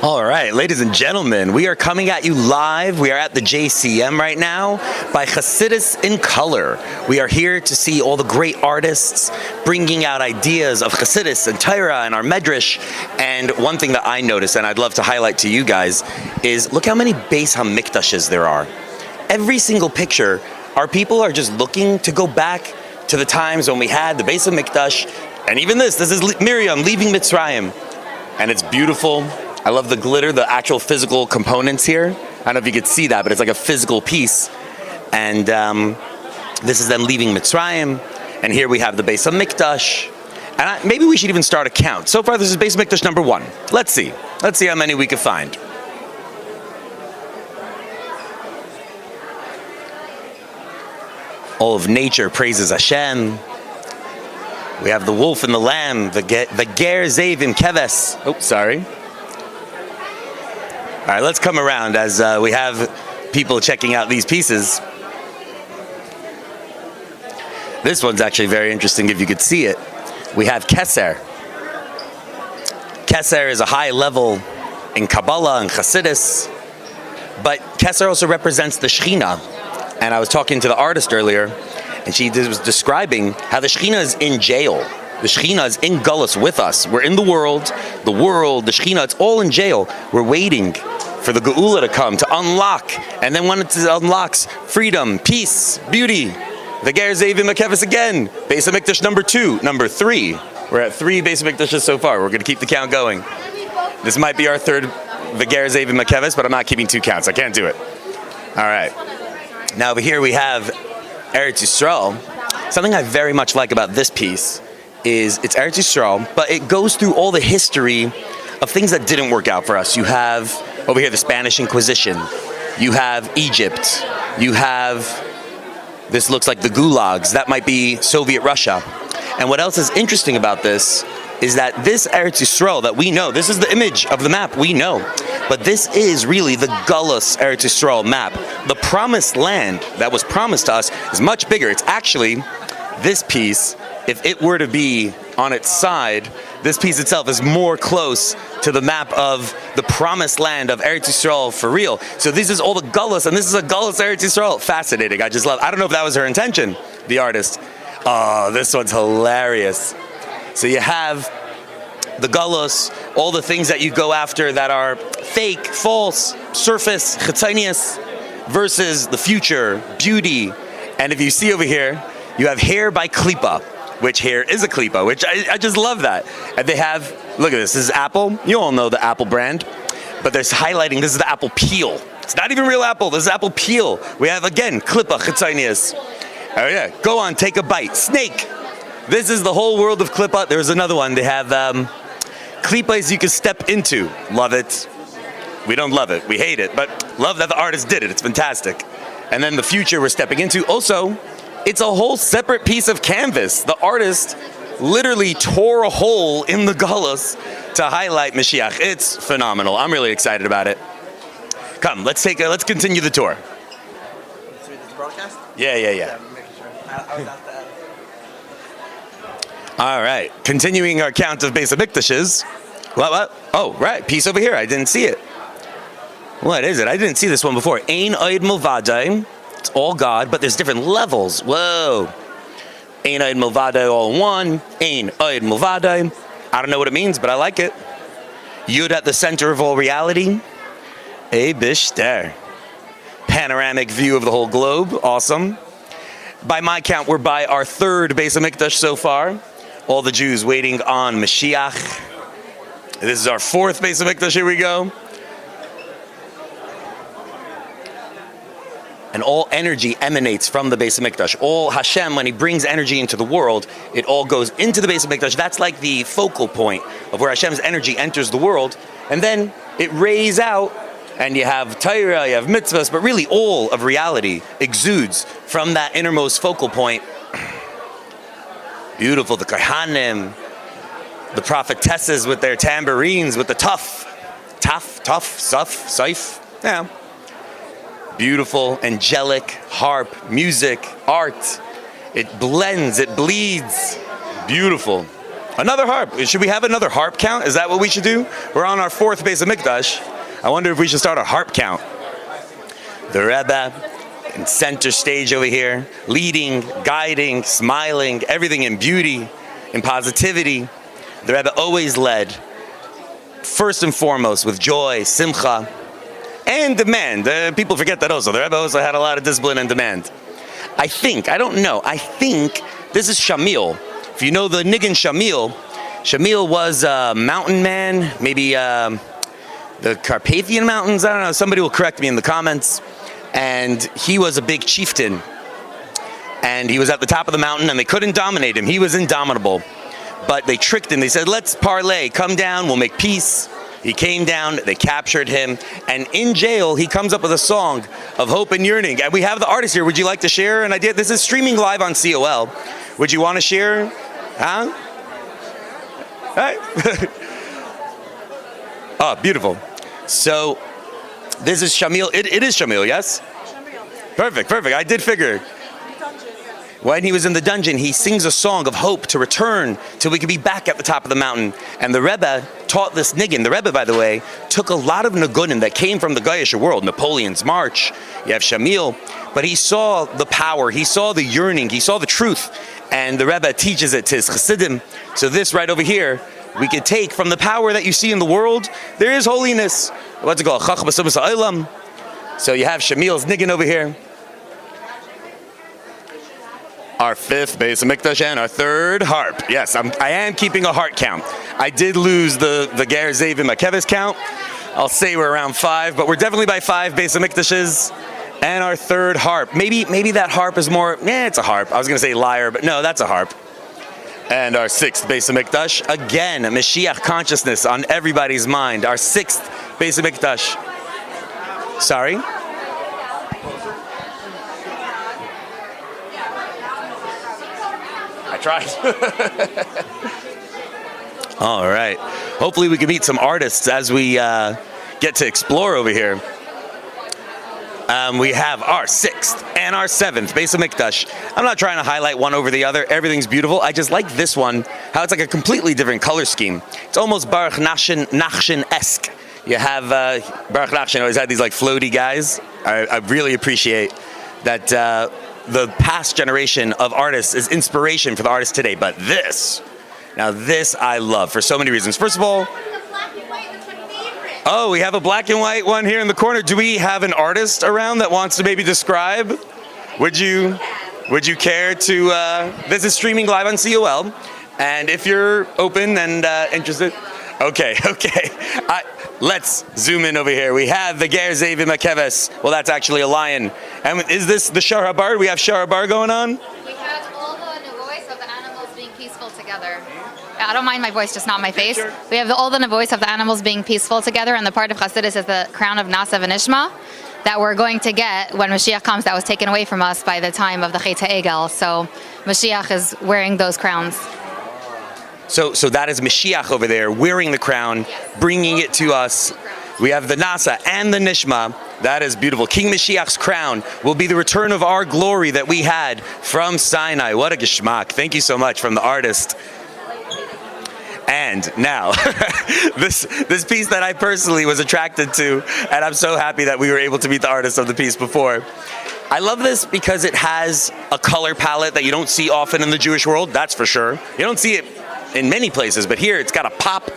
All right, ladies and gentlemen, we are coming at you live. We are at the JCM right now by Chassidus in Color. We are here to see all the great artists bringing out ideas of Chassidus and Torah and our Medrash. And one thing that I noticed, and I'd love to highlight to you guys, is look how many Beis HaMikdashes there are. Every single picture, our people are just looking to go back to the times when we had the Beis HaMikdash. And even this is Miriam leaving Mitzrayim. And it's beautiful. I love the glitter, the actual physical components here. I don't know if you could see that, but it's like a physical piece. And this is them leaving Mitzrayim. And here we have the Beis HaMikdash. And maybe we should even start a count. So far, this is Beis HaMikdash number 1. Let's see. Let's see how many we can find. All of nature praises Hashem. We have the wolf and the lamb, the ger zev im keves. Oh, sorry. All right, let's come around as we have people checking out these pieces. This one's actually very interesting if you could see it. We have Keser. Keser is a high level in Kabbalah and Chassidus, but Keser also represents the Shekhinah. And I was talking to the artist earlier, and she was describing how the Shekhinah is in jail. The Shekhinah is in Gullus with us. We're in the world, the Shekhinah, it's all in jail. We're waiting for the Geula to come, to unlock. And then when it unlocks, freedom, peace, beauty. The ger zev im keves again. Beis HaMikdash number 2, number 3. We're at 3 Beis HaMikdashes so far. We're going to keep the count going. This might be our third, the ger zev im keves, but I'm not keeping 2 counts. I can't do it. All right. Now over here we have Eretz Yisrael. Something I very much like about this piece is it's Eretz Yisrael, but it goes through all the history of things that didn't work out for us. You have over here the Spanish Inquisition. You have Egypt. You have, this looks like the gulags. That might be Soviet Russia. And what else is interesting about this is that this Eretz Yisrael that we know, this is the image of the map we know, but this is really the Gullus Eretz Yisrael map. The promised land that was promised to us is much bigger. It's actually, this piece, if it were to be on its side, this piece itself is more close to the map of the promised land of Eretz Yisrael for real. So this is all the Gullus, and this is a Gullus Eretz Yisrael. Fascinating. I just love, I don't know if that was her intention, the artist. Oh, this one's hilarious. So you have the Gullus, all the things that you go after that are fake, false, surface, chitzonius, versus the future, beauty. And if you see over here, you have hair by Klipa, which hair is a Klipa, which I just love that. And they have, look at this is Apple. You all know the Apple brand, but they're highlighting, this is the apple peel. It's not even real apple, this is apple peel. We have, again, Klipa, chitzonius. Oh yeah, go on, take a bite. Snake. This is the whole world of Klipa. There's another one. They have Klipas you can step into. Love it. We don't love it. We hate it. But love that the artist did it. It's fantastic. And then the future we're stepping into. Also, it's a whole separate piece of canvas. The artist literally tore a hole in the Gullus to highlight Mashiach. It's phenomenal. I'm really excited about it. Come, let's continue the tour. Should we do the broadcast? Yeah. I was out there. All right, continuing our count of Beis HaMikdashes. What? Oh, right, piece over here. I didn't see it. What is it? I didn't see this one before. Ein Od Milvadai. It's all God, but there's different levels. Whoa. Ein Od Milvadai, all in one. Ein Od Milvadai. I don't know what it means, but I like it. Yud at the center of all reality. A bishter. Panoramic view of the whole globe. Awesome. By my count, we're by our 3rd Beis HaMikdash so far. All the Jews waiting on Mashiach. This is our 4th Beis HaMikdash. Here we go. And all energy emanates from the Beis HaMikdash. All Hashem, when he brings energy into the world, it all goes into the Beis HaMikdash. That's like the focal point of where Hashem's energy enters the world. And then it rays out, and you have Torah, you have mitzvahs, but really all of reality exudes from that innermost focal point. Beautiful, the Kohanim, the prophetesses with their tambourines, with the saif. Yeah. Beautiful, angelic, harp, music, art. It blends, it bleeds. Beautiful. Another harp. Should we have another harp count? Is that what we should do? We're on our 4th Beis Hamikdash. I wonder if we should start a harp count. The Rebbe in center stage over here, leading, guiding, smiling, everything in beauty, in positivity. The Rebbe always led, first and foremost, with joy, simcha, and demand. People forget that also. The Rebbe also had a lot of discipline and demand. I think this is Shamil. If you know the Niggin Shamil, Shamil was a mountain man, maybe the Carpathian Mountains, I don't know, somebody will correct me in the comments. And he was a big chieftain. And he was at the top of the mountain and they couldn't dominate him. He was indomitable. But they tricked him. They said, let's parlay, come down, we'll make peace. He came down, they captured him. And in jail, he comes up with a song of hope and yearning. And we have the artist here. Would you like to share an idea? This is streaming live on COL. Would you want to share? Huh? Hey. Oh, beautiful. So this is Shamil. It is Shamil, yes? Shamil, Perfect. I did figure. When he was in the dungeon, he sings a song of hope to return till we could be back at the top of the mountain. And the Rebbe taught this niggin. The Rebbe, by the way, took a lot of nigunim that came from the Goyish world, Napoleon's March, you have Shamil, but he saw the power, he saw the yearning, he saw the truth, and the Rebbe teaches it to his Chassidim. So this right over here, we could take from the power that you see in the world, there is holiness. What's it called? So you have Shamil's niggin over here. Our 5th Beis Hamikdash and our 3rd harp. Yes, I am keeping a heart count. I did lose the Ger Zev and Makeves count. I'll say we're around 5, but we're definitely by 5 Beis Hamikdashes and our 3rd harp. Maybe that harp is more, it's a harp. I was going to say lyre, but no, that's a harp. And our 6th Beis Hamikdash. Again, Mashiach consciousness on everybody's mind. Our 6th Beis Hamikdash. Sorry? I tried. All right. Hopefully we can meet some artists as we get to explore over here. We have our 6th and our 7th Beis Hamikdash. I'm not trying to highlight one over the other. Everything's beautiful. I just like this one, how it's like a completely different color scheme. It's almost Baruch Nachshon-esque. You have Baruch Nachshon always had these like floaty guys. I really appreciate that the past generation of artists is inspiration for the artists today. But this I love for so many reasons. First of all, oh, we have a black and white one here in the corner. Do we have an artist around that wants to maybe describe? Would you care to, this is streaming live on COL. And if you're open and interested, okay. Let's zoom in over here. We have the Ger Zev and Makeves. Well, that's actually a lion. And is this the Shar HaBar? We have Shar HaBar going on? We have all the voice of the animals being peaceful together. I don't mind my voice, just not my face. Sure. We have all the voice of the animals being peaceful together, and the part of Chassidus is the crown of Nasa v'Nishma that we're going to get when Mashiach comes, that was taken away from us by the time of the Chet HaEgel. So Mashiach is wearing those crowns. So that is Mashiach over there, wearing the crown, bringing it to us. We have the Nasa and the Nishma. That is beautiful. King Mashiach's crown will be the return of our glory that we had from Sinai. What a geschmack. Thank you so much from the artist. And now, this piece that I personally was attracted to, and I'm so happy that we were able to meet the artist of the piece before. I love this because it has a color palette that you don't see often in the Jewish world, that's for sure. You don't see it in many places, but here it's got a pop.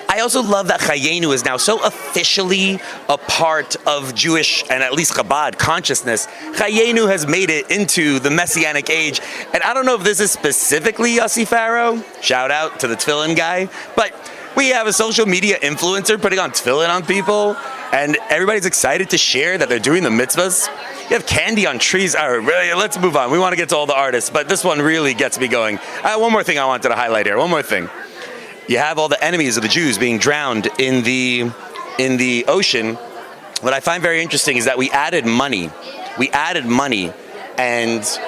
I also love that Chayenu is now so officially a part of Jewish and at least Chabad consciousness. Chayenu has made it into the Messianic age, and I don't know if this is specifically Yossi Farrow, shout out to the Tefillin guy, but we have a social media influencer putting on Tefillin on people, and everybody's excited to share that they're doing the mitzvahs. You have candy on trees. All right, let's move on. We want to get to all the artists, but this one really gets me going. One more thing I wanted to highlight here. One more thing. You have all the enemies of the Jews being drowned in the ocean. What I find very interesting is that we added money. And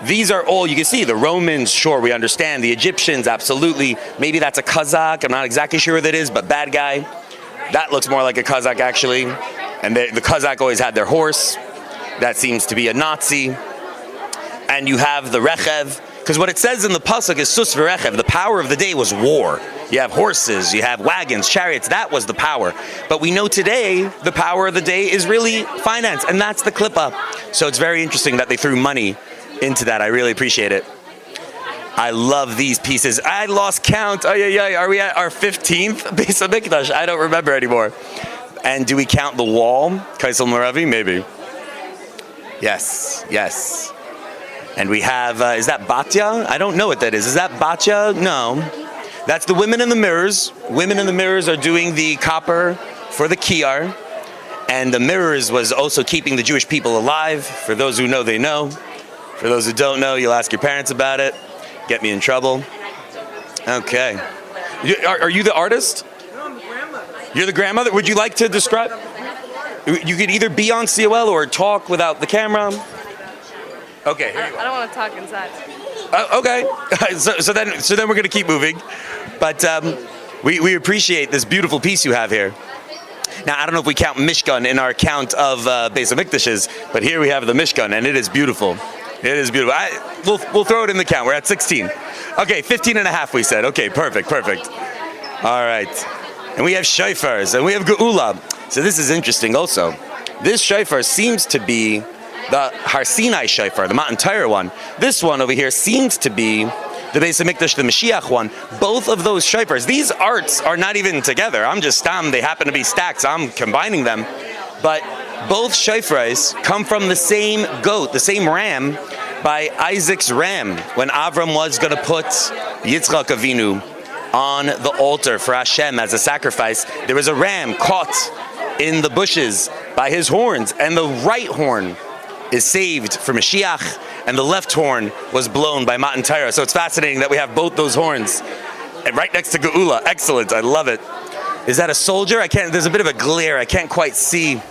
these are all, you can see, the Romans, sure, we understand. The Egyptians, absolutely. Maybe that's a Kazakh. I'm not exactly sure who that is, but bad guy. That looks more like a Kazakh, actually. And the Kazakh always had their horse. That seems to be a Nazi. And you have the Rechev. Because what it says in the pasuk is sus v'rechev. The power of the day was war. You have horses, you have wagons, chariots. That was the power. But we know today the power of the day is really finance, and that's the klipa. So it's very interesting that they threw money into that. I really appreciate it. I love these pieces. I lost count. Oh, yeah. Are we at our 15th Beis HaMikdash? I don't remember anymore. And do we count the wall? Kaisel Moravi? Maybe. Yes. And we have, is that Batya? I don't know what that is. Is that Batya? No. That's the women in the mirrors. Women in the mirrors are doing the copper for the kiyar. And the mirrors was also keeping the Jewish people alive. For those who know, they know. For those who don't know, you'll ask your parents about it. Get me in trouble. Okay. Are you the artist? No, I'm the grandmother. You're the grandmother? Would you like to describe? You could either be on COL or talk without the camera. Okay, here you go. I don't want to talk inside. Okay, so then we're going to keep moving. But we appreciate this beautiful piece you have here. Now, I don't know if we count Mishkan in our count of Beis HaMikdashes, but here we have the Mishkan, and it is beautiful. It is beautiful. We'll throw it in the count. We're at 16. Okay, 15 and a half we said. Okay, perfect. All right. And we have shofars, and we have geula. So this is interesting also. This shofar seems to be the Har Sinai shofar, the Matan Torah one. This one over here seems to be the Beis HaMikdash, the Mashiach one. Both of those shofars, these arts are not even together. I'm just they happen to be stacked, so I'm combining them. But both shofars come from the same goat, the same ram, by Isaac's ram, when Avram was going to put Yitzchak Avinu on the altar for Hashem as a sacrifice. There was a ram caught in the bushes by his horns, and the right horn is saved for Mashiach, and the left horn was blown by Matan Torah. So it's fascinating that we have both those horns and right next to Geula. Excellent, I love it. Is that a soldier? There's a bit of a glare, I can't quite see.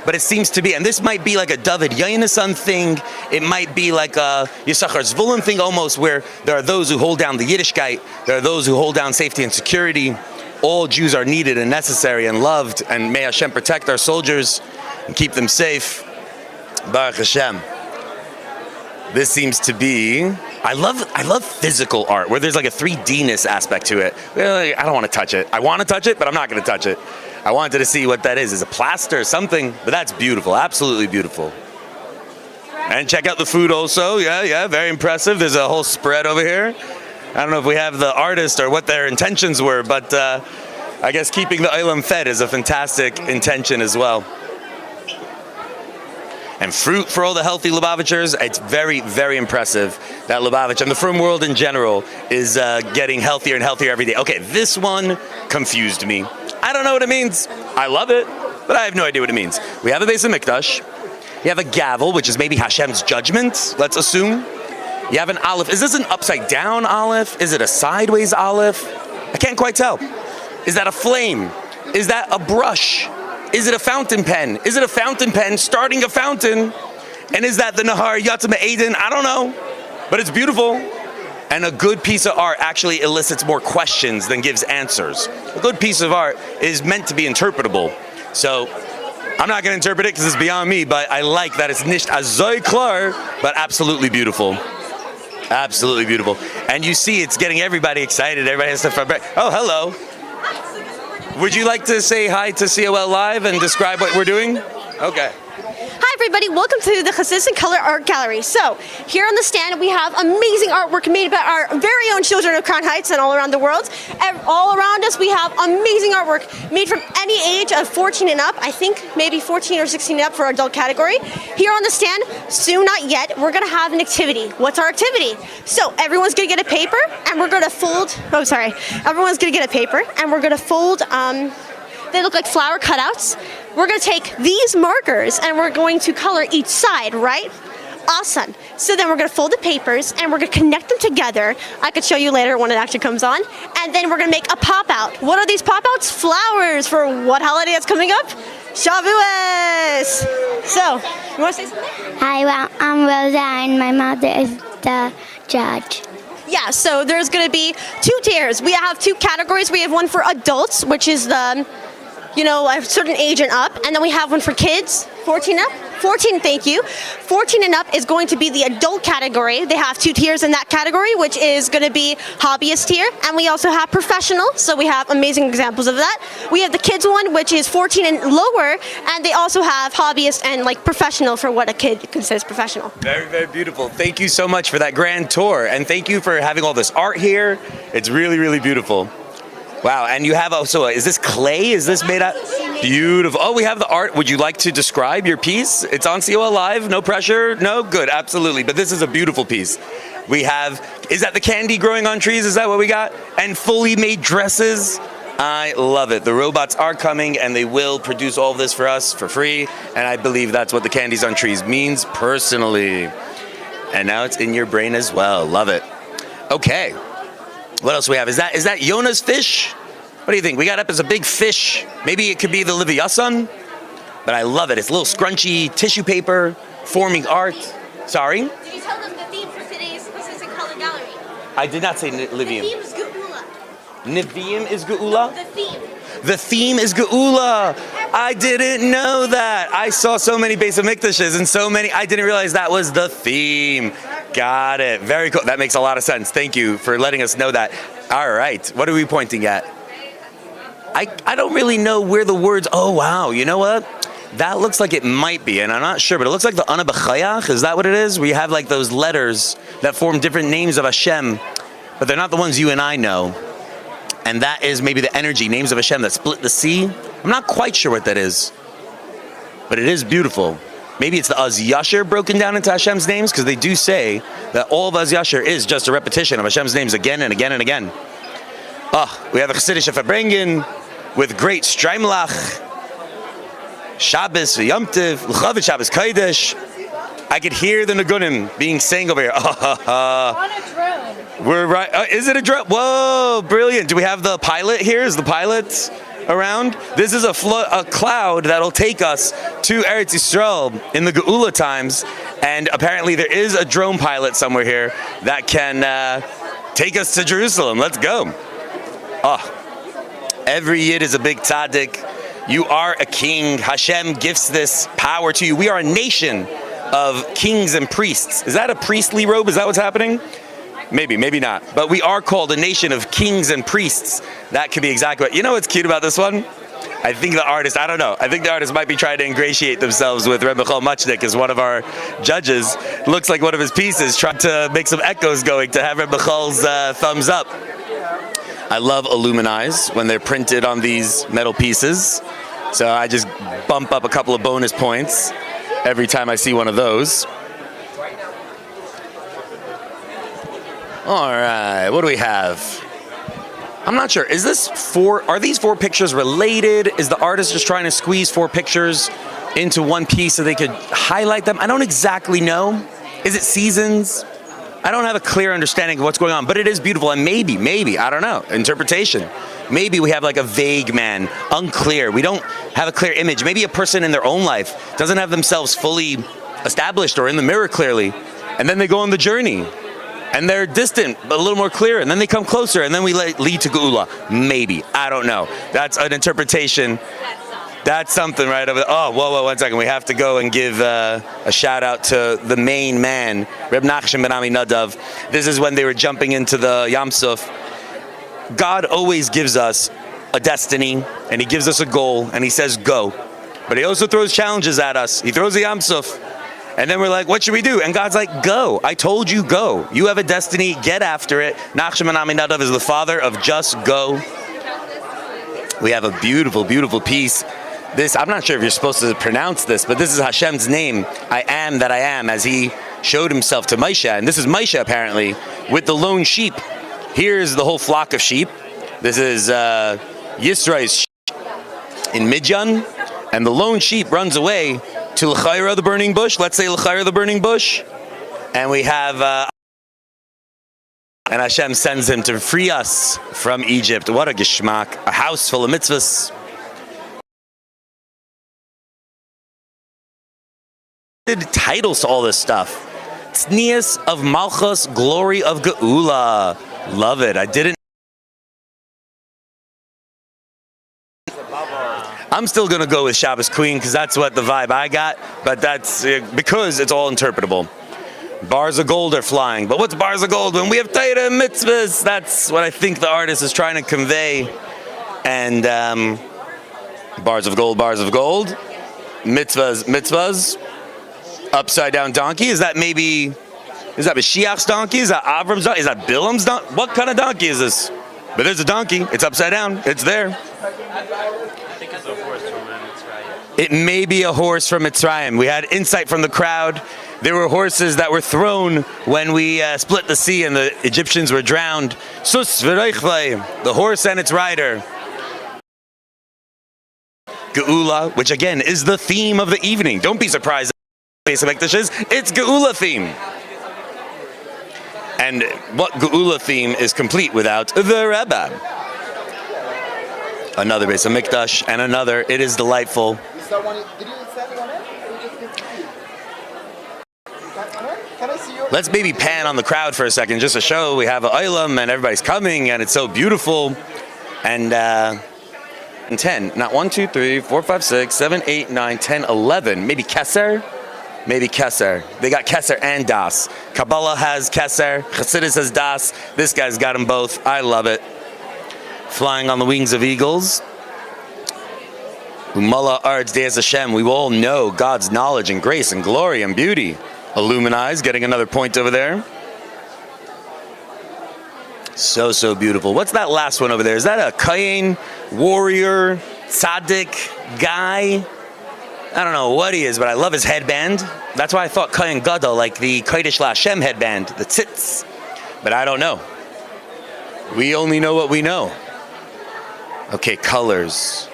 But it seems to be, and this might be like a David Yonasan thing. It might be like a Yisachar Zvulun thing almost, where there are those who hold down the Yiddishkeit, there are those who hold down safety and security. All Jews are needed and necessary and loved, and may Hashem protect our soldiers and keep them safe. Baruch Hashem. This seems to be, I love physical art, where there's like a 3D-ness aspect to it. Really, I don't want to touch it. I want to touch it, but I'm not going to touch it. I wanted to see what that is. Is it plaster or something? But that's beautiful, absolutely beautiful. And check out the food also. Yeah, very impressive. There's a whole spread over here. I don't know if we have the artist or what their intentions were, but I guess keeping the Olam fed is a fantastic intention as well. And fruit for all the healthy Lubavitchers. It's very, very impressive that Lubavitch and the frum world in general is getting healthier and healthier every day. Okay, this one confused me. I don't know what it means. I love it, but I have no idea what it means. We have a Beis HaMikdash. You have a gavel, which is maybe Hashem's judgment, let's assume. You have an aleph. Is this an upside down aleph? Is it a sideways aleph? I can't quite tell. Is that a flame? Is that a brush? Is it a fountain pen? Is it a fountain pen starting a fountain? And is that the Nahar Yatzim Eden? I don't know, but it's beautiful. And a good piece of art actually elicits more questions than gives answers. A good piece of art is meant to be interpretable. So I'm not going to interpret it because it's beyond me, but I like that it's nicht azoy klar, but absolutely beautiful. Absolutely beautiful. And you see it's getting everybody excited. Everybody has to... Oh, hello. Would you like to say hi to COL Live and describe what we're doing? Okay. Hi everybody, welcome to the Chassidus Color Art Gallery. So, here on the stand we have amazing artwork made by our very own children of Crown Heights and all around the world. All around us we have amazing artwork made from any age of 14 and up. I think maybe 14 or 16 and up for our adult category. Here on the stand, soon not yet, we're going to have an activity. What's our activity? So, everyone's going to get a paper and we're going to fold, everyone's going to get a paper and we're going to fold, they look like flower cutouts. We're going to take these markers and we're going to color each side, right? Awesome. So then we're going to fold the papers and we're going to connect them together. I could show you later when it actually comes on. And then we're going to make a pop-out. What are these pop-outs? Flowers for what holiday that's coming up? Shavuos! So, you want to say something? Hi, well, I'm Rosa and my mother is the judge. Yeah, so there's going to be 2 tiers. We have 2 categories. We have one for adults, which is the, a certain age and up. And then we have one for kids, 14 up? 14, thank you. 14 and up is going to be the adult category. They have 2 tiers in that category, which is going to be hobbyist tier, and we also have professional, so we have amazing examples of that. We have the kids one, which is 14 and lower, and they also have hobbyist and like professional for what a kid considers professional. Very, very beautiful. Thank you so much for that grand tour, and thank you for having all this art here. It's really, really beautiful. Wow, and you have also, is this clay? Is this made out? Beautiful. Oh, we have the art. Would you like to describe your piece? It's on COL Live, no pressure? No? Good, absolutely. But this is a beautiful piece. We have, is that the candy growing on trees? Is that what we got? And fully made dresses. I love it. The robots are coming and they will produce all of this for us for free. And I believe that's what the candies on trees means personally. And now it's in your brain as well. Love it. Okay. What else we have? Is that Yona's fish? What do you think? We got up as a big fish. Maybe it could be the Leviathan, but I love it. It's a little scrunchy tissue paper, forming art. Sorry? Did you tell them the theme for today's Consistent Color Gallery? I did not say The Livium. theme is Geula. Nivium is Geula? The theme. The theme is Geula. I didn't know that. I saw so many Beis Hamikdashes and so many. I didn't realize that was the theme. Got it. Very cool. That makes a lot of sense. Thank you for letting us know that. All right. What are we pointing at? I don't really know where the words. Oh, wow. You know what? That looks like it might be, and I'm not sure, but it looks like the Ana B'Chayach. Is that what it is? We have like those letters that form different names of Hashem, but they're not the ones you and I know. And that is maybe the energy, names of Hashem that split the sea. I'm not quite sure what that is, but it is beautiful. Maybe it's the Az Yasher broken down into Hashem's names, because they do say that all of Az Yasher is just a repetition of Hashem's names again and again and again. We have a Chassidish Fabrengen with great Streimlach, Shabbos, Yom Tiv, L'chavit Shabbos Kodesh. I could hear the Nagunim being sang over here. On a drone. We're right. Is it a drone? Whoa, brilliant. Do we have the pilot here? Is the pilot around? This is a cloud that'll take us to Eretz Yisrael in the Geula times. And apparently there is a drone pilot somewhere here that can take us to Jerusalem. Let's go. Every Yid is a big tzaddik. You are a king. Hashem gifts this power to you. We are a nation of kings and priests. Is that a priestly robe? Is that what's happening? Maybe, maybe not. But we are called a nation of kings and priests. That could be exactly what. You know what's cute about this one? I think the artist, I don't know. I think the artist might be trying to ingratiate themselves with Reb Michal Muchnik as one of our judges. Looks like one of his pieces, trying to make some echoes going to have Reb Michal's thumbs up. I love Illuminize when they're printed on these metal pieces. So I just bump up a couple of bonus points every time I see one of those. All right, what do we have? I'm not sure. Is this are these 4 pictures related? Is the artist just trying to squeeze 4 pictures into one piece so they could highlight them? I don't exactly know. Is it seasons? I don't have a clear understanding of what's going on, but it is beautiful. And maybe, I don't know, interpretation. Maybe we have like a vague man, unclear. We don't have a clear image. Maybe a person in their own life doesn't have themselves fully established or in the mirror clearly. And then they go on the journey. And they're distant, but a little more clear. And then they come closer, and then we lead to Geula. Maybe. I don't know. That's an interpretation. That's something right over there. Oh, whoa, 1 second. We have to go and give a shout out to the main man, Reb Nachshon ben Ami Nadav. This is when they were jumping into the Yam Suf. God always gives us a destiny, and he gives us a goal, and he says go. But he also throws challenges at us. He throws the Yam Suf. And then we're like, what should we do? And God's like, go. I told you, go. You have a destiny. Get after it. Nachshon ben Ami Nadav is the father of just go. We have a beautiful, beautiful piece. This, I'm not sure if you're supposed to pronounce this, but this is Hashem's name. I am that I am, as he showed himself to Moshe. And this is Moshe, apparently, with the lone sheep. Here's the whole flock of sheep. This is Yisro's sheep in Midyan. And the lone sheep runs away to L'chaira, the burning bush. Let's say L'chaira, the burning bush. And we have, and Hashem sends him to free us from Egypt. What a geschmack. A house full of mitzvahs. Titles to all this stuff. Tznius of Malchus, glory of Geula. Love it. I didn't. I'm still going to go with Shabbos Queen because that's what the vibe I got, but that's because it's all interpretable. Bars of gold are flying, but what's bars of gold when we have Torah and mitzvahs? That's what I think the artist is trying to convey. And bars of gold, mitzvahs, upside down donkey. Is that Mashiach's donkey? Is that Avram's donkey? Is that Bilam's donkey? What kind of donkey is this? But there's a donkey. It's upside down. It's there. I think it's a horse from Mitzrayim. It may be a horse from Mitzrayim. We had insight from the crowd. There were horses that were thrown when we split the sea and the Egyptians were drowned. Sus v'reichlei, the horse and its rider. Geula, which again is the theme of the evening. Don't be surprised. It's Geula theme. And what Geula theme is complete without the Rebbe? Another Beis HaMikdash and another. It is delightful. Let's maybe pan on the crowd for a second just to show we have an Olam and everybody's coming and it's so beautiful. And 10, not 1, 2, 3, 4, 5, 6, 7, 8, 9, 10, 11. Maybe Keser? Maybe Keser. They got Keser and Das. Kabbalah has Keser, Chassidus has Das. This guy's got them both. I love it. Flying on the wings of eagles. Umala Ards Deis Hashem. We will all know God's knowledge and grace and glory and beauty. Illuminize, getting another point over there. So beautiful. What's that last one over there? Is that a Kayin, warrior, tzaddik, guy? I don't know what he is, but I love his headband. That's why I thought Kayin Gadol, like the Kodesh LaHashem headband, the tzitz. But I don't know. We only know what we know. Okay, colors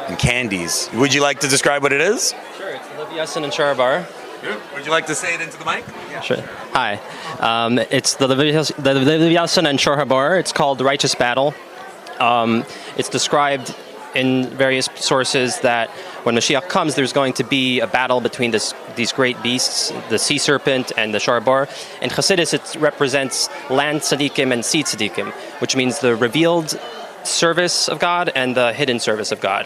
and candies. Would you like to describe what it is? Sure, it's the Leviathan and Sharabar. Would you like to say it into the mic? Yeah. Sure. Hi. It's the Leviathan and Sharabar. It's called the Righteous Battle. It's described in various sources that when Mashiach comes, there's going to be a battle between these great beasts, the sea serpent and the Sharabar. In Chassidus, it represents land tzaddikim and sea tzaddikim, which means the revealed service of God and the hidden service of God.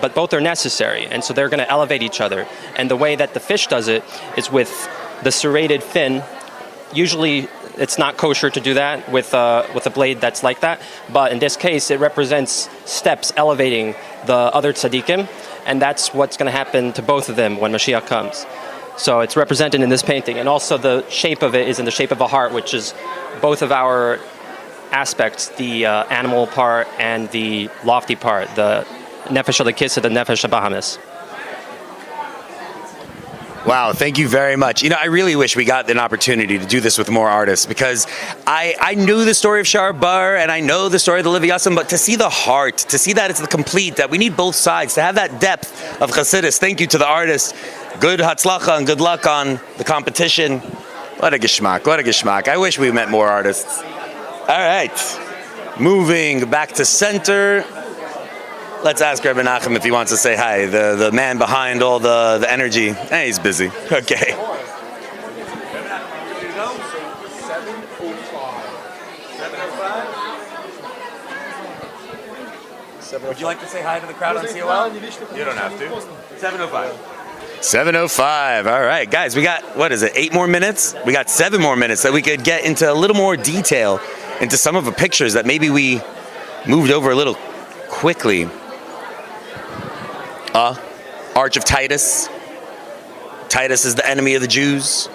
But both are necessary, and so they're going to elevate each other. And the way that the fish does it is with the serrated fin. Usually it's not kosher to do that with a blade that's like that, but in this case it represents steps elevating the other tzaddikim, and that's what's going to happen to both of them when Mashiach comes. So it's represented in this painting, and also the shape of it is in the shape of a heart, which is both of our aspects, the animal part and the lofty part, the nefesh HaLekis, the nefesh HaBahamis. Wow, thank you very much. I really wish we got an opportunity to do this with more artists, because I knew the story of Sharabar and I know the story of the Leviathan, but to see the heart, to see that it's the complete, that we need both sides, to have that depth of Chassidus. Thank you to the artists. Good hatzlacha and good luck on the competition. What a geschmack, what a geschmack. I wish we met more artists. All right, moving back to center. Let's ask Rabbi Nachum if he wants to say hi, the man behind all the energy. Hey, he's busy. Okay. Would you like to say hi to the crowd on COL? You don't have to. 7:05. 7:05. All right, guys, we got, 8 more minutes? We got 7 more minutes that we could get into a little more detail into some of the pictures that maybe we moved over a little quickly. Arch of Titus. Titus is the enemy of the Jews.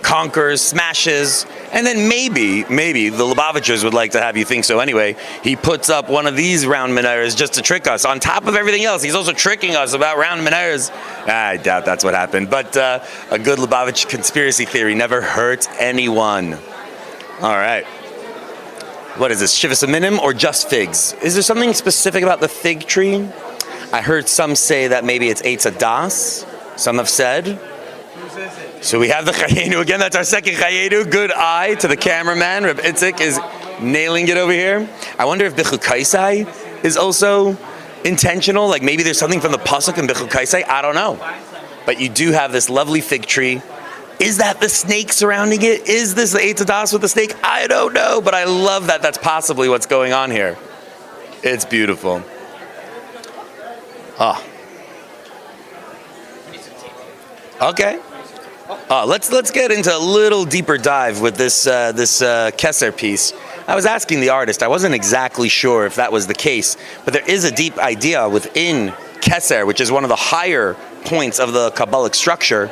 Conquers, smashes, and then maybe the Lubavitchers would like to have you think so anyway. He puts up one of these round menorahs just to trick us. On top of everything else, he's also tricking us about round menorahs. I doubt that's what happened, but a good Lubavitch conspiracy theory never hurts anyone. All right. What is this, Shivas Aminim or just figs? Is there something specific about the fig tree? I heard some say that maybe it's Eitz Adas. Some have said. So we have the Chayenu again. That's our second Chayenu. Good eye to the cameraman. Reb Itzik is nailing it over here. I wonder if Bichu Kaisai is also intentional. Like maybe there's something from the Pasuk in Bichu Kaisai. I don't know. But you do have this lovely fig tree. Is that the snake surrounding it? Is this the Eitz Adas with the snake? I don't know. But I love that that's possibly what's going on here. It's beautiful. Oh. Okay. Let's get into a little deeper dive with this Kesser piece. I was asking the artist. I wasn't exactly sure if that was the case, but there is a deep idea within Kesser, which is one of the higher points of the Kabbalic structure.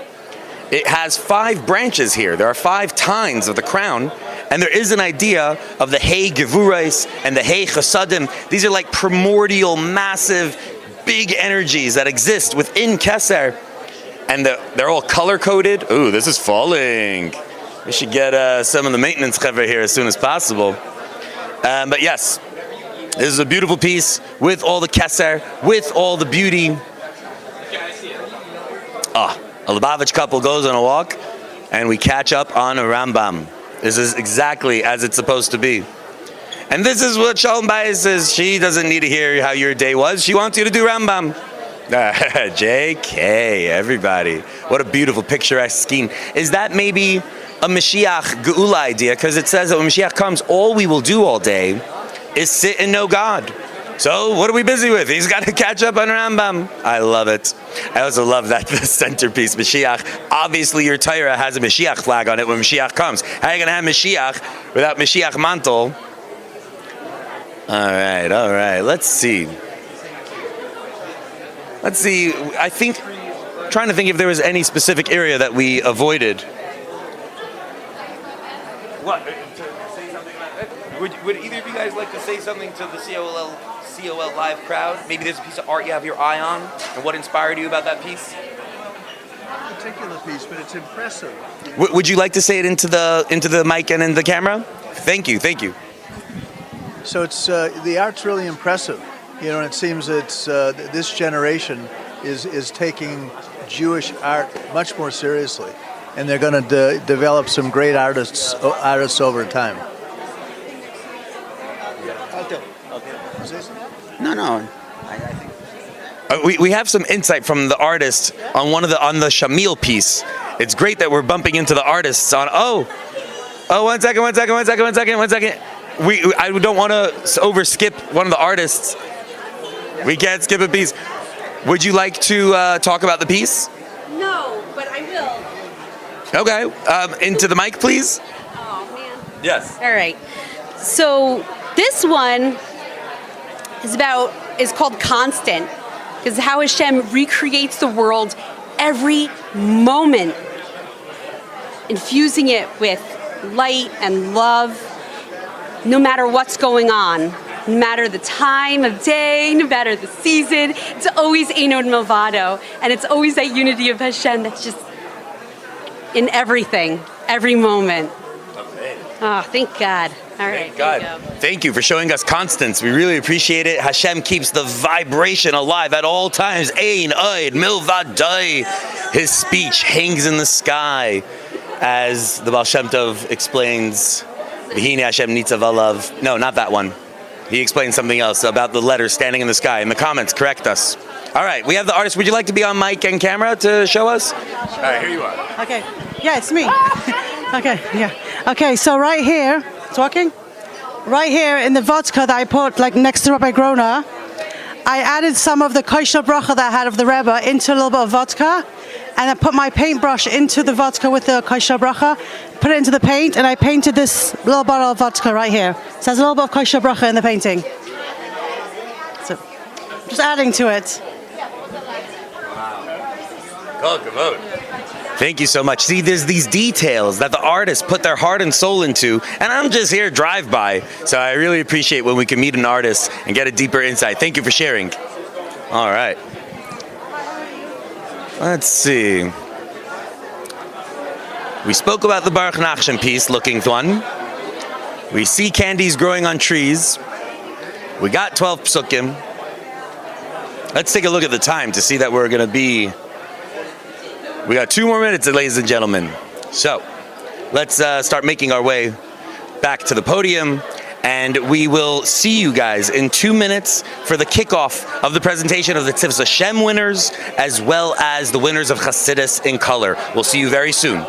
It has 5 branches here. There are 5 tines of the crown, and there is an idea of the Hey Gevurais and the Hey Chasadim. These are like primordial, massive, big energies that exist within Kesser, and they're all color-coded. Ooh, this is falling. We should get some of the maintenance cover here as soon as possible. But yes, this is a beautiful piece with all the Kesser, with all the beauty. A Lubavitch couple goes on a walk, and we catch up on a Rambam. This is exactly as it's supposed to be. And this is what Shalom Bayis says. She doesn't need to hear how your day was. She wants you to do Rambam. JK, everybody. What a beautiful picturesque scheme. Is that maybe a Mashiach Geula idea? Because it says that when Mashiach comes, all we will do all day is sit and know God. So what are we busy with? He's got to catch up on Rambam. I love it. I also love that the centerpiece, Mashiach. Obviously, your Torah has a Mashiach flag on it when Mashiach comes. How are you going to have Mashiach without Mashiach mantle? All right. Let's see. I think, trying to think if there was any specific area that we avoided. What? To say something about it? Would either of you guys like to say something to the COL live crowd? Maybe there's a piece of art you have your eye on, and what inspired you about that piece? Not a particular piece, but it's impressive. Would you like to say it into the mic and in the camera? Thank you. So it's the art's really impressive, and it seems it's this generation is taking Jewish art much more seriously, and they're going to develop some great artists over time. No. We have some insight from the artist on on the Shamil piece. It's great that we're bumping into the artists on. Oh, 1 second. I don't want to overskip one of the artists. We can't skip a piece. Would you like to talk about the piece? No, but I will. Okay. Into the mic, please. Oh, man. Yes. All right. So this one is called Constant, because how Hashem recreates the world every moment, infusing it with light and love, no matter what's going on, no matter the time of day, no matter the season. It's always Einod Milvado, and it's always that unity of Hashem that's just in everything, every moment. Oh, thank God. All right. Thank God. Thank you for showing us constance. We really appreciate it. Hashem keeps the vibration alive at all times. Ein Oid Milvadai. His speech hangs in the sky, as the Baal Shem Tov explains. V'hine Hashem nitzav alav. No, not that one. He explains something else about the letters standing in the sky. In the comments, correct us. All right, we have the artist. Would you like to be on mic and camera to show us? All right, here you are. Okay. Yeah, it's me. Okay, yeah. Okay, so right here, talking? Right here in the vodka that I put next to Rabbi Grona, I added some of the kosher bracha that I had of the Rebbe into a little bit of vodka, and I put my paintbrush into the vodka with the kosher bracha, put it into the paint, and I painted this little bottle of vodka right here. So there's a little bit of kosher bracha in the painting. So, just adding to it. Thank you so much. See, there's these details that the artists put their heart and soul into, and I'm just here drive-by. So I really appreciate when we can meet an artist and get a deeper insight. Thank you for sharing. All right. Let's see. We spoke about the Baruch Nachshon piece, looking one. We see candies growing on trees. We got 12 psukim. Let's take a look at the time to see that we're going to be... We got 2 more minutes, ladies and gentlemen. So let's start making our way back to the podium, and we will see you guys in 2 minutes for the kickoff of the presentation of the Tzivos Hashem winners, as well as the winners of Chassidus in color. We'll see you very soon.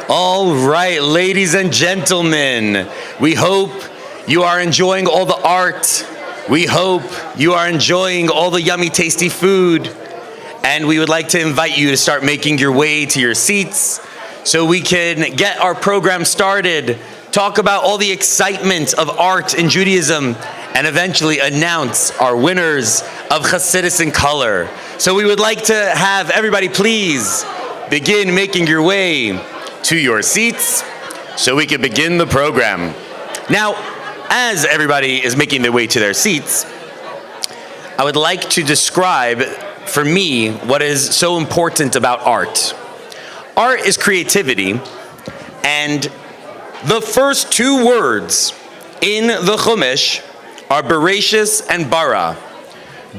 All right, ladies and gentlemen, we hope you are enjoying all the art. We hope you are enjoying all the yummy, tasty food. And we would like to invite you to start making your way to your seats so we can get our program started, talk about all the excitement of art in Judaism, and eventually announce our winners of Chassidus in Color. So we would like to have everybody please begin making your way to your seats so we can begin the program. Now, as everybody is making their way to their seats, I would like to describe for me what is so important about art. Art is creativity, and the first two words in the Chumash are Bereshis and Bara.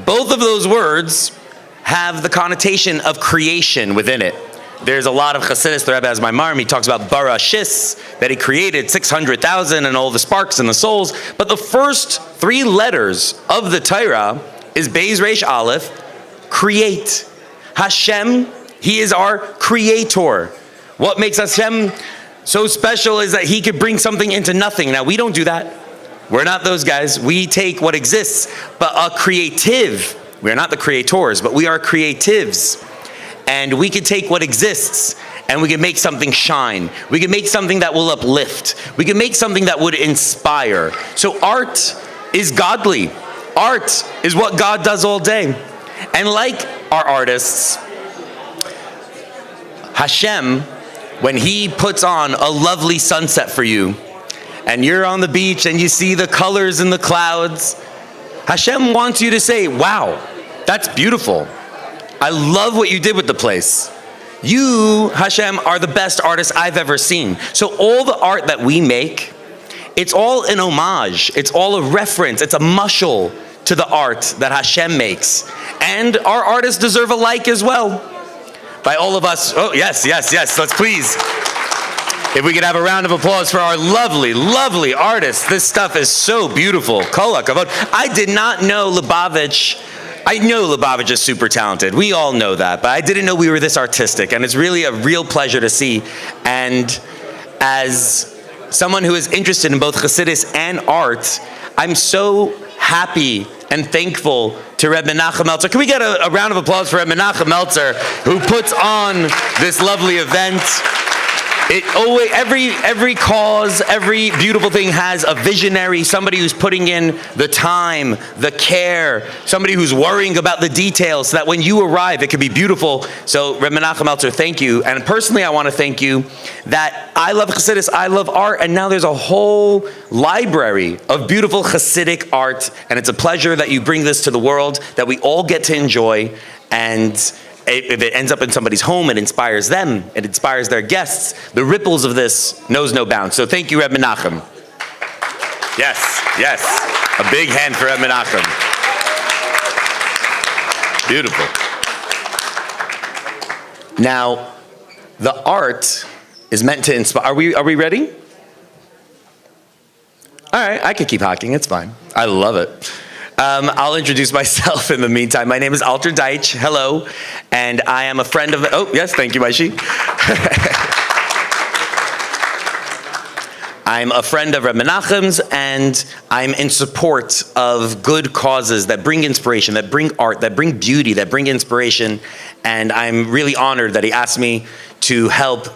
Both of those words have the connotation of creation within it. There's a lot of Chassidus, the Rebbe has my marm, he talks about Barashis, that he created 600,000 and all the sparks and the souls. But the first three letters of the Torah is Beis Reish Aleph, create. Hashem, he is our creator. What makes Hashem so special is that he could bring something into nothing. Now, we don't do that. We're not those guys. We take what exists, but a creative. We're not the creators, but we are creatives. And we can take what exists and we can make something shine. We can make something that will uplift. We can make something that would inspire. So art is godly. Art is what God does all day. And like our artists, Hashem, when he puts on a lovely sunset for you, and you're on the beach and you see the colors in the clouds, Hashem wants you to say, wow, that's beautiful. I love what you did with the place. You, Hashem, are the best artist I've ever seen. So all the art that we make, it's all an homage. It's all a reference. It's a mushal to the art that Hashem makes. And our artists deserve a like as well. By all of us, oh yes, let's please. If we could have a round of applause for our lovely, lovely artists. This stuff is so beautiful. Kol hakavod. I did not know Lubavitch. I know Lubavitch is super talented. We all know that, but I didn't know we were this artistic, and it's really a real pleasure to see. And as someone who is interested in both Chassidus and art, I'm so happy and thankful to Reb Menachem Meltzer. Can we get a round of applause for Reb Menachem Meltzer, who puts on this lovely event? It always, every cause, every beautiful thing has a visionary, somebody who's putting in the time, the care, somebody who's worrying about the details so that when you arrive, it can be beautiful. So Reb Menachem Meltzer, thank you. And personally, I want to thank you that I love Chassidus, I love art, and now there's a whole library of beautiful Chassidic art. And it's a pleasure that you bring this to the world, that we all get to enjoy. And if it ends up in somebody's home, it inspires them, it inspires their guests. The ripples of this knows no bounds. So thank you, Reb Menachem. Yes. A big hand for Reb Menachem. Beautiful. Now, the art is meant to inspire. Are we ready? All right, I could keep hacking, it's fine. I love it. I'll introduce myself in the meantime. My name is Alter Deitch. Hello. And I am a friend of... Oh, yes, thank you, Maishi. I'm a friend of Reb Menachem's, and I'm in support of good causes that bring inspiration, that bring art, that bring beauty, that bring inspiration. And I'm really honored that he asked me to help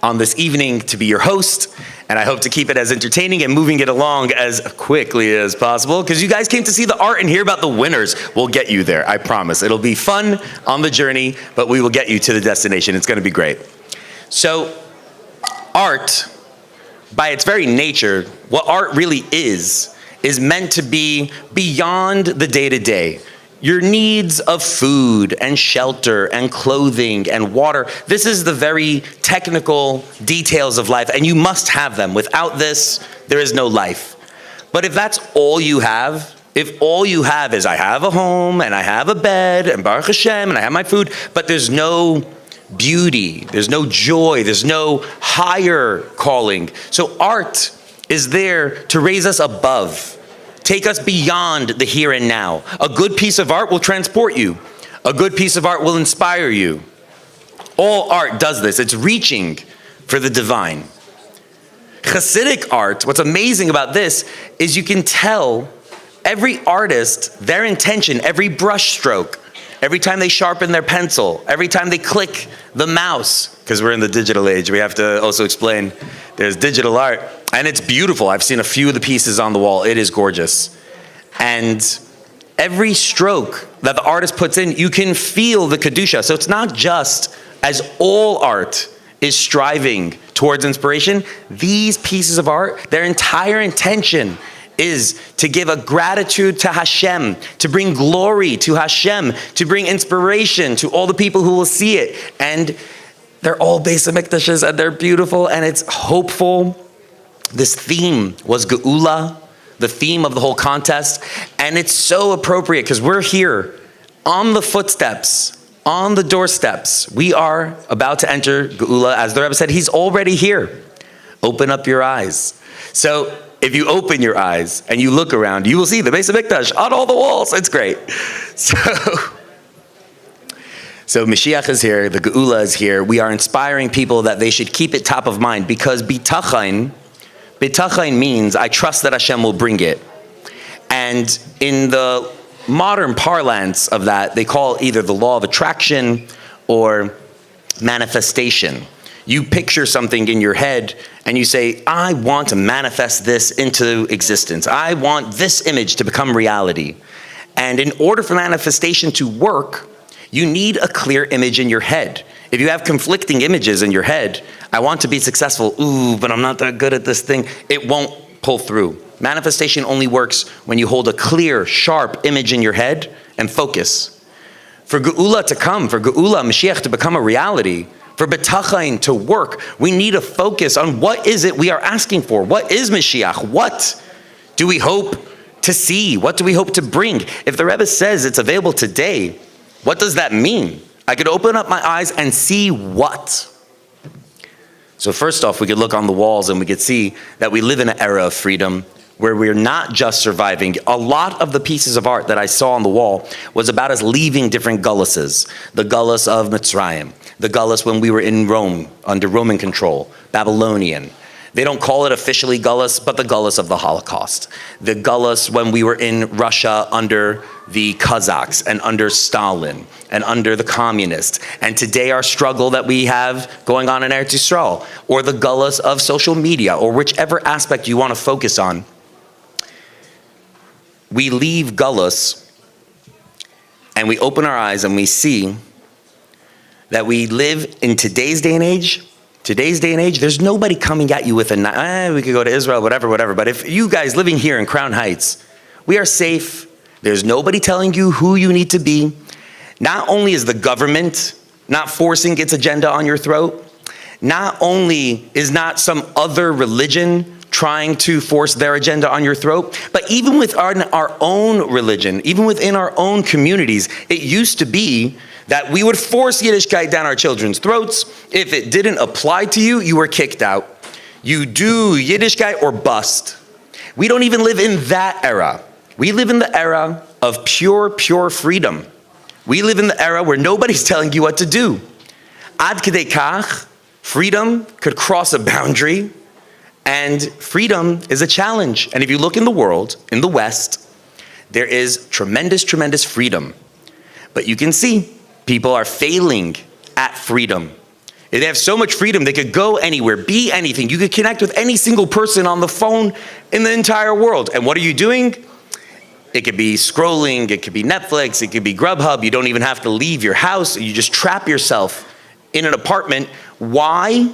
on this evening to be your host. And I hope to keep it as entertaining and moving it along as quickly as possible, because you guys came to see the art and hear about the winners. We'll get you there, I promise. It'll be fun on the journey, but we will get you to the destination. It's going to be great. So, art, by its very nature, what art really is meant to be beyond the day-to-day. Your needs of food and shelter and clothing and water. This is the very technical details of life, and you must have them. Without this, there is no life. But if that's all you have, if all you have is I have a home and I have a bed and Baruch Hashem and I have my food, but there's no beauty, there's no joy, there's no higher calling. So art is there to raise us above. Take us beyond the here and now. A good piece of art will transport you. A good piece of art will inspire you. All art does this. It's reaching for the divine. Chassidic art, what's amazing about this is you can tell every artist, their intention, every brush stroke, every time they sharpen their pencil, every time they click the mouse, because we're in the digital age, we have to also explain there's digital art, and it's beautiful. I've seen a few of the pieces on the wall. It is gorgeous. And every stroke that the artist puts in, you can feel the Kedusha. So it's not just, as all art is striving towards inspiration, these pieces of art, their entire intention is to give a gratitude to Hashem, to bring glory to Hashem, to bring inspiration to all the people who will see it. And they're all Beis HaMikdashes, and they're beautiful, and it's hopeful. This theme was Geula, the theme of the whole contest, and it's so appropriate because we're here on the footsteps, on the doorsteps. We are about to enter Geula. As the Rebbe said, he's already here. Open up your eyes. So if you open your eyes and you look around, you will see the Beis HaMikdash on all the walls. It's great. So Mashiach is here, the Geula is here. We are inspiring people that they should keep it top of mind, because bitachon means I trust that Hashem will bring it. And in the modern parlance of that, they call either the law of attraction or manifestation. You picture something in your head and you say, I want to manifest this into existence. I want this image to become reality. And in order for manifestation to work, you need a clear image in your head. If you have conflicting images in your head, I want to be successful, but I'm not that good at this thing, it won't pull through. Manifestation only works when you hold a clear, sharp image in your head and focus. For Geula to come, for Geula, Mashiach to become a reality, for B'tachon to work, we need a focus on what is it we are asking for. What is Mashiach? What do we hope to see? What do we hope to bring? If the Rebbe says it's available today, what does that mean? I could open up my eyes and see what? So first off, we could look on the walls and we could see that we live in an era of freedom where we're not just surviving. A lot of the pieces of art that I saw on the wall was about us leaving different gulluses. The gullus of Mitzrayim, the gullus when we were in Rome, under Roman control, Babylonian. They don't call it officially gullus, but the gullus of the Holocaust. The gullus when we were in Russia under the Kazakhs and under Stalin and under the communists. And today our struggle that we have going on in Eretz Yisrael, or the gullus of social media, or whichever aspect you want to focus on. We leave gullus and we open our eyes and we see that we live in today's day and age. Today's day and age, there's nobody coming at you with a, we could go to Israel, whatever. But if you guys living here in Crown Heights, we are safe. There's nobody telling you who you need to be. Not only is the government not forcing its agenda on your throat, not only is not some other religion trying to force their agenda on your throat, but even with our own religion, even within our own communities, it used to be that we would force Yiddishkeit down our children's throats. If it didn't apply to you, you were kicked out. You do Yiddishkeit or bust. We don't even live in that era. We live in the era of pure freedom. We live in the era where nobody's telling you what to do. Ad kedei kach, freedom could cross a boundary, and freedom is a challenge. And if you look in the world, in the West, there is tremendous freedom. But you can see people are failing at freedom. They have so much freedom, they could go anywhere, be anything. You could connect with any single person on the phone in the entire world. And what are you doing? It could be scrolling, it could be Netflix, it could be Grubhub. You don't even have to leave your house. You just trap yourself in an apartment. Why?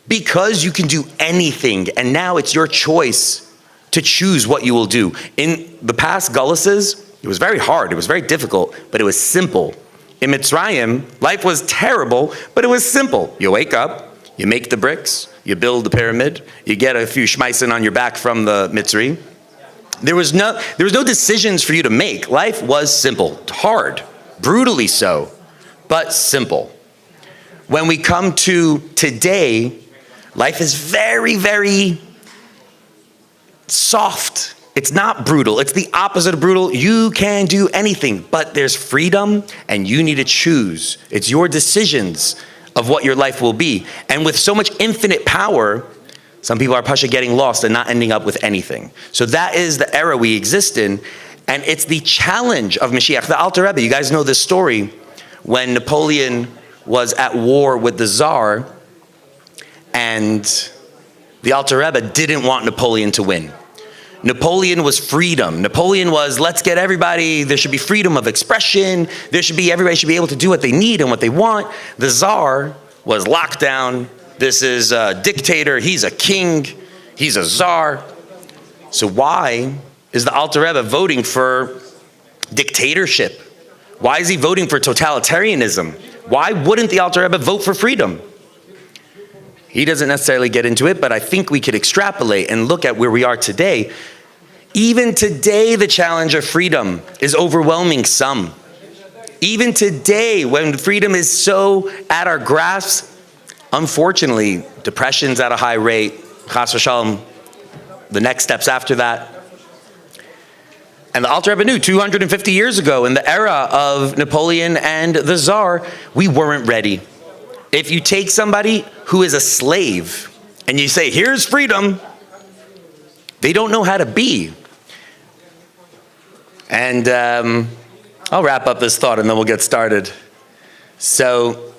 Because you can do anything. And now it's your choice to choose what you will do. In the past Gulluses, it was very hard, it was very difficult, but it was simple. In Mitzrayim, life was terrible, but it was simple. You wake up, you make the bricks, you build the pyramid, you get a few shmeisen on your back from the Mitzri. There was no decisions for you to make. Life was simple, hard, brutally so, but simple. When we come to today, life is very soft. It's not brutal. It's the opposite of brutal. You can do anything, but there's freedom and you need to choose. It's your decisions of what your life will be. And with so much infinite power, some people are pasha getting lost and not ending up with anything. So that is the era we exist in, and it's the challenge of Mashiach. The Alter Rebbe, you guys know this story, when Napoleon was at war with the Tsar, and the Alter Rebbe didn't want Napoleon to win. Napoleon was freedom. Napoleon was, let's get everybody, there should be freedom of expression, everybody should be able to do what they need and what they want. The Tsar was locked down. This is a dictator, he's a king, he's a Tsar. So why is the Alter Rebbe voting for dictatorship? Why is he voting for totalitarianism? Why wouldn't the Alter Rebbe vote for freedom? He doesn't necessarily get into it, but I think we could extrapolate and look at where we are today. Even today, the challenge of freedom is overwhelming some. Even today, when freedom is so at our grasp, unfortunately, depression's at a high rate, chas v'shalom, the next steps after that. And the Alter Rebbe knew 250 years ago, in the era of Napoleon and the Tsar, we weren't ready. If you take somebody who is a slave and you say, here's freedom, they don't know how to be. And I'll wrap up this thought and then we'll get started. So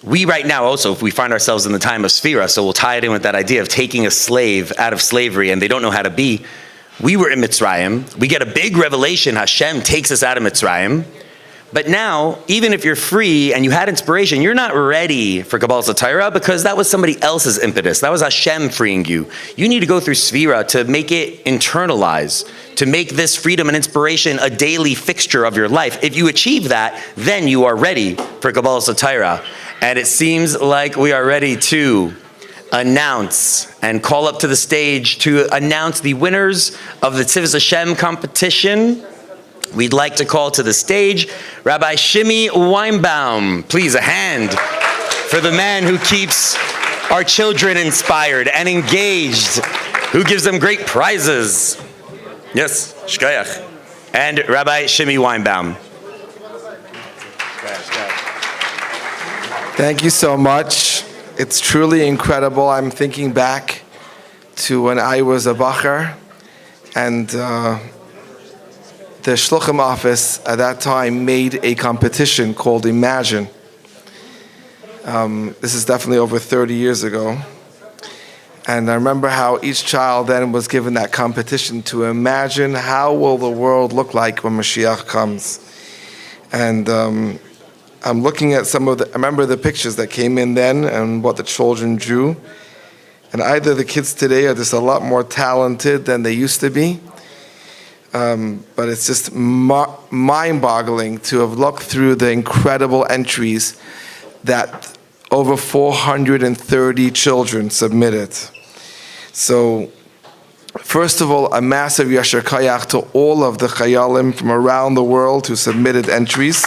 we right now also, if we find ourselves in the time of Sphira, so we'll tie it in with that idea of taking a slave out of slavery and they don't know how to be. We were in Mitzrayim. We get a big revelation. Hashem takes us out of Mitzrayim. But now, even if you're free and you had inspiration, you're not ready for Kabbalah Satira because that was somebody else's impetus. That was Hashem freeing you. You need to go through Sphira to make it internalize, to make this freedom and inspiration a daily fixture of your life. If you achieve that, then you are ready for Kabbalah Satira. And it seems like we are ready to announce and call up to the stage to announce the winners of the Tzivos Hashem competition. We'd like to call to the stage Rabbi Shimi Weinbaum. Please, a hand for the man who keeps our children inspired and engaged, who gives them great prizes. Yes, Shkayach. And Rabbi Shimi Weinbaum. Thank you so much. It's truly incredible. I'm thinking back to when I was a bacher, and the Shluchim office at that time made a competition called Imagine. This is definitely over 30 years ago. And I remember how each child then was given that competition to imagine how will the world look like when Mashiach comes. And I'm looking at I remember the pictures that came in then and what the children drew. And either the kids today are just a lot more talented than they used to be, but it's just mind-boggling to have looked through the incredible entries that over 430 children submitted. So, first of all, a massive yasher kayach to all of the chayalim from around the world who submitted entries.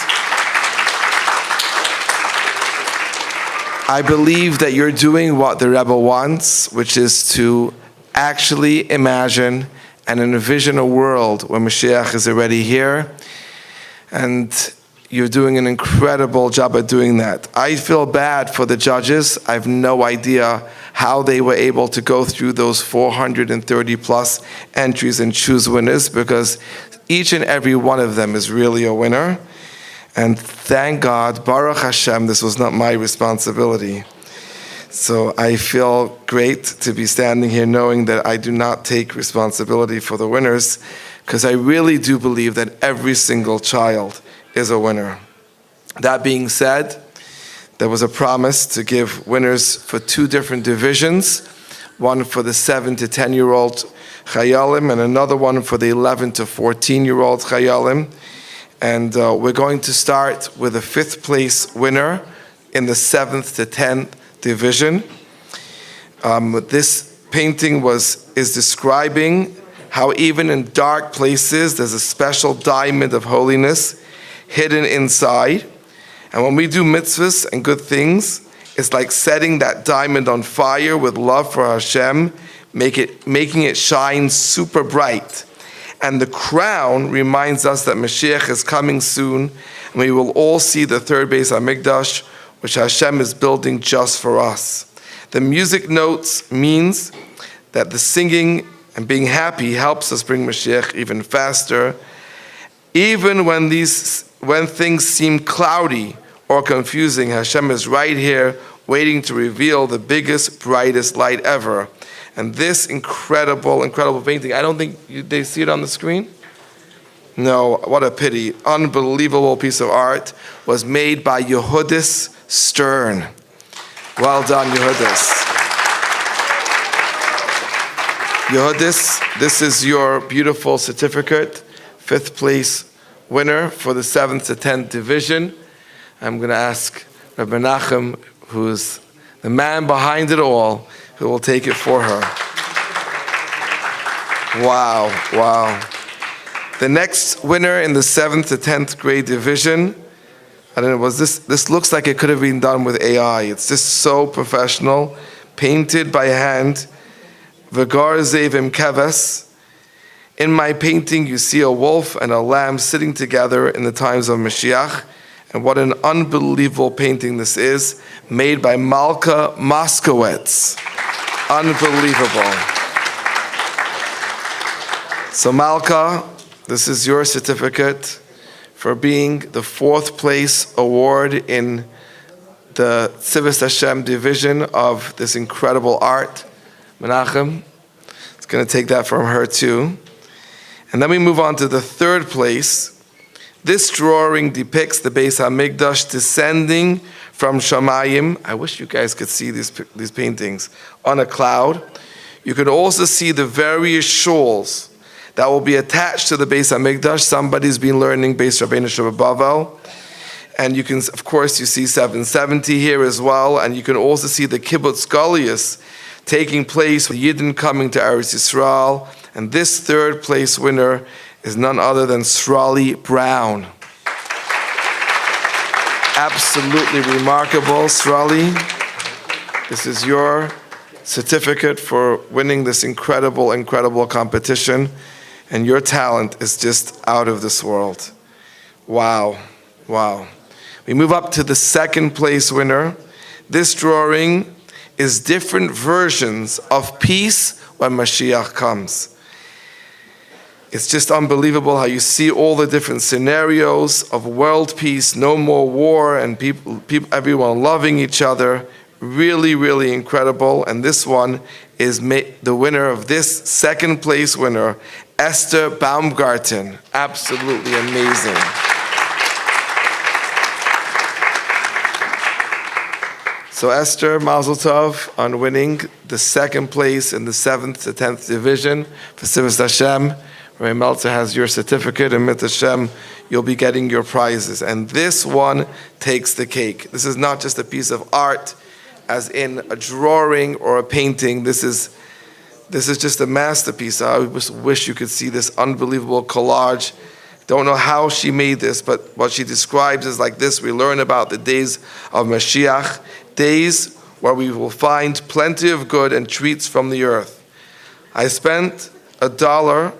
I believe that you're doing what the Rebbe wants, which is to actually imagine and envision a world where Mashiach is already here. And you're doing an incredible job at doing that. I feel bad for the judges. I have no idea how they were able to go through those 430 plus entries and choose winners, because each and every one of them is really a winner. And thank God, Baruch Hashem, this was not my responsibility. So I feel great to be standing here knowing that I do not take responsibility for the winners, because I really do believe that every single child is a winner. That being said, there was a promise to give winners for 2 different divisions, one for the 7 to 10-year-old Chayalim and another one for the 11 to 14-year-old Chayalim. And we're going to start with a 5th place winner in the 7th to 10th division. This painting is describing how even in dark places there's a special diamond of holiness hidden inside. And when we do mitzvahs and good things, it's like setting that diamond on fire with love for Hashem, making it shine super bright. And the crown reminds us that Mashiach is coming soon, and we will all see the 3rd Beis HaMikdash which Hashem is building just for us. The music notes means that the singing and being happy helps us bring Mashiach even faster. Even when things seem cloudy or confusing, Hashem is right here waiting to reveal the biggest, brightest light ever. And this incredible painting, I don't think they see it on the screen? No, what a pity. Unbelievable piece of art was made by Yehudis Stern. Well done, Yehudis. Yehudis, this is your beautiful certificate, 5th place winner for the 7th to 10th division. I'm going to ask Rabbi Menachem, who's the man behind it all, who will take it for her. Wow. The next winner in the 7th to 10th grade division, I don't know, this looks like it could have been done with AI. It's just so professional, painted by hand. V'gar zevim keves. In my painting, you see a wolf and a lamb sitting together in the times of Mashiach. And what an unbelievable painting this is, made by Malka Moskowitz. Unbelievable. So Malka, this is your certificate for being the 4th place award in the Tzivos Hashem division of this incredible art. Menachem, it's going to take that from her too. And then we move on to the 3rd place. This drawing depicts the Beis HaMikdash descending from Shamayim. I wish you guys could see these paintings on a cloud. You could also see the various shawls that will be attached to the Beis HaMikdash. Somebody's been learning Beis Rabbeinu Sheba. And you can, of course, you see 770 here as well. And you can also see the Kibbutz Goliath taking place with Yidden coming to Eretz Yisrael. And this 3rd place winner is none other than Srali Brown. Absolutely remarkable, Srali. This is your certificate for winning this incredible competition. And your talent is just out of this world. Wow. We move up to the 2nd place winner. This drawing is different versions of peace when Mashiach comes. It's just unbelievable how you see all the different scenarios of world peace, no more war, and everyone loving each other. Really incredible. And this one is the winner of this 2nd place winner, Esther Baumgarten. Absolutely amazing. So Esther, Mazel Tov on winning the 2nd place in the 7th to 10th division for Tzivos Hashem. Ray Meltzer has your certificate, and Mit Hashem, you'll be getting your prizes. And this one takes the cake. This is not just a piece of art, as in a drawing or a painting. This is just a masterpiece. I just wish you could see this unbelievable collage. Don't know how she made this, but what she describes is like this. We learn about the days of Mashiach, days where we will find plenty of good and treats from the earth. I spent $1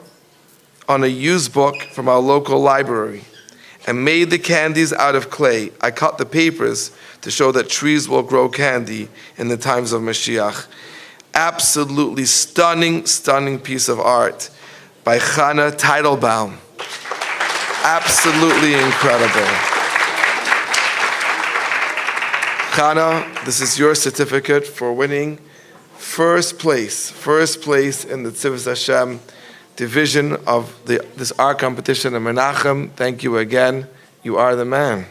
on a used book from our local library and made the candies out of clay. I cut the papers to show that trees will grow candy in the times of Mashiach. Absolutely stunning piece of art by Chana Teitelbaum. Absolutely incredible. Chana, this is your certificate for winning first place in the Tzivos Hashem division of this art competition. And Menachem, thank you again. You are the man.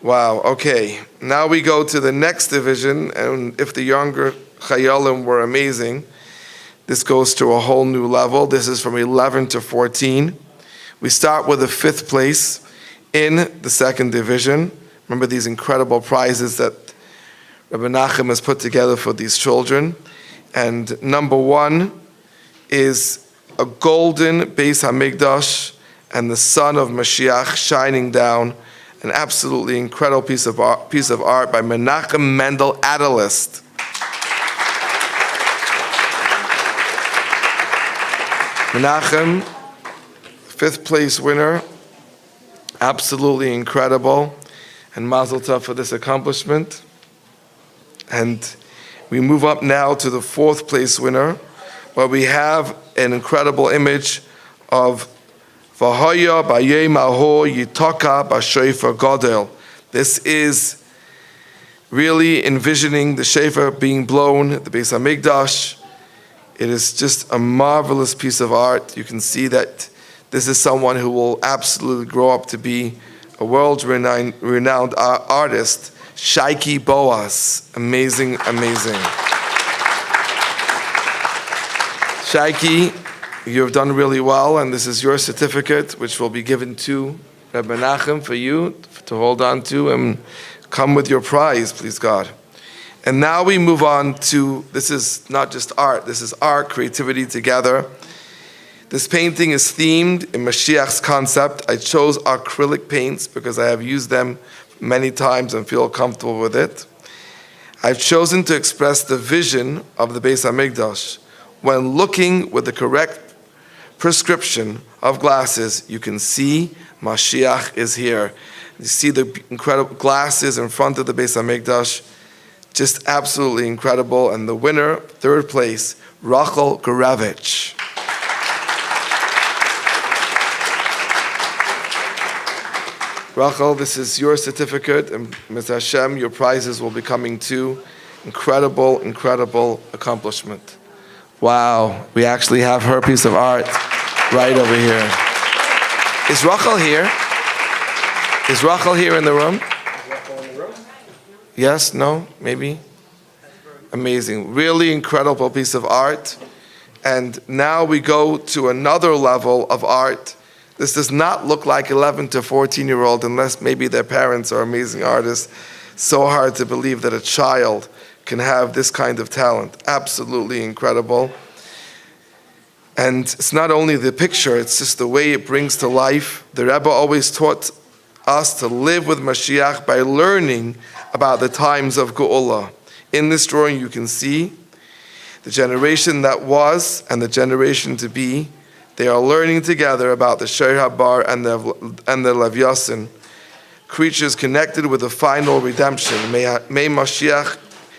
Wow, okay. Now we go to the next division, and if the younger Chayalim were amazing, this goes to a whole new level. This is from 11 to 14. We start with the 5th place in the 2nd division. Remember these incredible prizes that Rabbi Menachem has put together for these children. And number 1 is a golden Beis HaMikdash and the sun of Mashiach shining down. An absolutely incredible piece of art by Menachem Mendel Adalist. Menachem, 5th place winner, absolutely incredible. and Mazel Tov for this accomplishment. And we move up now to the 4th place winner, where we have an incredible image of V'hoya b'yom hahor yitaka b'shofar gadol. This is really envisioning the shofar being blown at the Beis Hamikdash. It is just a marvelous piece of art. You can see that this is someone who will absolutely grow up to be a world-renowned artist. Shaiki Boas. Amazing, amazing. Shaiki, you've done really well, and this is your certificate, which will be given to Reb Menachem for you to hold on to, and come with your prize, please God. And now we move on to, this is not just art, this is art, creativity together. This painting is themed in Mashiach's concept. I chose acrylic paints because I have used them many times and feel comfortable with it. I've chosen to express the vision of the Beis Hamikdash. When looking with the correct prescription of glasses, you can see Mashiach is here. You see the incredible glasses in front of the Beis Hamikdash. Just absolutely incredible. And the winner, 3rd place, Rachel Gurevich. Rachel, this is your certificate, and Ms. Hashem, your prizes will be coming too. Incredible, incredible accomplishment. Wow, we actually have her piece of art right over here. Is Rachel here? Is Rachel here in the room? Yes, no, maybe? Amazing, really incredible piece of art. And now we go to another level of art. This does not look like 11 to 14-year-old unless maybe their parents are amazing artists. So hard to believe that a child can have this kind of talent. Absolutely incredible. And it's not only the picture, it's just the way it brings to life. The Rebbe always taught us to live with Mashiach by learning about the times of Geula. In this drawing you can see the generation that was and the generation to be. They are learning together about the Shor Habar and the Levyasin, creatures connected with the final redemption. May Mashiach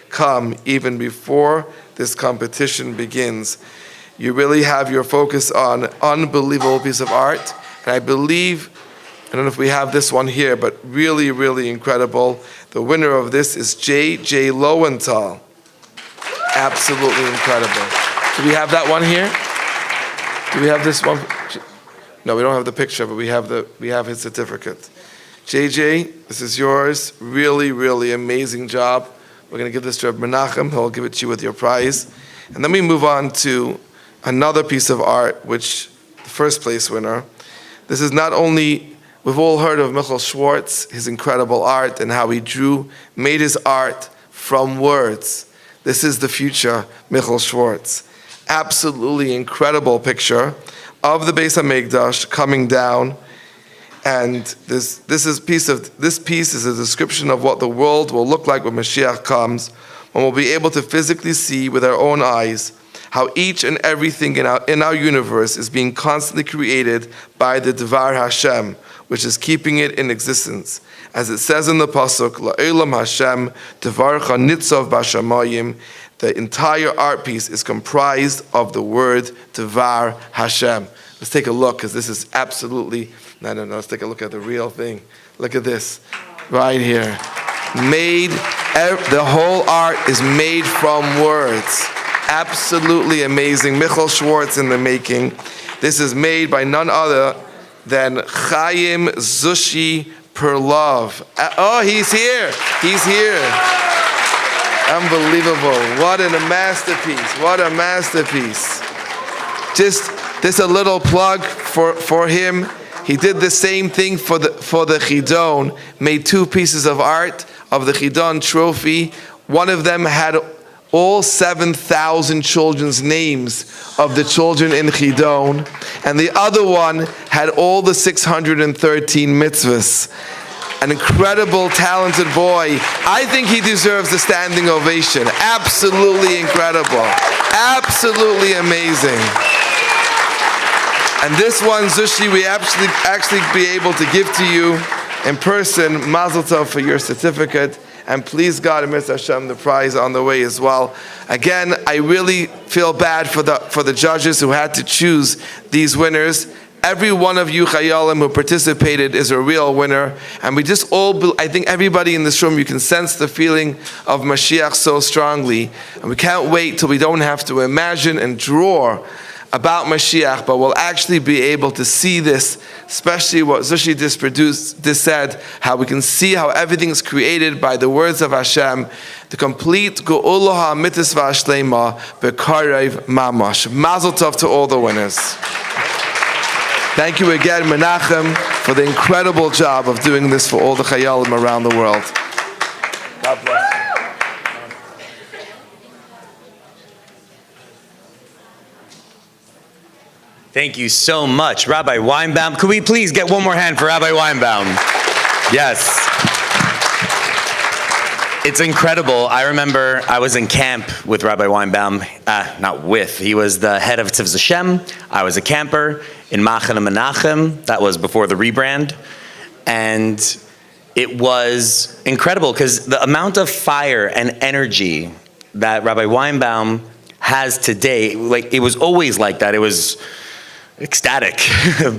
come even before this competition begins. You really have your focus on unbelievable piece of art. And I believe, I don't know if we have this one here, but really, really incredible. The winner of this is J.J. Lowenthal. Absolutely incredible. Do we have that one here? Do we have this one? No, we don't have the picture, but we have his certificate. JJ, this is yours. Really, really amazing job. We're going to give this to Reb Menachem. He'll give it to you with your prize. And then we move on to another piece of art, which the 1st place winner. This is not only, we've all heard of Michael Schwartz, his incredible art and how he made his art from words. This is the future Michael Schwartz. Absolutely incredible picture of the Beis Hamikdash coming down, and this piece is a description of what the world will look like when Mashiach comes, when we'll be able to physically see with our own eyes how each and everything in our universe is being constantly created by the Dvar Hashem, which is keeping it in existence. As it says in the pasuk, La'olam Hashem Dvarcha Nitzav Bashamayim. The entire art piece is comprised of the word Dvar Hashem. Let's take a look, because this is absolutely, no, let's take a look at the real thing. Look at this, right here. The whole art is made from words. Absolutely amazing. Michael Schwartz in the making. This is made by none other than Chaim Zushi Perlov. Oh, he's here. He's here. Unbelievable. What a masterpiece. What a masterpiece. Just this a little plug for him. He did the same thing for the Chidon, made 2 pieces of art of the Chidon trophy. One of them had all 7,000 children's names of the children in Chidon, and the other one had all the 613 mitzvahs. An incredible, talented boy. I think he deserves a standing ovation. Absolutely incredible. Absolutely amazing. And this one, Zushi, we actually be able to give to you in person, Mazel Tov for your certificate. And please God, and Mr. Hashem, the prize on the way as well. Again, I really feel bad for the judges who had to choose these winners. Every one of you Chayalim who participated is a real winner. And we just all, I think everybody in this room, you can sense the feeling of Mashiach so strongly. And we can't wait till we don't have to imagine and draw about Mashiach, but we'll actually be able to see this, especially what Zushi just said, how we can see how everything is created by the words of Hashem, the complete Ge'ulah HaMitzvah Shlema B'Karev Mamash. Mazel Tov to all the winners. Thank you again, Menachem, for the incredible job of doing this for all the Chayalim around the world. God bless you. Thank you so much, Rabbi Weinbaum. Could we please get one more hand for Rabbi Weinbaum? Yes. It's incredible. I remember I was in camp with Rabbi Weinbaum. He was the head of Tzivz Hashem. I was a camper in Machane Menachem. That was before the rebrand. And it was incredible because the amount of fire and energy that Rabbi Weinbaum has today, like it was always like that. It was ecstatic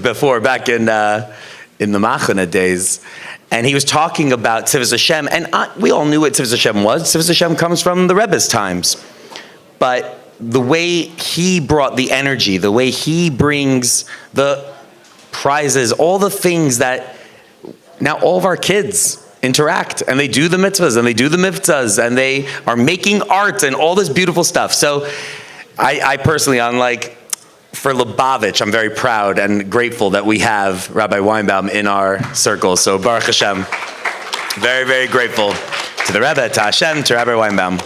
before, back in the Machane days. And he was talking about Tzivz Hashem, and we all knew what Tzivz Hashem was. Tzivz Hashem comes from the Rebbe's times. But the way he brought the energy, the way he brings the prizes, all the things that now all of our kids interact, and they do the mitzvahs, and they do the mitzvahs, and they are making art and all this beautiful stuff. So I personally, for Lubavitch, I'm very proud and grateful that we have Rabbi Weinbaum in our circle. So Baruch Hashem, very, very grateful to the Rebbe, to Hashem, to Rabbi Weinbaum.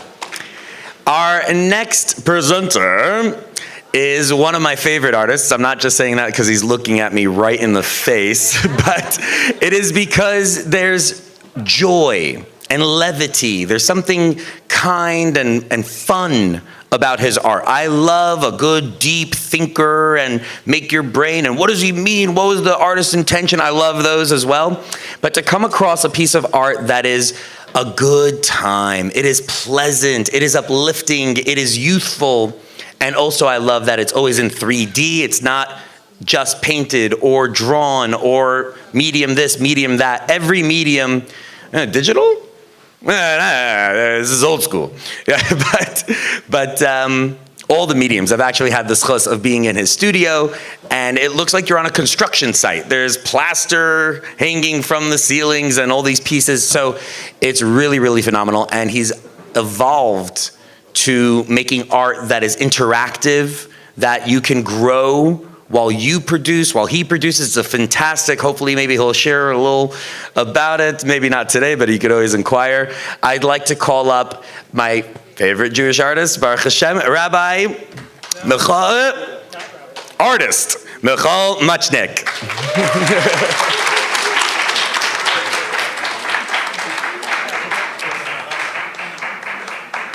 Our next presenter is one of my favorite artists. I'm not just saying that because he's looking at me right in the face, but it is because there's joy and levity. There's something kind and fun about his art. I love a good, deep thinker and make your brain, and what does he mean? What was the artist's intention? I love those as well. But to come across a piece of art that is a good time, it is pleasant, it is uplifting, it is youthful, and also I love that it's always in 3D. It's not just painted or drawn or medium this, medium that. Every medium, digital? This is old school. but all the mediums. I've actually had the schus of being in his studio, and it looks like you're on a construction site. There's plaster hanging from the ceilings and all these pieces. So it's really, really phenomenal. And he's evolved to making art that is interactive, that you can grow while he produces. It's a fantastic, hopefully maybe he'll share a little about it. Maybe not today, but he could always inquire. I'd like to call up my favorite Jewish artist, Baruch Hashem, Rabbi Michal, artist, Michal Muchnick.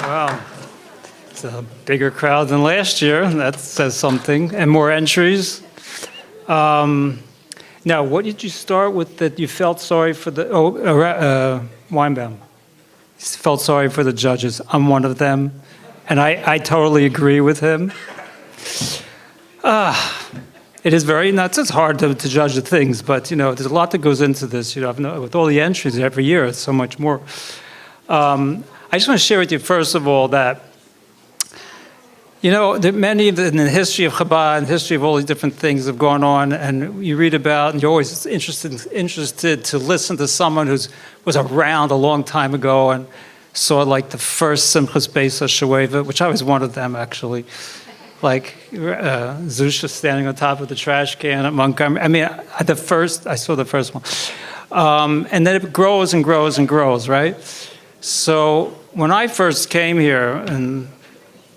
Wow. It's a bigger crowd than last year. That says something. And more entries. Now, what did you start with that you felt sorry for Weinbaum? You felt sorry for the judges. I'm one of them. And I totally agree with him. It is very nuts. It's hard to judge the things, but, there's a lot that goes into this. With all the entries every year, it's so much more. I just want to share with you, first of all, that that many in the history of Chabad and history of all these different things have gone on, and you read about, and you're always interested to listen to someone who was around a long time ago and saw like the first Simchas Beis HaShoeva, which I was one of them actually, like Zusha standing on top of the trash can at Montgomery. I mean, I saw the first one, and then it grows and grows and grows, right? So when I first came here and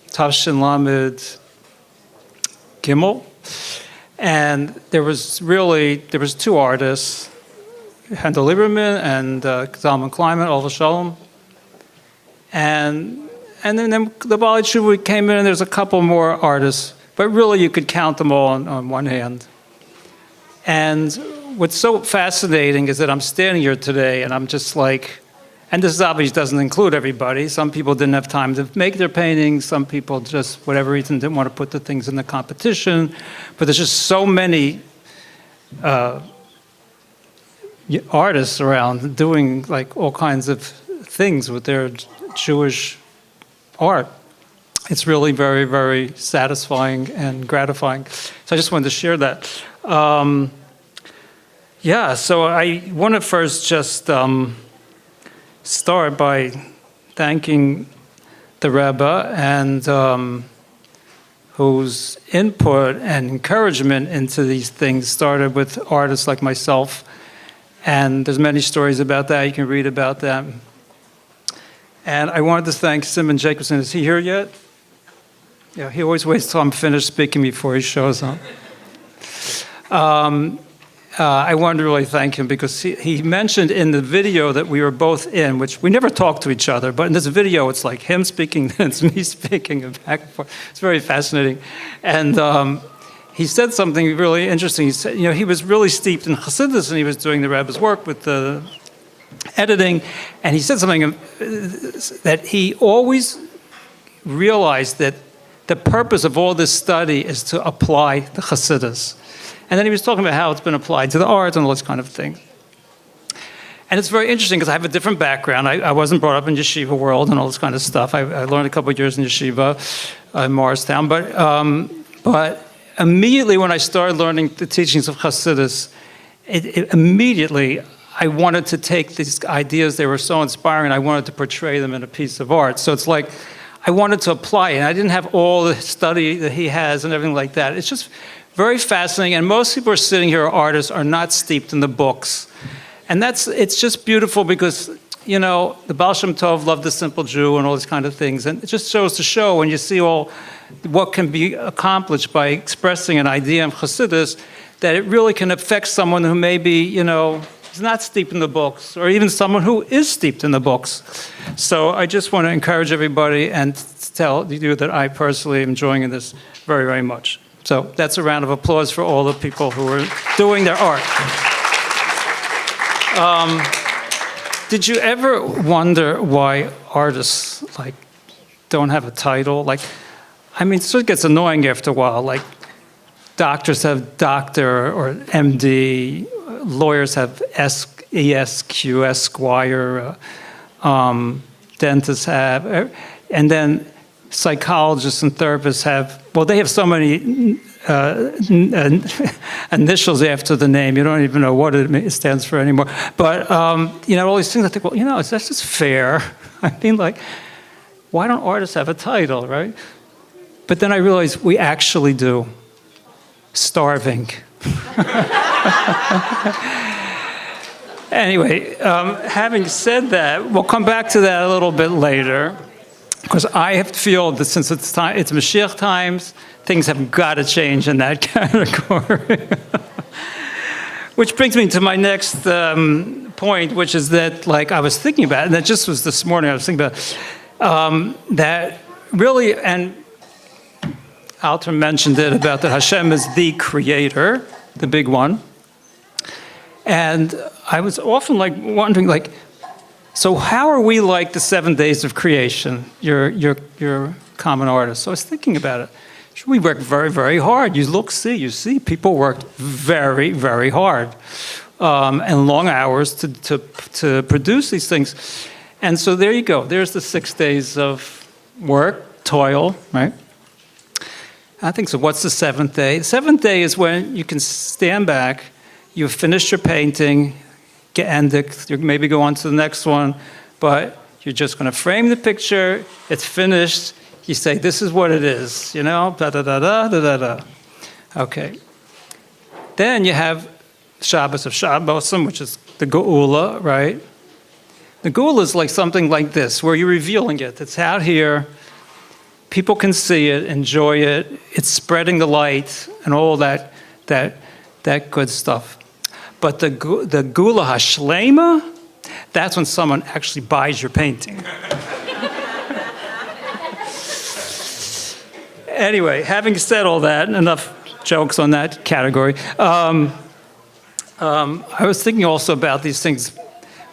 Tavshin Lamed Gimel, and there was two artists, Handel Lieberman and Zalman Kleiman, Olva Shalom, and then the Baalei Teshuva came in, and there's a couple more artists, but really you could count them all on one hand. And what's so fascinating is that I'm standing here today and I'm just like, and this obviously doesn't include everybody. Some people didn't have time to make their paintings. Some people just, for whatever reason, didn't want to put the things in the competition. But there's just so many artists around doing like all kinds of things with their Jewish art. It's really very, very satisfying and gratifying. So I just wanted to share that. Yeah, so I want to first just start by thanking the Rebbe and whose input and encouragement into these things started with artists like myself. And there's many stories about that. You can read about them. And I wanted to thank Simon Jacobson. Is he here yet? Yeah, he always waits till I'm finished speaking before he shows up. I wanted to really thank him because he mentioned in the video that we were both in, which we never talked to each other, but in this video it's like him speaking, then it's me speaking, and back and forth. It's very fascinating. And he said something really interesting. He said, he was really steeped in Chassidus, and he was doing the Rebbe's work with the editing, and he said something that he always realized that the purpose of all this study is to apply the Chassidus. And then he was talking about how it's been applied to the art and all this kind of thing. And it's very interesting because I have a different background. I wasn't brought up in yeshiva world and all this kind of stuff. I learned a couple of years in yeshiva in Morristown. But immediately when I started learning the teachings of Chassidus, immediately I wanted to take these ideas. They were so inspiring. I wanted to portray them in a piece of art. So it's like I wanted to apply it. I didn't have all the study that he has and everything like that. It's just very fascinating, and most people are sitting here, artists, are not steeped in the books. And it's just beautiful because, the Baal Shem Tov loved the simple Jew and all these kind of things. And it just shows to show when you see all what can be accomplished by expressing an idea in Chassidus, that it really can affect someone who maybe, is not steeped in the books, or even someone who is steeped in the books. So I just want to encourage everybody and tell you that I personally am enjoying this very, very much. So that's a round of applause for all the people who are doing their art. Did you ever wonder why artists don't have a title? It sort of gets annoying after a while. Like doctors have doctor or MD, lawyers have ESQ, Esquire, dentists have, and then psychologists and therapists have, they have so many initials after the name, you don't even know what it stands for anymore. But, all these things, I think, that's just fair. Why don't artists have a title, right? But then I realized we actually do. Starving. Anyway, having said that, we'll come back to that a little bit later. Because I feel that since it's Mashiach times, things have got to change in that category. Which brings me to my next point, which is that, I was thinking about, and that just was this morning, I was thinking about, that really, and Alter mentioned it, about that Hashem is the creator, the big one. And I was often wondering, so how are we like the 7 days of creation? You're common artist. So I was thinking about it. We work very, very hard. You see, people worked very, very hard and long hours to produce these things. And so there you go. There's the 6 days of work, toil, right? I think so. What's the seventh day? The seventh day is when you can stand back, you've finished your painting, end it, you maybe go on to the next one, but you're just going to frame the picture, it's finished, you say, this is what it is, da-da-da-da, Okay. Then you have Shabbos of Shabbosim, which is the Geula, right? The Geula is like something like this, where you're revealing it. It's out here, people can see it, enjoy it, it's spreading the light, and all that good stuff. But the Gula Hashlema, that's when someone actually buys your painting. Anyway, having said all that, enough jokes on that category, I was thinking also about these things.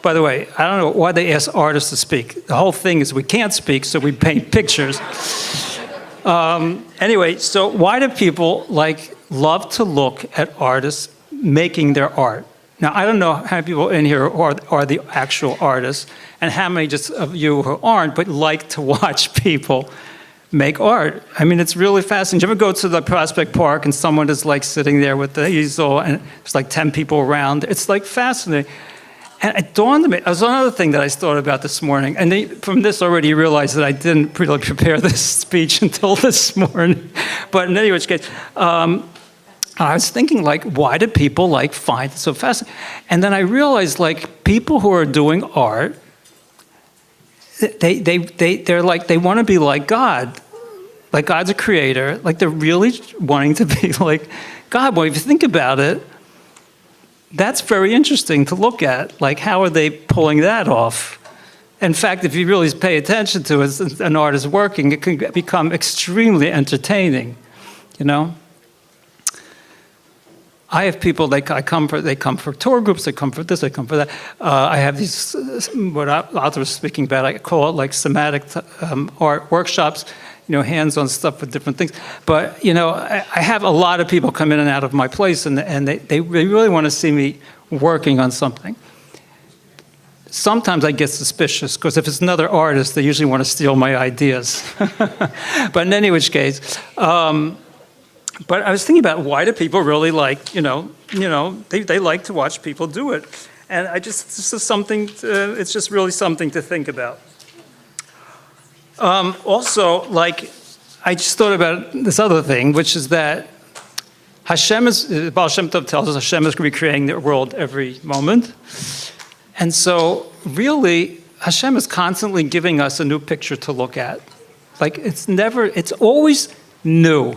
By the way, I don't know why they ask artists to speak. The whole thing is we can't speak, so we paint pictures. Anyway, so why do people love to look at artists making their art? Now, I don't know how many people in here are the actual artists, and how many just of you who aren't, but like to watch people make art. I mean, it's really fascinating. Do you ever go to the Prospect Park and someone is sitting there with the easel and there's 10 people around? It's fascinating. And it dawned on me, there's another thing that I thought about this morning, and from this already you realize that I didn't really prepare this speech until this morning. But in any which case, I was thinking, why do people find it so fascinating? And then I realized, people who are doing art, they want to be like God. Like God's a creator. They're really wanting to be like God. Well, if you think about it, that's very interesting to look at. How are they pulling that off? In fact, if you really pay attention to it, as an artist working, it can become extremely entertaining, I have people, they come for tour groups, they come for this, they come for that. I have these, what Arthur was speaking about, I call it somatic art workshops, hands-on stuff with different things. But, I have a lot of people come in and out of my place, and they really want to see me working on something. Sometimes I get suspicious, because if it's another artist, they usually want to steal my ideas. But in any which case, but I was thinking about why do people really they like to watch people do it. And this is something, it's just really something to think about. Also, I just thought about this other thing, which is that Baal Shem Tov tells us Hashem is going to be creating the world every moment. And so, really, Hashem is constantly giving us a new picture to look at. It's always new.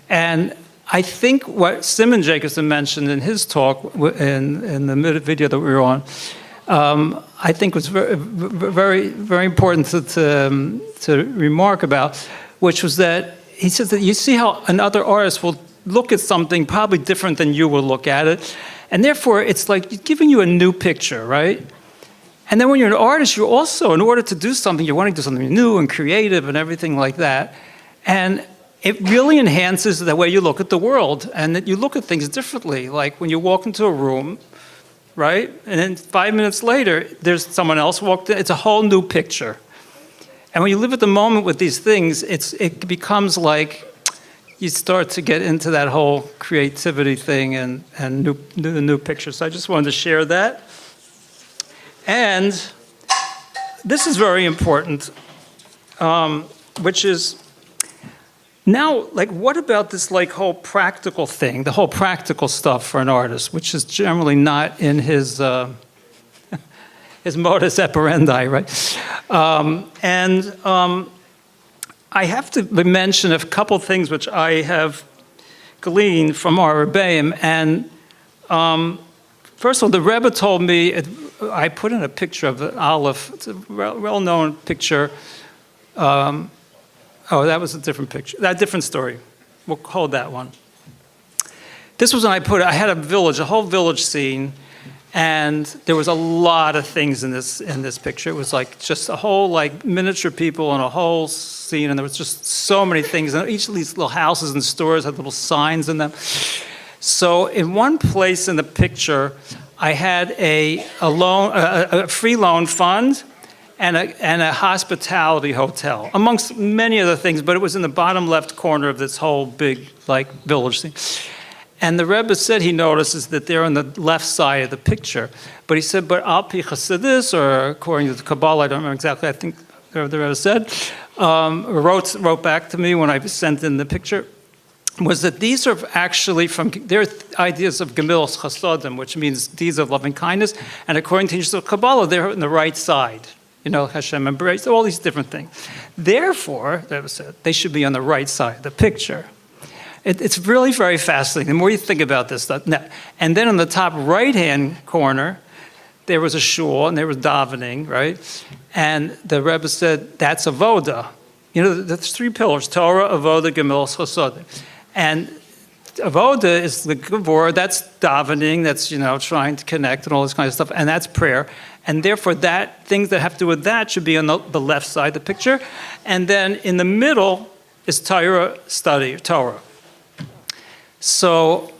And I think what Simon Jacobson mentioned in his talk in the video that we were on, I think was very, very, very important to remark about, which was that he says that you see how another artist will look at something probably different than you will look at it. And therefore, it's giving you a new picture, right? And then when you're an artist, you're also, in order to do something, you're wanting to do something new and creative and everything like that. And it really enhances the way you look at the world, and that you look at things differently. Like when you walk into a room, right? And then 5 minutes later, there's someone else walked in. It's a whole new picture. And when you live at the moment with these things, it becomes you start to get into that whole creativity thing and new pictures. So I just wanted to share that. And this is very important, which is, now, what about this, whole practical thing, the whole practical stuff for an artist, which is generally not in his his modus operandi, right? I have to mention a couple things which I have gleaned from our Rebbeim. And first of all, the Rebbe told me, I put in a picture of the Aleph. It's a well-known picture. Oh, that was a different picture. That different story. We'll hold that one. This was when I had a whole village scene, and there was a lot of things in this picture. It was just a whole miniature people and a whole scene, and there was just so many things. And each of these little houses and stores had little signs in them. So in one place in the picture, I had a free loan fund, and a hospitality hotel, amongst many other things, but it was in the bottom left corner of this whole big village thing. And the Rebbe said he notices that they're on the left side of the picture. But he said, but al pi Chassidus, or according to the Kabbalah, I don't remember exactly, I think the Rebbe said, wrote back to me when I sent in the picture, was that these are actually from their ideas of Gemilos Chasodim, which means deeds of loving kindness, and according to the Kabbalah, they're on the right side. Hashem embraced all these different things. Therefore, that said, they should be on the right side of the picture. It's really very fascinating. The more you think about this stuff. And then on the top right-hand corner, there was a shul, and there was davening, right? And the Rebbe said, that's avoda. There's three pillars, Torah, avoda, gemilos, chasodim. And avoda is the gavor, that's davening, that's, trying to connect and all this kind of stuff, and that's prayer. And therefore, things that have to do with that should be on the left side of the picture. And then in the middle is Torah study, Torah. So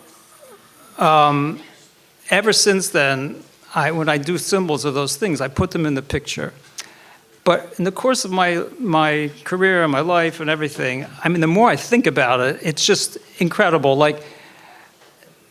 ever since then, when I do symbols of those things, I put them in the picture. But in the course of my career and my life and everything, the more I think about it, it's just incredible. Like,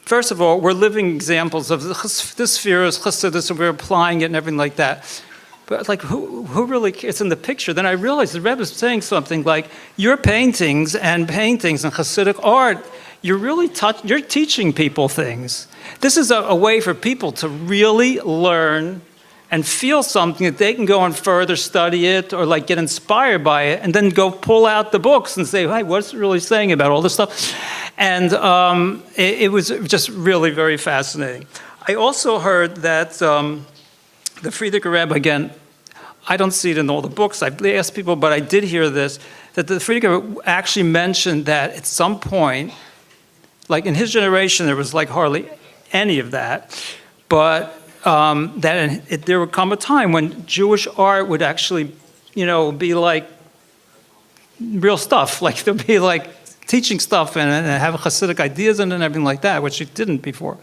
first of all, we're living examples of this sphere is Chassidus, and we're applying it and everything like that. But like, who really cares? It's in the picture. Then I realized the Rebbe is saying something like, your paintings and Hasidic art, you're teaching people things. This is a way for people to really learn and feel something that they can go and further study it or like get inspired by it and then go pull out the books and say, hey, what's it really saying about all this stuff? And it was just really very fascinating. I also heard that the Frierdiker Rebbe, again, I don't see it in all the books. I've asked people, but I did hear this, that the Frierdiker Rebbe actually mentioned that at some point, like in his generation, there was like hardly any of that, but there would come a time when Jewish art would actually, be like real stuff. Like there'd be like teaching stuff and have Hasidic ideas and everything like that, which he didn't before.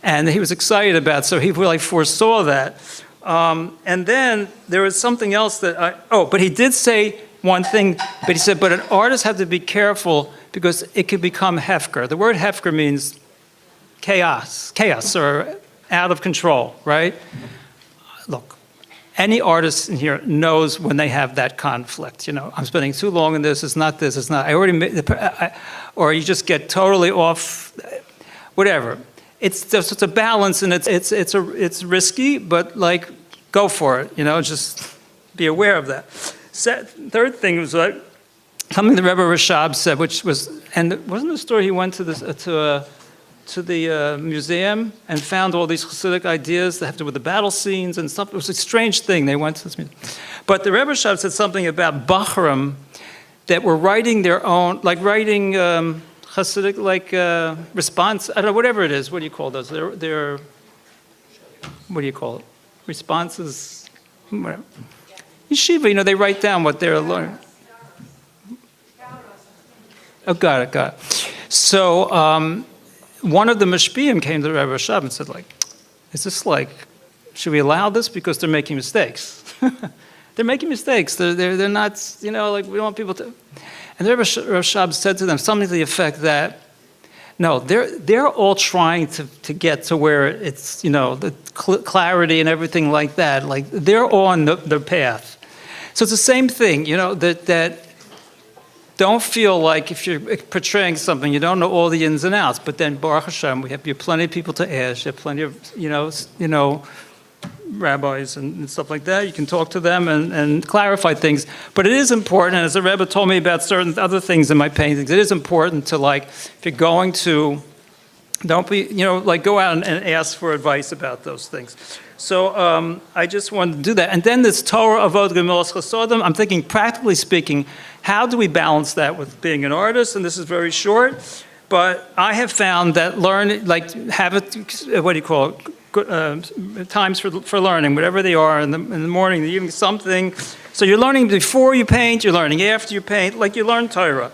And he was excited about, so he really foresaw that. And then there was something else but he did say one thing, but he said, but an artist had to be careful because it could become hefker. The word hefker means chaos or out of control, right? Look, any artist in here knows when they have that conflict. I'm spending too long in this, it's not, I already made or you just get totally off, whatever. It's a balance, and it's risky, but like, go for it, just be aware of that. Third thing was like, something the Rebbe Rashab said, which was, and wasn't the story he went to the museum and found all these Hasidic ideas that have to do with the battle scenes and stuff. It was a strange thing. They went to this museum. But the Rebbe Rashab said something about Bachram that were writing their own, like writing Hasidic, like response, I don't know, whatever it is. What do you call those? They're what do you call it? Responses, whatever. Yeshiva, they write down what they're learning. Oh, got it. So one of the Mashpiyim came to the Rebbe Rashab and said, is this should we allow this? Because they're making mistakes. They're making mistakes. They're not, we don't want people to. And the Rebbe Rashab said to them something to the effect that, no, they're all trying to get to where it's, the clarity and everything like that. Like, they're on the path. So it's the same thing, that don't feel like if you're portraying something, you don't know all the ins and outs. But then, Baruch Hashem, you have plenty of people to ask. You have plenty of, rabbis and stuff like that. You can talk to them and clarify things. But it is important, and as the Rebbe told me about certain other things in my paintings, it is important to, if you're going to, don't be, go out and ask for advice about those things. So I just wanted to do that. And then this Torah Avod Gemilas Chasodim, I'm thinking, practically speaking, how do we balance that with being an artist? And this is very short, but I have found that times for learning, whatever they are, in the morning, the evening, something. So you're learning before you paint, you're learning after you paint, like you learn Torah.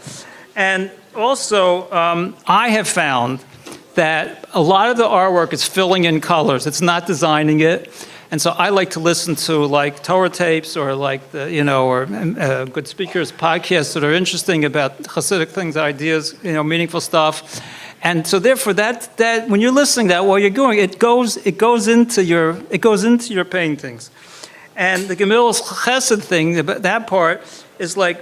And also, I have found that a lot of the artwork is filling in colors. It's not designing it. And so I like to listen to Torah tapes or good speakers, podcasts that are interesting about Hasidic things, ideas, meaningful stuff. And so therefore that when you're listening to that while you're going, it goes into your paintings. And the Gemilas Chesed thing, that part is a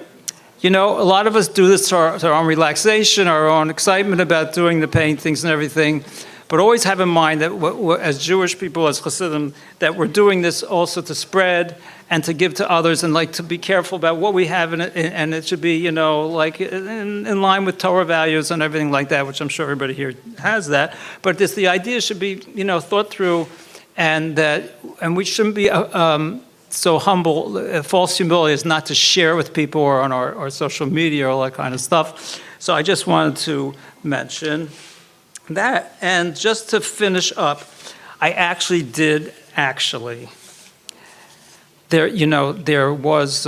lot of us do this to our own relaxation, our own excitement about doing the paintings and everything. But always have in mind that as Jewish people, as Hasidim, that we're doing this also to spread and to give to others, and to be careful about what we have in it, and it should be, in line with Torah values and everything like that, which I'm sure everybody here has that. But the idea should be, thought through, and we shouldn't be so humble, false humility is not to share with people or on our social media or all that kind of stuff. So I just wanted to mention that. And just to finish up, I actually did there was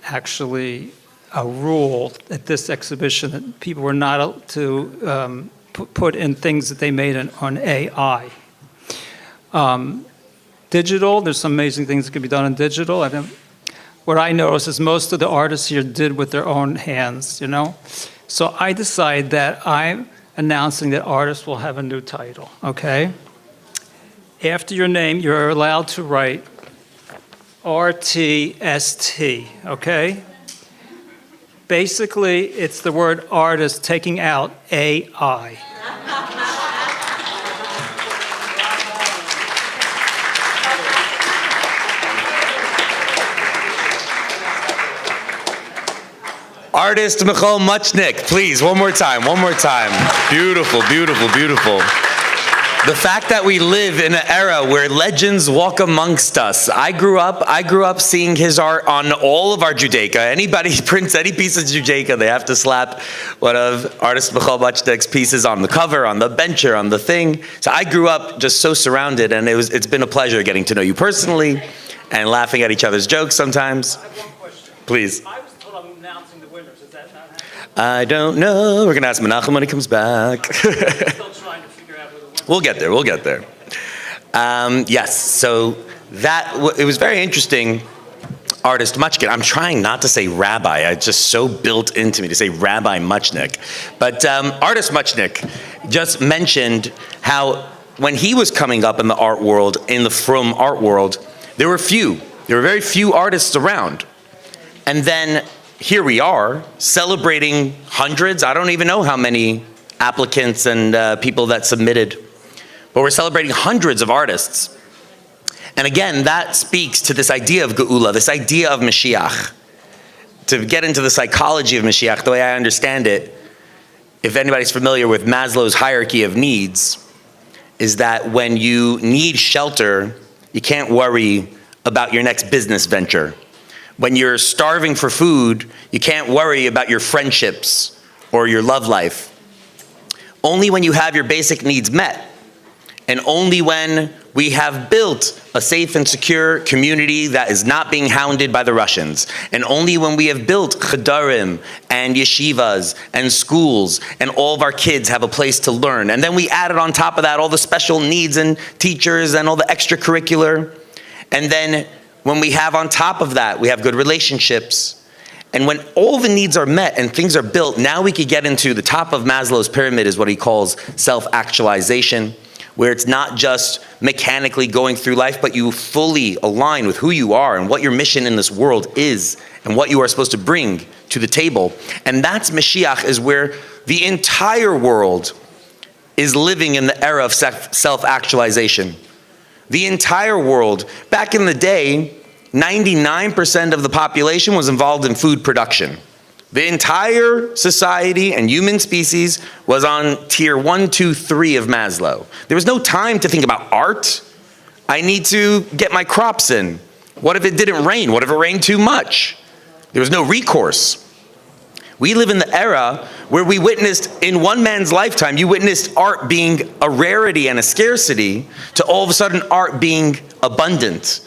actually a rule at this exhibition that people were not allowed to put in things that they made on AI. Digital, there's some amazing things that can be done in digital. What I noticed is most of the artists here did with their own hands, So I decided that I'm announcing that artists will have a new title, okay? After your name, you're allowed to write RTST, okay? Basically, it's the word artist taking out AI. Artist Michal Muchnick, please, one more time. Beautiful, beautiful, beautiful. The fact that we live in an era where legends walk amongst us. I grew up seeing his art on all of our Judaica. Anybody prints any piece of Judaica, they have to slap one of artist Michal Muchnick's pieces on the cover, on the bencher, on the thing. So I grew up just so surrounded, and it's been a pleasure getting to know you personally and laughing at each other's jokes sometimes. Please. I don't know. We're going to ask Menachem when he comes back. We'll get there. Yes, so it was very interesting. Artist Muchnick. I'm trying not to say rabbi. It's just so built into me to say Rabbi Muchnick. But artist Muchnick just mentioned how when he was coming up in the art world, in the frum art world, there were very few artists around. And then here we are celebrating hundreds, I don't even know how many applicants and people that submitted, but we're celebrating hundreds of artists. And again, that speaks to this idea of Geula, this idea of Mashiach. To get into the psychology of Mashiach, the way I understand it, if anybody's familiar with Maslow's hierarchy of needs, is that when you need shelter, you can't worry about your next business venture. When you're starving for food, you can't worry about your friendships or your love life. Only when you have your basic needs met, and only when we have built a safe and secure community that is not being hounded by the Russians, and only when we have built chadarim and yeshivas and schools, and all of our kids have a place to learn, and then we added on top of that all the special needs and teachers and all the extracurricular, and then when we have on top of that, we have good relationships. And when all the needs are met and things are built, now we could get into the top of Maslow's pyramid is what he calls self-actualization, where it's not just mechanically going through life, but you fully align with who you are and what your mission in this world is and what you are supposed to bring to the table. And that's Mashiach, is where the entire world is living in the era of self-actualization. The entire world, back in the day, 99% of the population was involved in food production. The entire society and human species was on tier 1, 2, 3 of Maslow. There was no time to think about art. I need to get my crops in. What if it didn't rain? What if it rained too much? There was no recourse. We live in the era where we witnessed, in one man's lifetime, you witnessed art being a rarity and a scarcity, to all of a sudden art being abundant.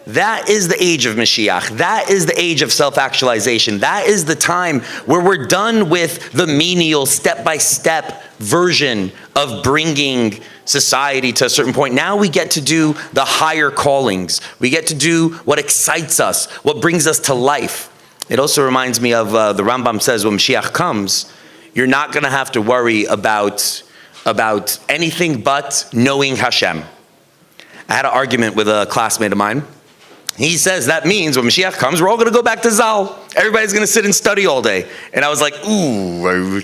That is the age of Mashiach. That is the age of self-actualization. That is the time where we're done with the menial, step-by-step version of bringing society to a certain point. Now we get to do the higher callings. We get to do what excites us, what brings us to life. It also reminds me of the Rambam says when Mashiach comes, you're not going to have to worry about anything but knowing Hashem. I had an argument with a classmate of mine. He says that means when Mashiach comes, we're all going to go back to Zal. Everybody's going to sit and study all day. And I was like, ooh,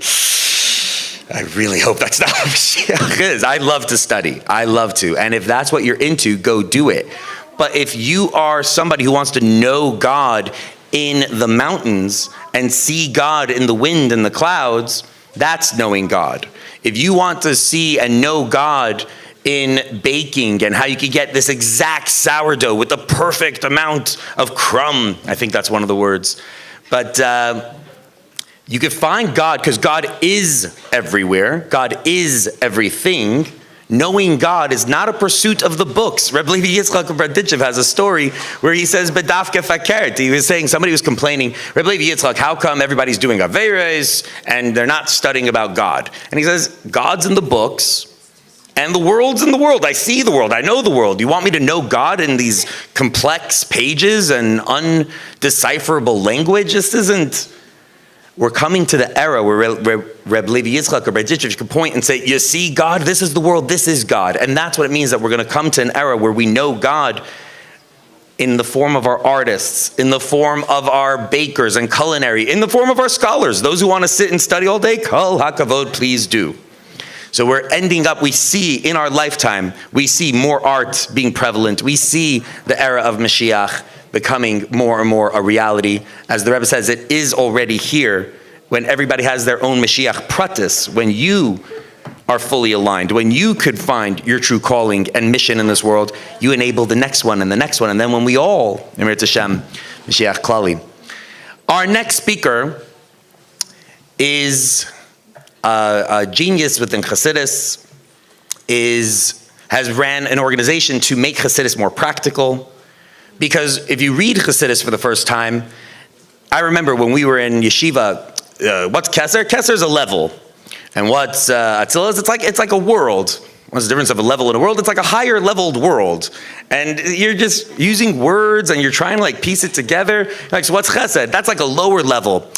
I really hope that's not what Mashiach is. I love to study. I love to. And if that's what you're into, go do it. But if you are somebody who wants to know God in the mountains and see God in the wind and the clouds, that's knowing God. If you want to see and know God in baking and how you could get this exact sourdough with the perfect amount of crumb. I think that's one of the words. But you could find God because God is everywhere. God is everything. Knowing God is not a pursuit of the books. Reb Levi Yitzchak of Berditchev has a story where he says, "Bedafke fakert." He was saying, somebody was complaining, Reb Levi Yitzchak, how come everybody's doing Averes and they're not studying about God? And he says, God's in the books and the world's in the world. I see the world. I know the world. You want me to know God in these complex pages and undecipherable language? This isn't... We're coming to the era where Reb Levi Yitzchak or Berditchev could point and say, you see God, this is the world, this is God. And that's what it means, that we're going to come to an era where we know God in the form of our artists, in the form of our bakers and culinary, in the form of our scholars. Those who want to sit and study all day, kol hakavod, please do. So we're ending up, we see in our lifetime, we see more art being prevalent. We see the era of Mashiach becoming more and more a reality. As the Rebbe says, it is already here when everybody has their own Mashiach pratis, when you are fully aligned, when you could find your true calling and mission in this world, you enable the next one and the next one. And then when we all, Emir Tashem, Mashiach Klali. Our next speaker is a genius within Chassidus, has ran an organization to make Chassidus more practical. Because if you read Chassidus for the first time, I remember when we were in yeshiva, what's Keser? Keser's a level. And what's Atzilus? It's like a world. What's the difference of a level and a world? It's like a higher leveled world. And you're just using words and you're trying to like piece it together. Like, so what's Chesed? That's like a lower level.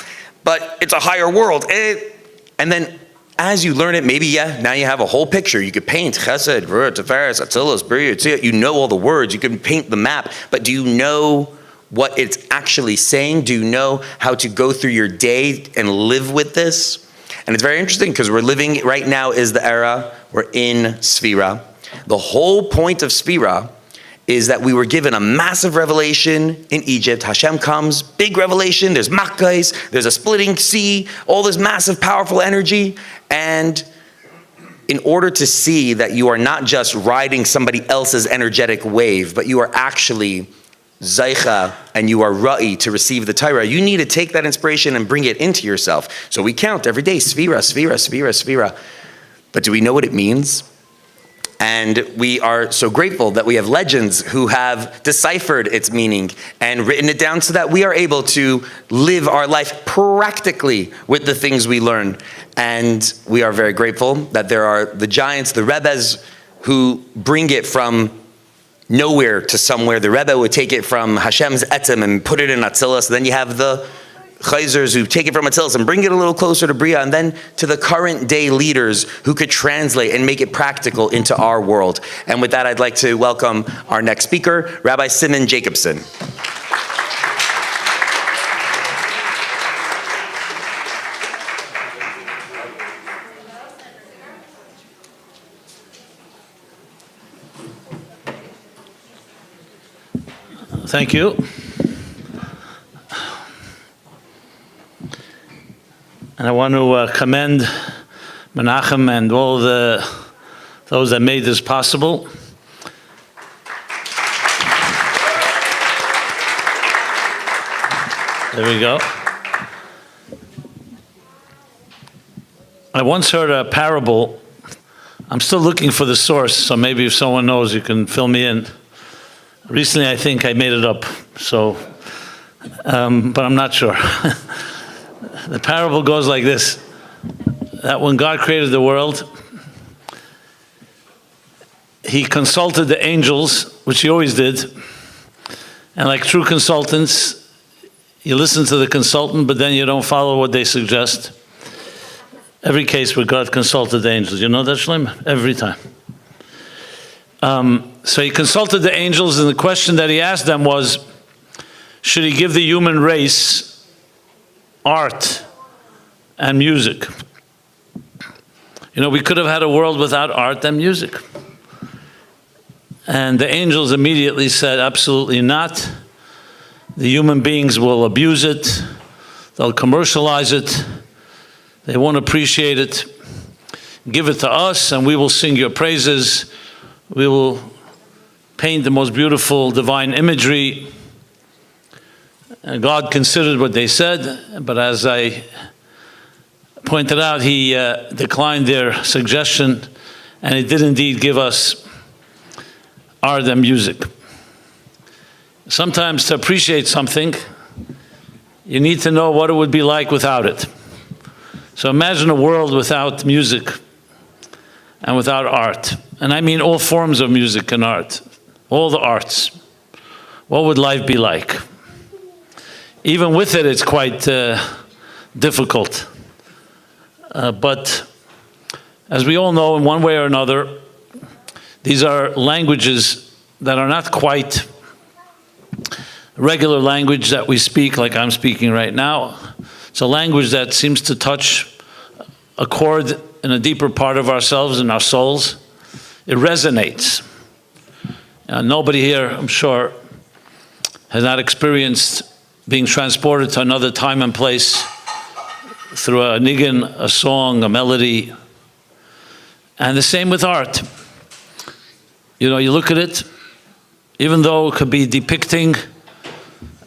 But it's a higher world. And then as you learn it, maybe, now you have a whole picture. You could paint Chesed, Gvura, Tiferes, Atzilus, Bria, Tzia. You know all the words. You can paint the map. But do you know what it's actually saying? Do you know how to go through your day and live with this? And it's very interesting because we're living, right now is the era, we're in Sfira. The whole point of Sfira is that we were given a massive revelation in Egypt. Hashem comes, big revelation, there's Makkais, there's a splitting sea, all this massive, powerful energy. And in order to see that you are not just riding somebody else's energetic wave, but you are actually Zaycha and you are Ra'i to receive the Torah, you need to take that inspiration and bring it into yourself. So we count every day, Sfira, Sfira, Sfira, Sfira. But do we know what it means? And we are so grateful that we have legends who have deciphered its meaning and written it down so that we are able to live our life practically with the things we learn. And we are very grateful that there are the giants, the Rebbes, who bring it from nowhere to somewhere. The Rebbe would take it from Hashem's Etzem and put it in Atzilus. Then you have the Chayzers who take it from Atzilus and bring it a little closer to Bria, and then to the current day leaders who could translate and make it practical into our world. And with that, I'd like to welcome our next speaker, Rabbi Simon Jacobson. Thank you. And I want to commend Menachem and all those that made this possible. There we go. I once heard a parable. I'm still looking for the source, so maybe if someone knows, you can fill me in. Recently, I think I made it up, so, but I'm not sure. The parable goes like this, that when God created the world, he consulted the angels, which he always did, and like true consultants, you listen to the consultant, but then you don't follow what they suggest. Every case where God consulted the angels, you know that, Shlomo? Every time. So he consulted the angels, and the question that he asked them was, should he give the human race art and music? You know, we could have had a world without art and music. And the angels immediately said, absolutely not. The human beings will abuse it. They'll commercialize it. They won't appreciate it. Give it to us, and we will sing your praises. we will paint the most beautiful divine imagery. And God considered what they said, but as I pointed out, he declined their suggestion, and he did indeed give us art and music. Sometimes to appreciate something, you need to know what it would be like without it. So imagine a world without music and without art. And I mean all forms of music and art, all the arts. What would life be like? Even with it, it's quite difficult. But as we all know, in one way or another, these are languages that are not quite regular language that we speak like I'm speaking right now. It's a language that seems to touch a chord in a deeper part of ourselves, in our souls. It resonates. Nobody here, I'm sure, has not experienced being transported to another time and place through a nigun, a song, a melody. And the same with art. You know, you look at it, even though it could be depicting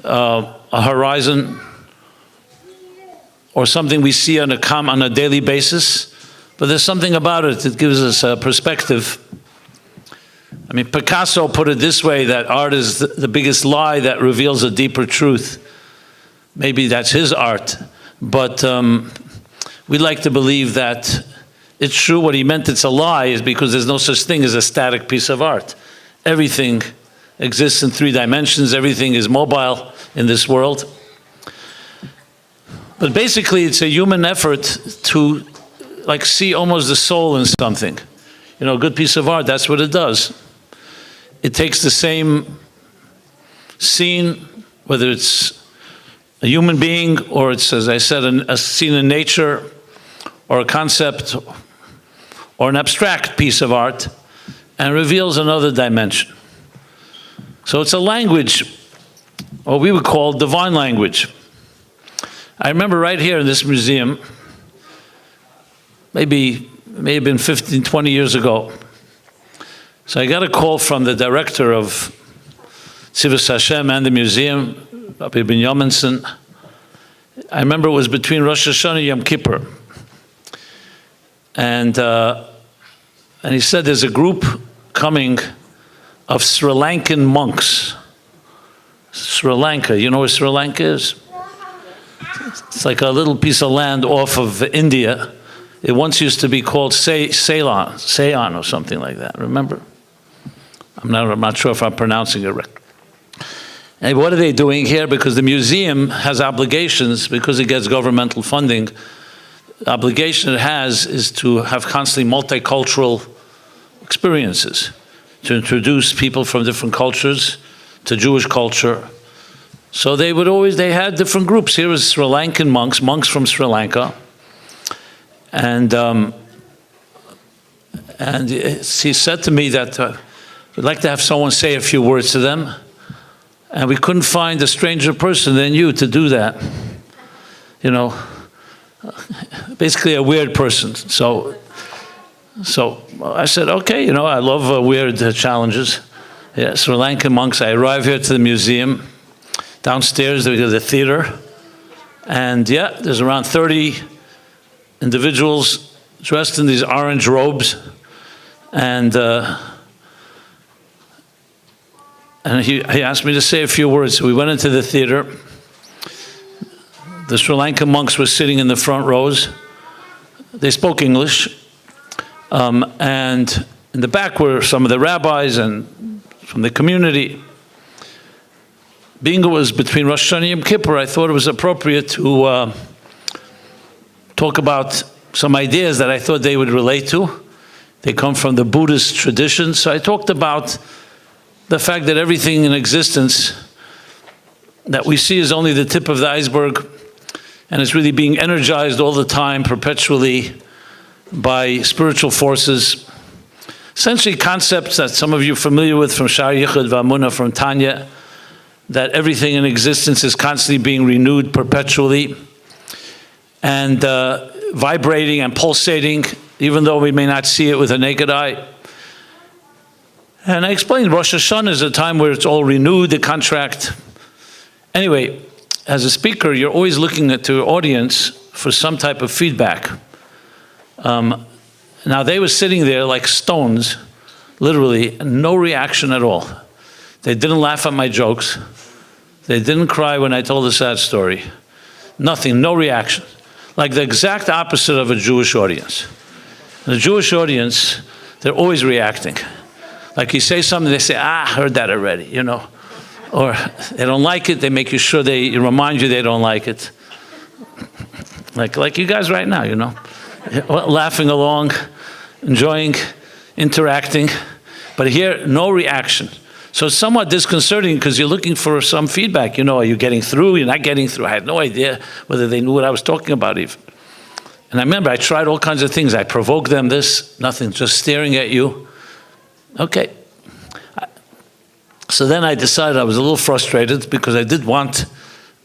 a horizon or something we see on a daily basis, but there's something about it that gives us a perspective. I mean, Picasso put it this way, that art is the biggest lie that reveals a deeper truth. Maybe that's his art, but we like to believe that it's true. What he meant, it's a lie, is because there's no such thing as a static piece of art. Everything exists in 3 dimensions. Everything is mobile in this world. But basically, it's a human effort to like see almost the soul in something. You know, a good piece of art, that's what it does. It takes the same scene, whether it's a human being or it's, as I said, a scene in nature or a concept or an abstract piece of art, and reveals another dimension. So it's a language, what we would call divine language. I remember right here in this museum, may have been 15, 20 years ago. So I got a call from the director of Tzivus Hashem and the museum, Rabbi Ben Yomenson. I remember it was between Rosh Hashanah and Yom Kippur. And he said there's a group coming of Sri Lankan monks. Sri Lanka, you know where Sri Lanka is? It's like a little piece of land off of India. It once used to be called Ceylon or something like that, remember? I'm not sure if I'm pronouncing it right. And what are they doing here? Because the museum has obligations, because it gets governmental funding. The obligation it has is to have constantly multicultural experiences, to introduce people from different cultures to Jewish culture. So they had different groups. Here was Sri Lankan monks from Sri Lanka. And he said to me that we'd like to have someone say a few words to them. And we couldn't find a stranger person than you to do that. You know, basically a weird person. So I said, okay, you know, I love weird challenges. Yeah, Sri Lankan monks. I arrive here to the museum. Downstairs, we go to the theater. And yeah, there's around 30 individuals dressed in these orange robes. And he asked me to say a few words. So we went into the theater. The Sri Lankan monks were sitting in the front rows. They spoke English. And in the back were some of the rabbis and from the community. Being it was between Rosh Hashanah and Yom Kippur, I thought it was appropriate to talk about some ideas that I thought they would relate to. They come from the Buddhist tradition. So I talked about the fact that everything in existence that we see is only the tip of the iceberg, and it's really being energized all the time, perpetually, by spiritual forces. Essentially concepts that some of you are familiar with from Shar Yichud V'Amunah, from Tanya, that everything in existence is constantly being renewed perpetually and vibrating and pulsating, even though we may not see it with a naked eye. And I explained Rosh Hashanah is a time where it's all renewed, the contract. Anyway, as a speaker, you're always looking at your audience for some type of feedback. Now, they were sitting there like stones, literally, no reaction at all. They didn't laugh at my jokes. They didn't cry when I told a sad story. Nothing, no reaction. Like the exact opposite of a Jewish audience. In the Jewish audience, they're always reacting. Like you say something, they say, I heard that already, you know. Or they don't like it, they make you sure they remind you they don't like it. Like you guys right now, you know. Laughing along, enjoying, interacting. But here, no reaction. So it's somewhat disconcerting because you're looking for some feedback. You know, are you getting through? You're not getting through. I had no idea whether they knew what I was talking about even. And I remember I tried all kinds of things. I provoked them, this, nothing, just staring at you. Okay. So then I decided I was a little frustrated because I did want,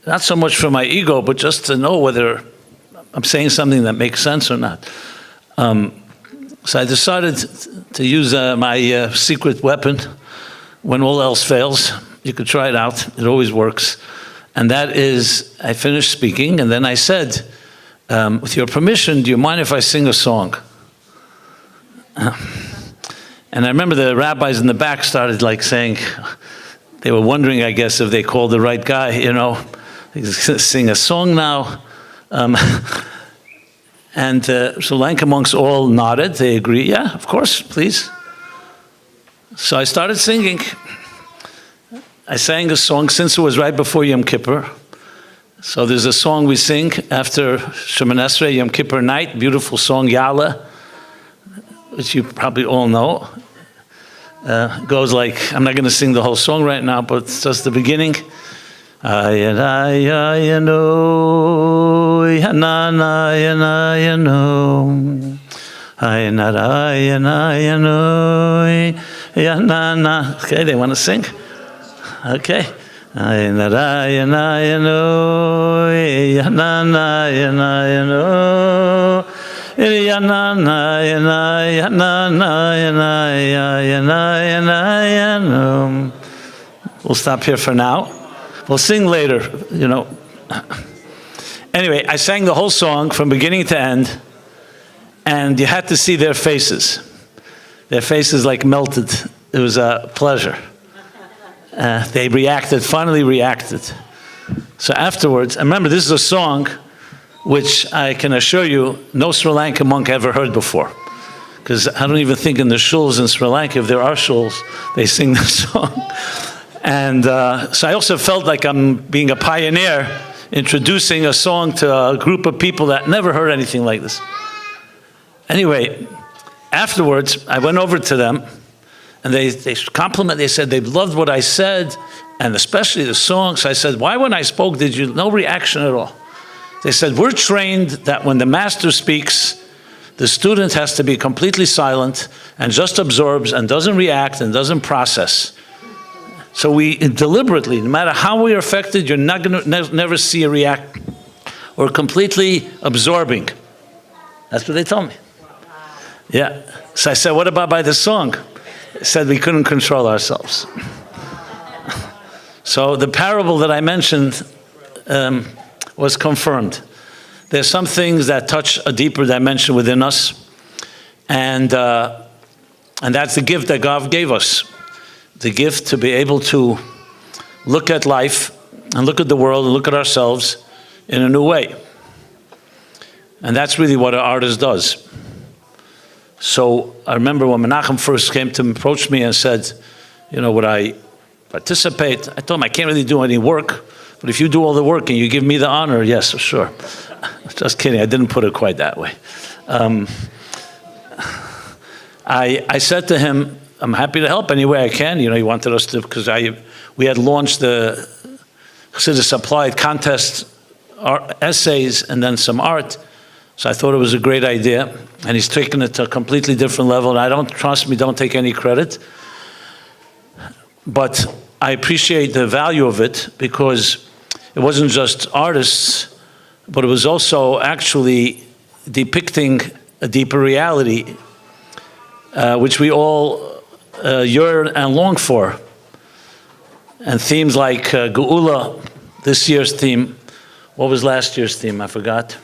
not so much for my ego, but just to know whether I'm saying something that makes sense or not. So I decided to use my secret weapon when all else fails. You could try it out. It always works. And that is, I finished speaking, and then I said, with your permission, do you mind if I sing a song? And I remember the rabbis in the back started like saying, they were wondering, I guess, if they called the right guy, you know. He's going to sing a song now. And so Lanka monks all nodded. They agreed, yeah, of course, please. So I started singing. I sang a song since it was right before Yom Kippur. So there's a song we sing after Shemoneh Esrei, Yom Kippur night, beautiful song, Yala, which you probably all know. Goes like, I'm not going to sing the whole song right now, but it's just the beginning. Okay, they want to sing? Okay. We'll stop here for now. We'll sing later, you know. Anyway, I sang the whole song from beginning to end, and you had to see their faces. Their faces like melted. It was a pleasure. They reacted, finally reacted. So afterwards, and remember, this is a song which I can assure you no Sri Lankan monk ever heard before. Because I don't even think in the shuls in Sri Lanka, if there are shuls, they sing this song. And so I also felt like I'm being a pioneer, introducing a song to a group of people that never heard anything like this. Anyway, afterwards, I went over to them, and they complimented, they said they loved what I said, and especially the song. So I said, why when I spoke did you, no reaction at all? They said, we're trained that when the master speaks, the student has to be completely silent and just absorbs and doesn't react and doesn't process. So we deliberately, no matter how we are affected, you're not going to never see a react or completely absorbing. That's what they told me. Yeah. So I said, what about by the song? They said we couldn't control ourselves. So the parable that I mentioned was confirmed. There's some things that touch a deeper dimension within us, and that's the gift that God gave us. The gift to be able to look at life and look at the world and look at ourselves in a new way. And that's really what an artist does. So I remember when Menachem first came to approach me and said, you know, would I participate? I told him I can't really do any work, but if you do all the work and you give me the honor, yes, sure. Just kidding, I didn't put it quite that way. I said to him, I'm happy to help any way I can. You know, he wanted us to, because we had launched the Chassidus Applied contest essays and then some art. So I thought it was a great idea. And he's taken it to a completely different level. And trust me, don't take any credit. But I appreciate the value of it because it wasn't just artists, but it was also actually depicting a deeper reality, which we all yearn and long for. And themes like Geula, this year's theme. What was last year's theme? I forgot.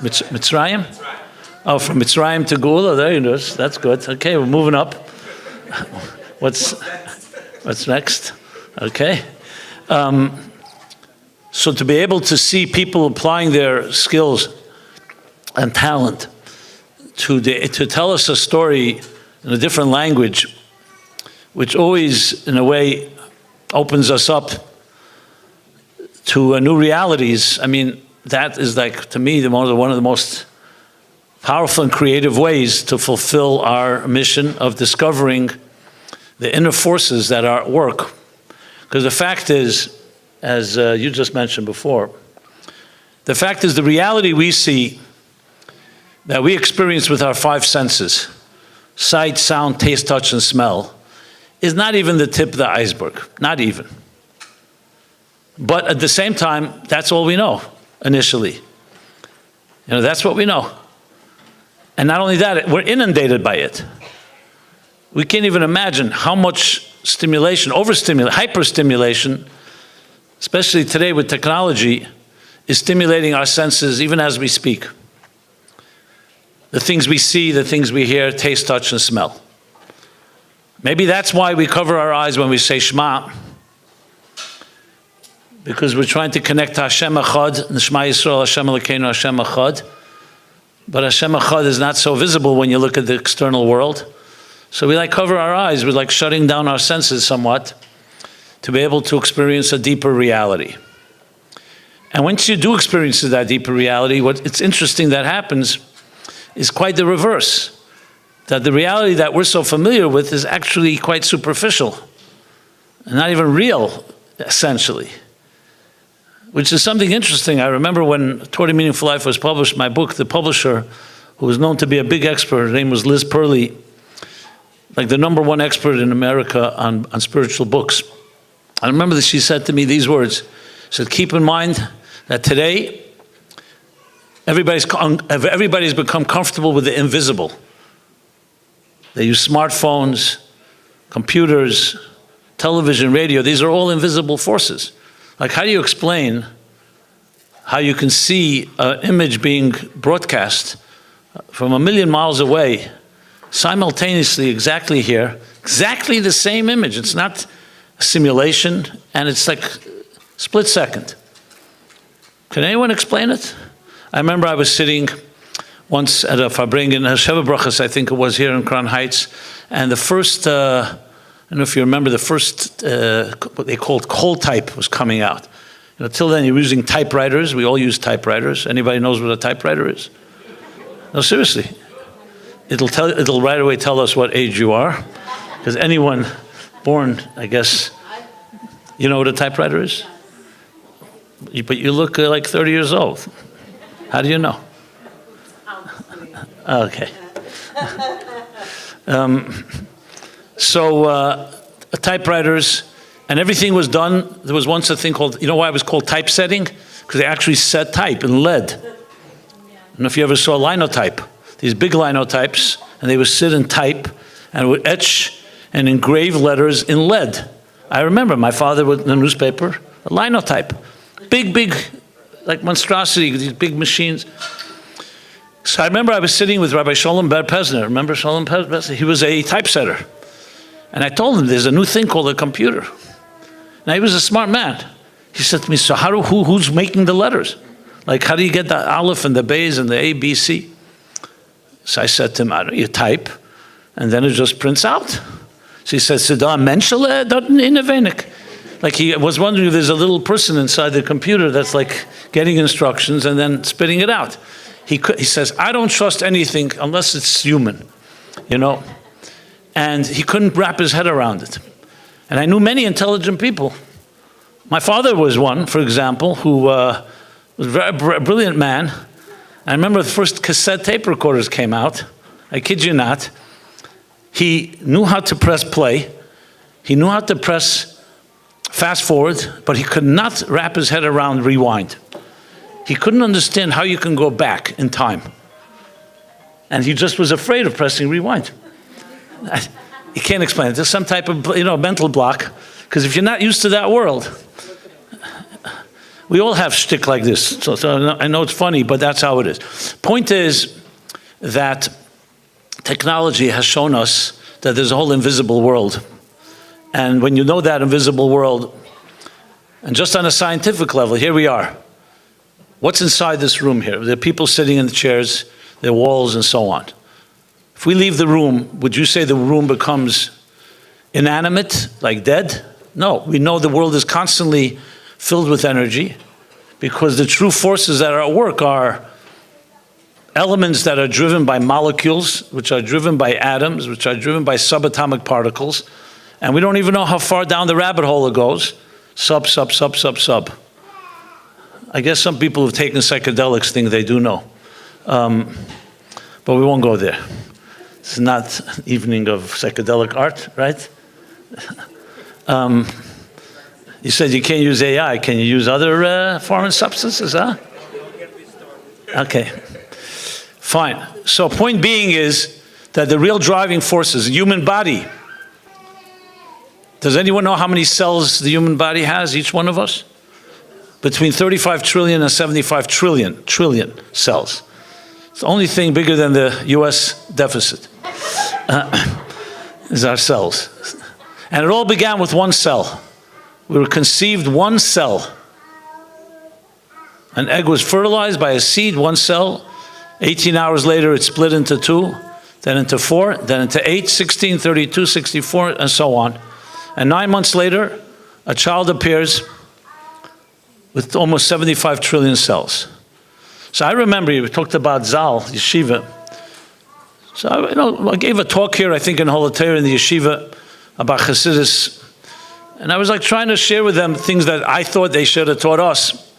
Mitzrayim? Oh, from Mitzrayim to Geula, there it is. That's good. Okay, we're moving up. What's next? Okay. So to be able to see people applying their skills and talent to tell us a story in a different language, which always, in a way, opens us up to new realities. I mean, that is like, to me, one of the most powerful and creative ways to fulfill our mission of discovering the inner forces that are at work. Because the fact is, as you just mentioned before, the fact is the reality we see, that we experience with our five senses, sight, sound, taste, touch, and smell, is not even the tip of the iceberg, not even. But at the same time, that's all we know initially. You know, that's what we know. And not only that, we're inundated by it. We can't even imagine how much stimulation, overstimulation, hyperstimulation, especially today with technology, is stimulating our senses even as we speak. The things we see, the things we hear, taste, touch, and smell. Maybe that's why we cover our eyes when we say Shema, because we're trying to connect to Hashem Echad, and Shema Yisrael, Hashem Elokeinu, Hashem Echad. But Hashem Echad is not so visible when you look at the external world. So we cover our eyes, we're shutting down our senses somewhat to be able to experience a deeper reality. And once you do experience that deeper reality, it's interesting that happens is quite the reverse. That the reality that we're so familiar with is actually quite superficial and not even real, essentially. Which is something interesting. I remember when Toward a Meaningful Life was published, my book, the publisher, who was known to be a big expert, her name was Liz Purley, like the #1 expert in America on spiritual books. I remember that she said to me these words. She said, keep in mind that today, everybody's become comfortable with the invisible. They use smartphones, computers, television, radio. These are all invisible forces. Like, how do you explain how you can see an image being broadcast from 1,000,000 miles away, simultaneously, exactly here, exactly the same image? It's not a simulation, and it's like split second. Can anyone explain it? I remember I was sitting once at a Farbringen, Sheva Brachas, I think it was, here in Crown Heights, and the first, I don't know if you remember, the first, what they called cold type was coming out. Till then, you were using typewriters. We all use typewriters. Anybody knows what a typewriter is? No, seriously. It'll right away tell us what age you are, because anyone born, I guess, you know what a typewriter is? But you look like 30 years old. How do you know? Okay. Typewriters, and everything was done. There was once a thing called, you know why it was called typesetting? Because they actually set type in lead. I don't know if you ever saw linotype. These big linotypes, and they would sit and type, and would etch and engrave letters in lead. I remember my father with the newspaper, a linotype. Big, like monstrosity, these big machines. So I remember I was sitting with Rabbi Shalom Ber Pesner. Remember Shalom Ber Pesner? He was a typesetter. And I told him there's a new thing called a computer. Now he was a smart man. He said to me, so who's making the letters? Like, how do you get the Aleph and the Beis and the A, B, C? So I said to him, I don't know, you type, and then it just prints out. So he said, Sidon Menschele, dort in der Wenig. Like, he was wondering if there's a little person inside the computer that's like getting instructions and then spitting it out. He says, I don't trust anything unless it's human, you know? And he couldn't wrap his head around it. And I knew many intelligent people. My father was one, for example, who was a very brilliant man. I remember the first cassette tape recorders came out. I kid you not. He knew how to press play. He knew how to press fast forward, but he could not wrap his head around rewind. He couldn't understand how you can go back in time. And he just was afraid of pressing rewind. You can't explain it. There's some type of mental block, because if you're not used to that world, we all have shtick like this. So I know it's funny, but that's how it is. Point is that technology has shown us that there's a whole invisible world. And when you know that invisible world, and just on a scientific level, here we are. What's inside this room here? There are people sitting in the chairs, there are walls, and so on. If we leave the room, would you say the room becomes inanimate, like dead? No, we know the world is constantly filled with energy, because the true forces that are at work are elements that are driven by molecules, which are driven by atoms, which are driven by subatomic particles, and we don't even know how far down the rabbit hole it goes. Sub. I guess some people who've taken psychedelics think they do know. But we won't go there. It's not an evening of psychedelic art, right? You said you can't use AI. Can you use other foreign substances, huh? Okay. Fine. So point being is that the real driving force is the human body. Does anyone know how many cells the human body has, each one of us? Between 35 trillion and 75 trillion cells. It's the only thing bigger than the US deficit is our cells. And it all began with one cell. We were conceived one cell. An egg was fertilized by a seed, one cell. 18 hours later, it split into 2, then into 4, then into 8, 16, 32, 64, and so on. And 9 months later, a child appears with almost 75 trillion cells. So I remember we talked about Zal, yeshiva. So I gave a talk here, I think in Holater in the yeshiva, about Chassidus. And I was like trying to share with them things that I thought they should have taught us,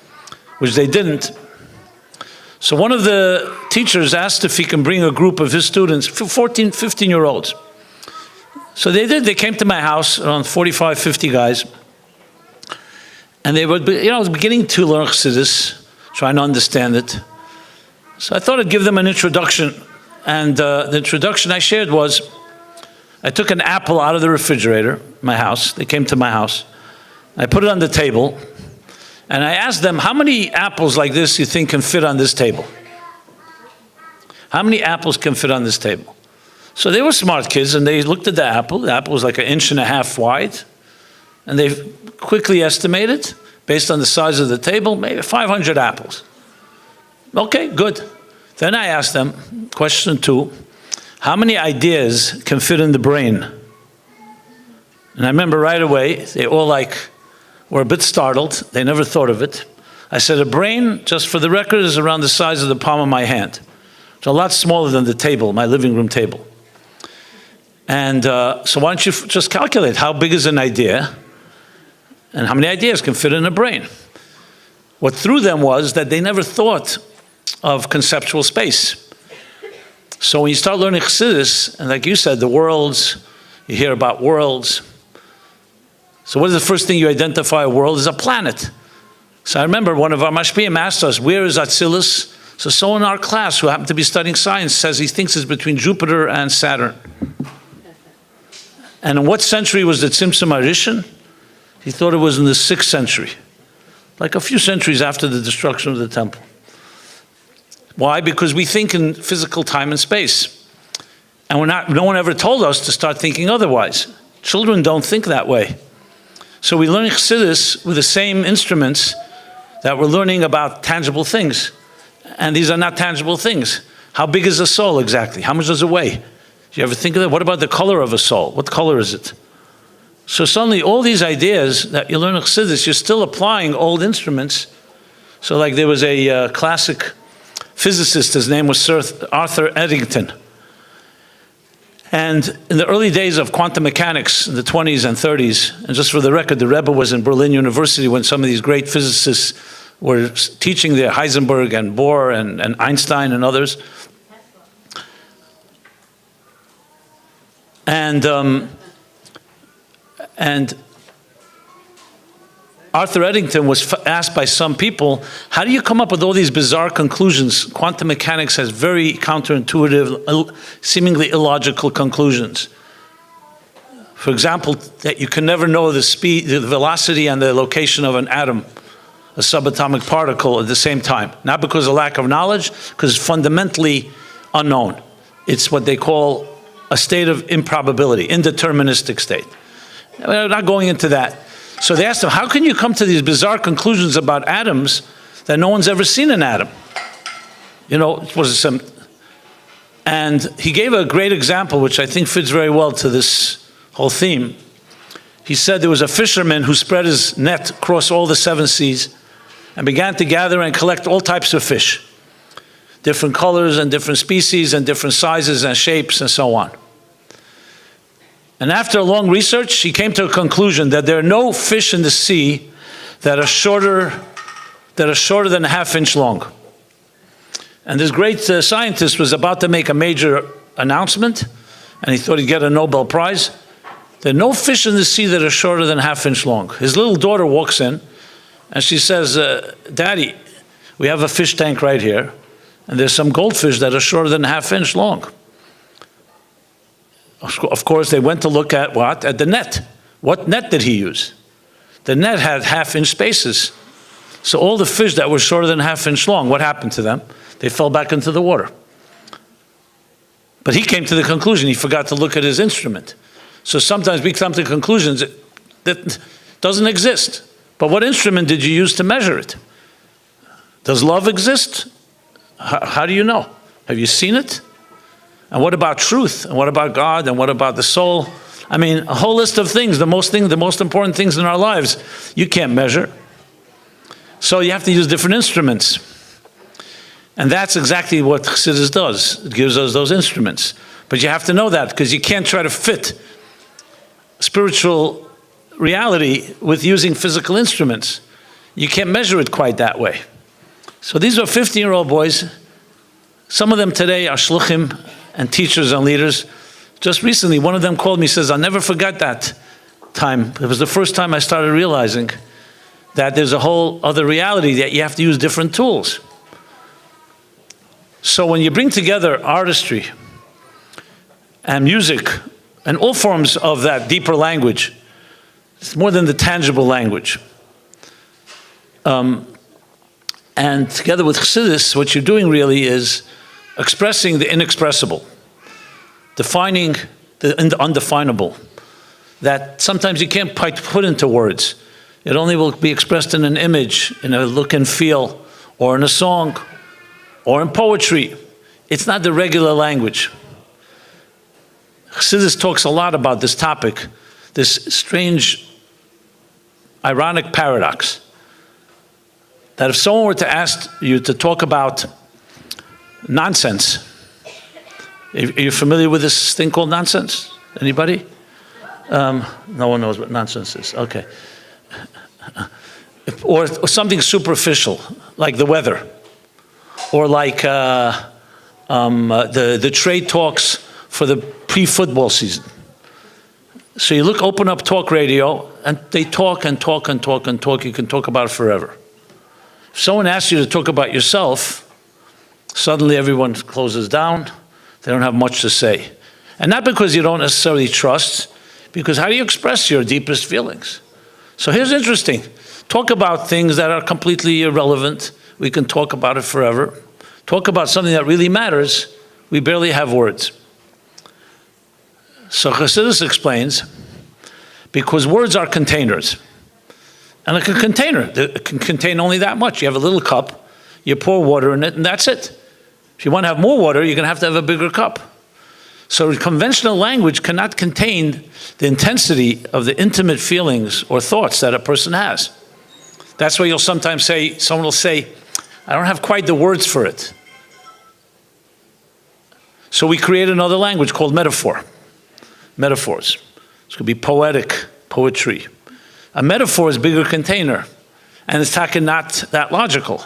which they didn't. So one of the teachers asked if he can bring a group of his students, 14, 15-year-olds. So they did. They came to my house, around 45, 50 guys. And they were, I was beginning to learn Chassidus, trying to understand it. So I thought I'd give them an introduction. And the introduction I shared was, I took an apple out of the refrigerator, my house. They came to my house. I put it on the table. And I asked them, how many apples like this you think can fit on this table? How many apples can fit on this table? So they were smart kids, and they looked at the apple. The apple was like 1.5 inches wide. And they quickly estimated, based on the size of the table, maybe 500 apples. Okay, good. Then I asked them, question 2, how many ideas can fit in the brain? And I remember right away, they all were a bit startled. They never thought of it. I said, a brain, just for the record, is around the size of the palm of my hand. It's a lot smaller than the table, my living room table. And so why don't you just calculate how big is an idea and how many ideas can fit in a brain? What threw them was that they never thought of conceptual space. So when you start learning Chassidus, and like you said, the worlds, you hear about worlds. So what is the first thing you identify a world? Is a planet. So I remember one of our mashpiyim asked us, where is Atzilus? So someone in our class who happened to be studying science says he thinks it's between Jupiter and Saturn. And in what century was the Tzimtzum Arishan? He thought it was in the 6th century, like a few centuries after the destruction of the temple. Why? Because we think in physical time and space. And no one ever told us to start thinking otherwise. Children don't think that way. So we learn Chassidus with the same instruments that we're learning about tangible things. And these are not tangible things. How big is a soul exactly? How much does it weigh? Do you ever think of that? What about the color of a soul? What color is it? So suddenly all these ideas that you learn in Chassidus, you're still applying old instruments. So like there was a classic physicist, his name was Sir Arthur Eddington. And in the early days of quantum mechanics, in the 20s and 30s, and just for the record, the Rebbe was in Berlin University when some of these great physicists were teaching there, Heisenberg and Bohr and Einstein and others. Arthur Eddington was asked by some people, how do you come up with all these bizarre conclusions? Quantum mechanics has very counterintuitive, seemingly illogical conclusions. For example, that you can never know the speed, the velocity and the location of an atom, a subatomic particle at the same time. Not because of lack of knowledge, because it's fundamentally unknown. It's what they call a state of improbability, indeterministic state. We're not going into that. So they asked him, how can you come to these bizarre conclusions about atoms that no one's ever seen an atom? You know, it was some, and he gave a great example, which I think fits very well to this whole theme. He said there was a fisherman who spread his net across all the 7 seas and began to gather and collect all types of fish, different colors and different species and different sizes and shapes and so on. And after a long research, he came to a conclusion that there are no fish in the sea that are shorter than a half-inch long. And this great scientist was about to make a major announcement, and he thought he'd get a Nobel Prize. There are no fish in the sea that are shorter than a half-inch long. His little daughter walks in, and she says, Daddy, we have a fish tank right here, and there's some goldfish that are shorter than a half-inch long. Of course, they went to look at what? At the net. What net did he use? The net had half-inch spaces. So all the fish that were shorter than a half-inch long, what happened to them? They fell back into the water. But he came to the conclusion, he forgot to look at his instrument. So sometimes we come to conclusions that doesn't exist. But what instrument did you use to measure it? Does love exist? How do you know? Have you seen it? And what about truth? And what about God? And what about the soul? I mean, a whole list of things, the most important things in our lives, you can't measure. So you have to use different instruments. And that's exactly what Chassidus does. It gives us those instruments. But you have to know that, because you can't try to fit spiritual reality with using physical instruments. You can't measure it quite that way. So these are 15-year-old boys. Some of them today are shluchim and teachers and leaders. Just recently, one of them called me, says, I'll never forget that time. It was the first time I started realizing that there's a whole other reality, that you have to use different tools. So when you bring together artistry and music and all forms of that deeper language, it's more than the tangible language. And together with Chassidus, what you're doing really is expressing the inexpressible, defining the undefinable, that sometimes you can't quite put into words. It only will be expressed in an image, in a look and feel, or in a song, or in poetry. It's not the regular language. Chassidus talks a lot about this topic, this strange, ironic paradox, that if someone were to ask you to talk about nonsense, are you familiar with this thing called nonsense? Anybody? No one knows what nonsense is. Okay. Or something superficial, like the weather, or like the trade talks for the pre-football season. So you open up talk radio, and they talk and talk and talk and talk. You can talk about it forever. If someone asks you to talk about yourself, suddenly everyone closes down. They don't have much to say. And not because you don't necessarily trust, because how do you express your deepest feelings? So here's interesting. Talk about things that are completely irrelevant. We can talk about it forever. Talk about something that really matters. We barely have words. So Chassidus explains, because words are containers. And like a container, it can contain only that much. You have a little cup, you pour water in it, and that's it. If you want to have more water, you're going to have a bigger cup. So conventional language cannot contain the intensity of the intimate feelings or thoughts that a person has. That's why you'll sometimes say, someone will say, I don't have quite the words for it. So we create another language called metaphor. Metaphors. This could be poetic, poetry. A metaphor is a bigger container, and it's not that logical.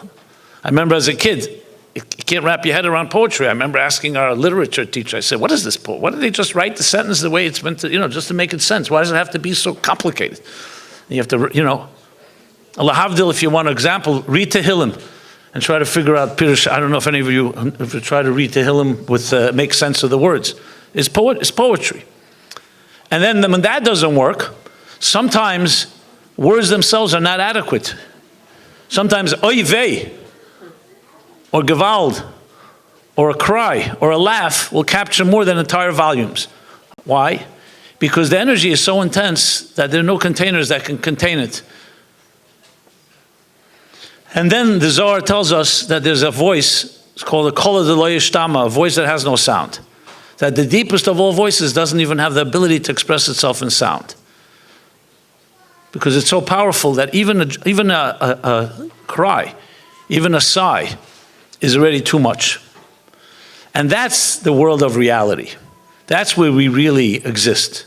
I remember as a kid, you can't wrap your head around poetry. I remember asking our literature teacher, I said, what is this poem? Why don't they just write the sentence the way it's meant to, just to make it sense? Why does it have to be so complicated? And you have to, Lahavdil, if you want an example, read Tehillim and try to figure out Pirush. I don't know if any of you if you try to read Tehillim with make sense of the words. It's poetry. And then when that doesn't work, sometimes words themselves are not adequate. Sometimes oy vey, or gewalt, or a cry, or a laugh will capture more than entire volumes. Why? Because the energy is so intense that there are no containers that can contain it. And then the Zohar tells us that there's a voice, it's called a kol lo yishtama, a voice that has no sound. That the deepest of all voices doesn't even have the ability to express itself in sound. Because it's so powerful that even a cry, even a sigh, is already too much. And that's the world of reality. That's where we really exist.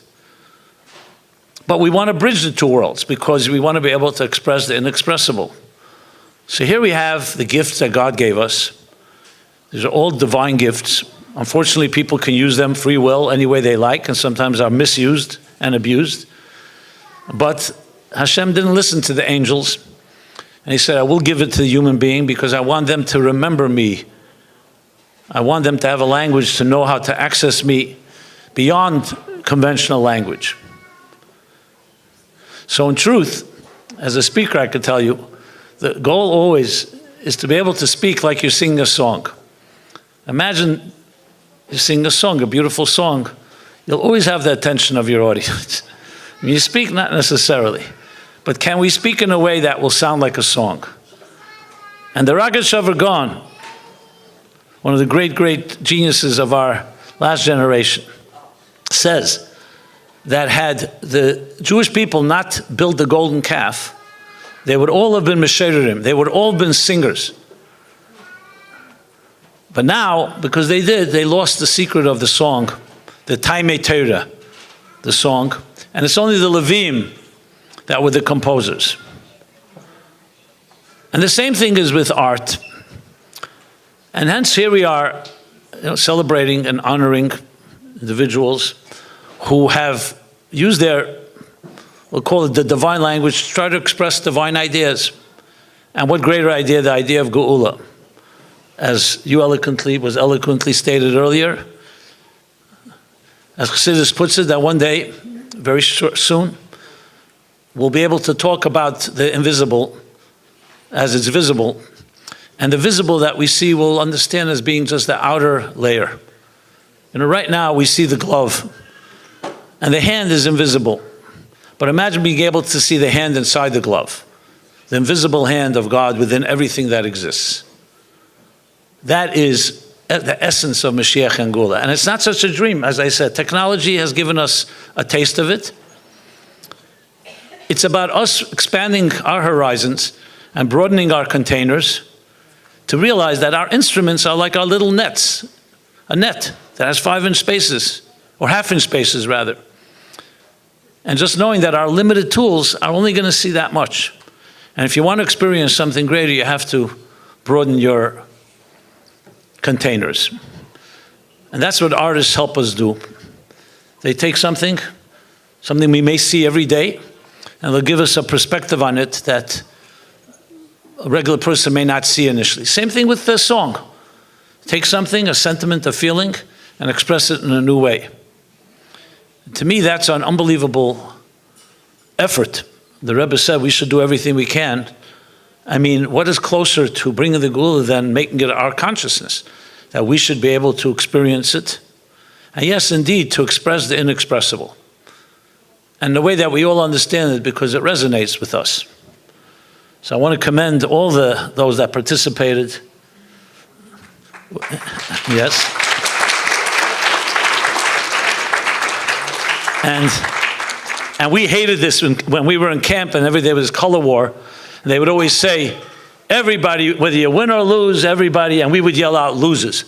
But we want to bridge the two worlds because we want to be able to express the inexpressible. So here we have the gifts that God gave us. These are all divine gifts. Unfortunately, people can use them free will any way they like and sometimes are misused and abused. But Hashem didn't listen to the angels. And he said, I will give it to the human being because I want them to remember me. I want them to have a language to know how to access me beyond conventional language. So in truth, as a speaker, I could tell you, the goal always is to be able to speak like you're singing a song. Imagine you sing a song, a beautiful song. You'll always have the attention of your audience. I mean, you speak not necessarily, but can we speak in a way that will sound like a song? And the Ragat Shavargan, one of the great geniuses of our last generation, says that had the Jewish people not built the golden calf, they would all have been Mesherim. They would all have been singers. But now, because they did, they lost the secret of the song, the Taimei Torah, the song. And it's only the Levim that were the composers. And the same thing is with art. And hence here we are, celebrating and honoring individuals who have used their, we'll call it the divine language, to try to express divine ideas. And what greater idea, the idea of Geula. As you was eloquently stated earlier, as Chassidus puts it, that one day, very soon, we'll be able to talk about the invisible as it's visible, and the visible that we see we'll understand as being just the outer layer. Right now we see the glove, and the hand is invisible. But imagine being able to see the hand inside the glove, the invisible hand of God within everything that exists. That is the essence of Mashiach and Geula. And it's not such a dream. As I said, technology has given us a taste of it. It's about us expanding our horizons and broadening our containers to realize that our instruments are like our little nets, a net that has 5-inch spaces, or half-inch spaces rather. And just knowing that our limited tools are only going to see that much. And if you want to experience something greater, you have to broaden your containers. And that's what artists help us do. They take something we may see every day, and they'll give us a perspective on it that a regular person may not see initially. Same thing with the song. Take something, a sentiment, a feeling, and express it in a new way. To me, that's an unbelievable effort. The Rebbe said we should do everything we can. I mean, what is closer to bringing the Geula than making it our consciousness? That we should be able to experience it. And yes, indeed, to express the inexpressible. And the way that we all understand it because it resonates with us. So I want to commend all those that participated. Yes. And we hated this when we were in camp and every day was color war. And they would always say, everybody, whether you win or lose, everybody, and we would yell out, loses.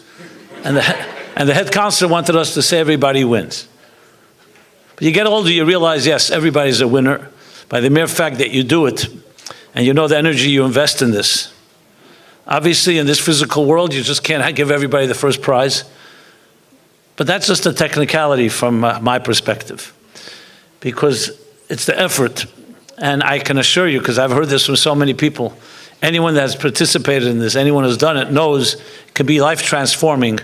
And the head counselor wanted us to say everybody wins. But you get older, you realize, yes, everybody's a winner by the mere fact that you do it. And you know the energy you invest in this. Obviously, in this physical world, you just can't give everybody the first prize. But that's just a technicality from my perspective. Because it's the effort And I can assure you, because I've heard this from so many people, anyone that has participated in this, anyone who's done it, knows it can be life transforming.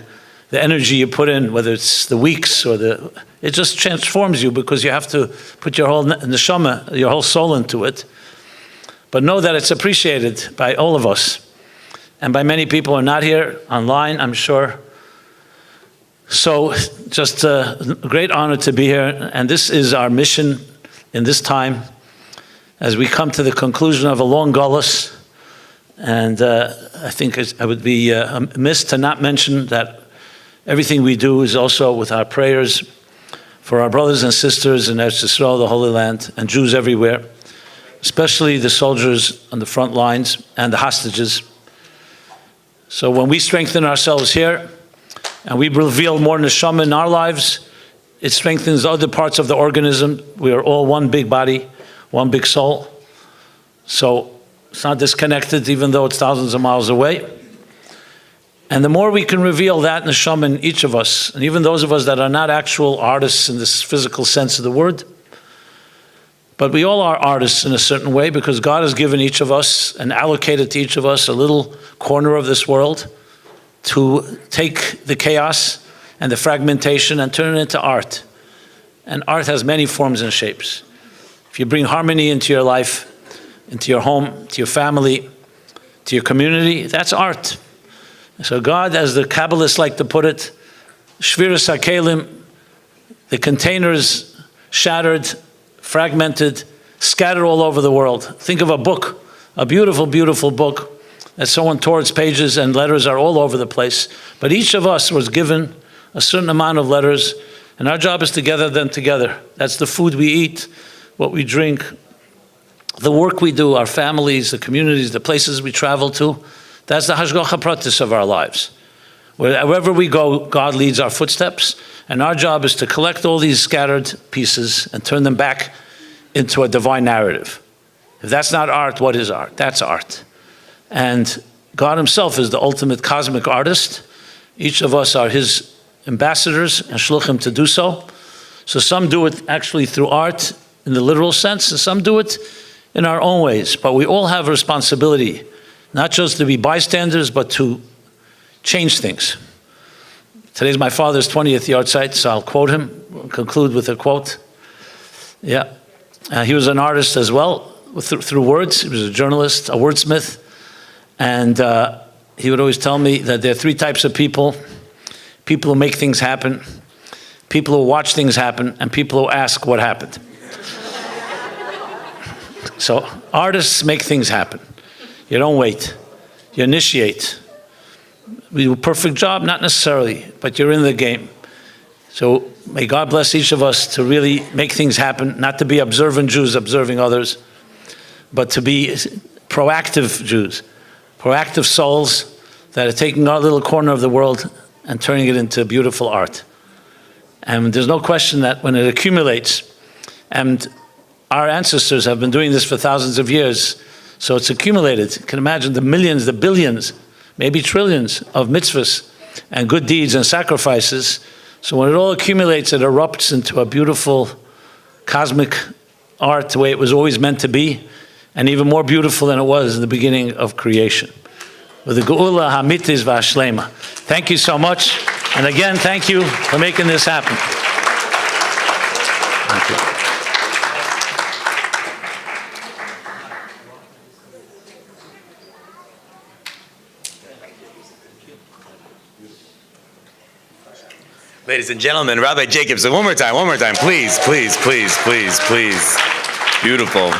The energy you put in, whether it's the weeks or it just transforms you, because you have to put your whole neshama, your whole soul into it. But know that it's appreciated by all of us. And by many people who are not here, online, I'm sure. So just a great honor to be here. And this is our mission in this time, as we come to the conclusion of a long gullus. And I think I would be amiss to not mention that everything we do is also with our prayers for our brothers and sisters in Eretz Yisrael, the Holy Land, and Jews everywhere, especially the soldiers on the front lines and the hostages. So when we strengthen ourselves here and we reveal more neshama in our lives, it strengthens other parts of the organism. We are all one big body, one big soul. So it's not disconnected, even though it's thousands of miles away. And the more we can reveal that neshama in each of us, and even those of us that are not actual artists in this physical sense of the word, but we all are artists in a certain way, because God has given each of us and allocated to each of us a little corner of this world to take the chaos and the fragmentation and turn it into art. And art has many forms and shapes. If you bring harmony into your life, into your home, to your family, to your community, that's art. So God, as the Kabbalists like to put it, Shviras HaKelim, the containers shattered, fragmented, scattered all over the world. Think of a book, a beautiful, beautiful book that someone tore its pages and letters are all over the place. But each of us was given a certain amount of letters, and our job is to gather them together. That's the food we eat, what we drink, the work we do, our families, the communities, the places we travel to. That's the hashgacha pratis of our lives. Wherever we go, God leads our footsteps, and our job is to collect all these scattered pieces and turn them back into a divine narrative. If that's not art, what is art? That's art. And God himself is the ultimate cosmic artist. Each of us are his ambassadors and shluchim to do so. So some do it actually through art in the literal sense, and some do it in our own ways. But we all have a responsibility, not just to be bystanders, but to change things. Today's my father's 20th yahrzeit, so I'll quote him. We'll conclude with a quote. Yeah, he was an artist as well, through words. He was a journalist, a wordsmith, and he would always tell me that there are three types of people: people who make things happen, people who watch things happen, and people who ask what happened. So artists make things happen. You don't wait. You initiate. We do a perfect job? Not necessarily, but you're in the game. So may God bless each of us to really make things happen, not to be observant Jews observing others, but to be proactive Jews, proactive souls that are taking our little corner of the world and turning it into beautiful art. And there's no question that when it accumulates, and our ancestors have been doing this for thousands of years, so it's accumulated. You can imagine the millions, the billions, maybe trillions of mitzvahs and good deeds and sacrifices. So when it all accumulates, it erupts into a beautiful cosmic art, the way it was always meant to be, and even more beautiful than it was in the beginning of creation. With the Geula HaMitiz V'Hashlema. Thank you so much. And again, thank you for making this happen. Thank you. Ladies and gentlemen, Rabbi Jacobs, one more time, please, please, please, please, please. Beautiful.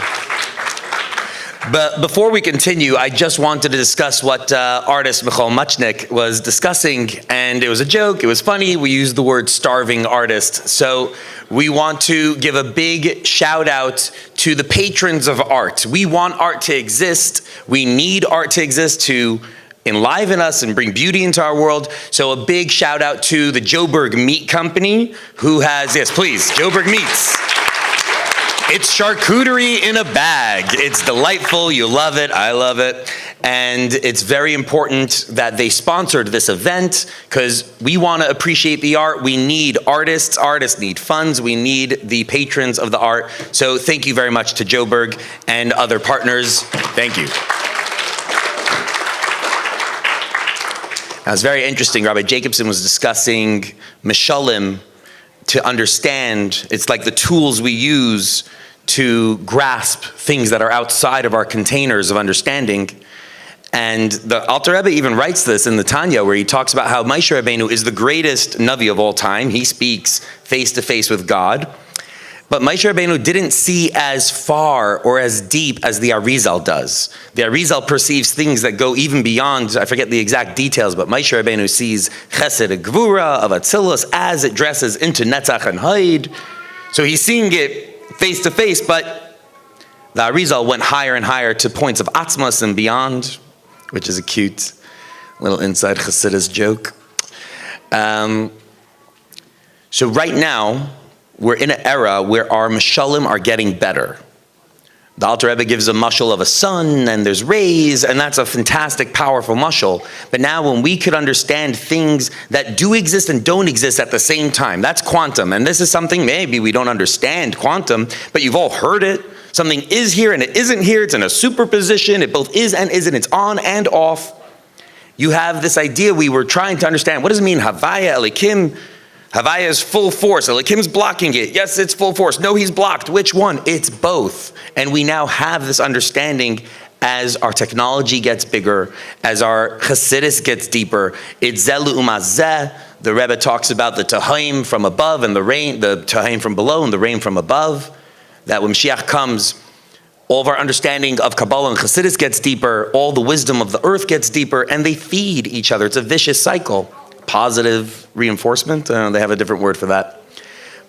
But before we continue, I just wanted to discuss what artist Michal Muchnick was discussing, and it was a joke, it was funny, we used the word starving artist. So we want to give a big shout out to the patrons of art. We want art to exist, we need art to exist to enliven us and bring beauty into our world. So a big shout out to the Joburg Meat Company, who has, yes please, Joburg Meats. It's charcuterie in a bag. It's delightful. You love it. I love it. And it's very important that they sponsored this event because we want to appreciate the art. We need artists. Artists need funds. We need the patrons of the art. So thank you very much to Joburg and other partners. Thank you. Now, it's very interesting. Rabbi Jacobson was discussing Mishalim to understand. It's like the tools we use to grasp things that are outside of our containers of understanding. And the Alter Rebbe even writes this in the Tanya, where he talks about how Moshe Rabbeinu is the greatest Navi of all time. He speaks face to face with God. But Moshe Rabbeinu didn't see as far or as deep as the Arizal does. The Arizal perceives things that go even beyond, I forget the exact details, but Moshe Rabbeinu sees Chesed and Gvura of Atzilus as it dresses into Netzach and Haid. So he's seeing it face to face, but the Arizal went higher and higher to points of Atzmas and beyond, which is a cute little inside Chassidus joke. So right now, we're in an era where our mashalim are getting better. The Alter Rebbe gives a mashal of a sun, and there's rays, and that's a fantastic, powerful mashal. But now when we could understand things that do exist and don't exist at the same time, that's quantum. And this is something maybe we don't understand quantum, but you've all heard it. Something is here and it isn't here. It's in a superposition. It both is and isn't. It's on and off. You have this idea we were trying to understand. What does it mean, Havaya Elikim? Havaya is full force. Elikim's blocking it. Yes, it's full force. No, he's blocked. Which one? It's both. And we now have this understanding as our technology gets bigger, as our Chassidus gets deeper. It's Zelu Umazeh. The Rebbe talks about the Tahaim from above and the rain, the Tahaim from below and the rain from above. That when Mashiach comes, all of our understanding of Kabbalah and Chassidus gets deeper, all the wisdom of the earth gets deeper, and they feed each other. It's a vicious cycle. Positive reinforcement, they have a different word for that.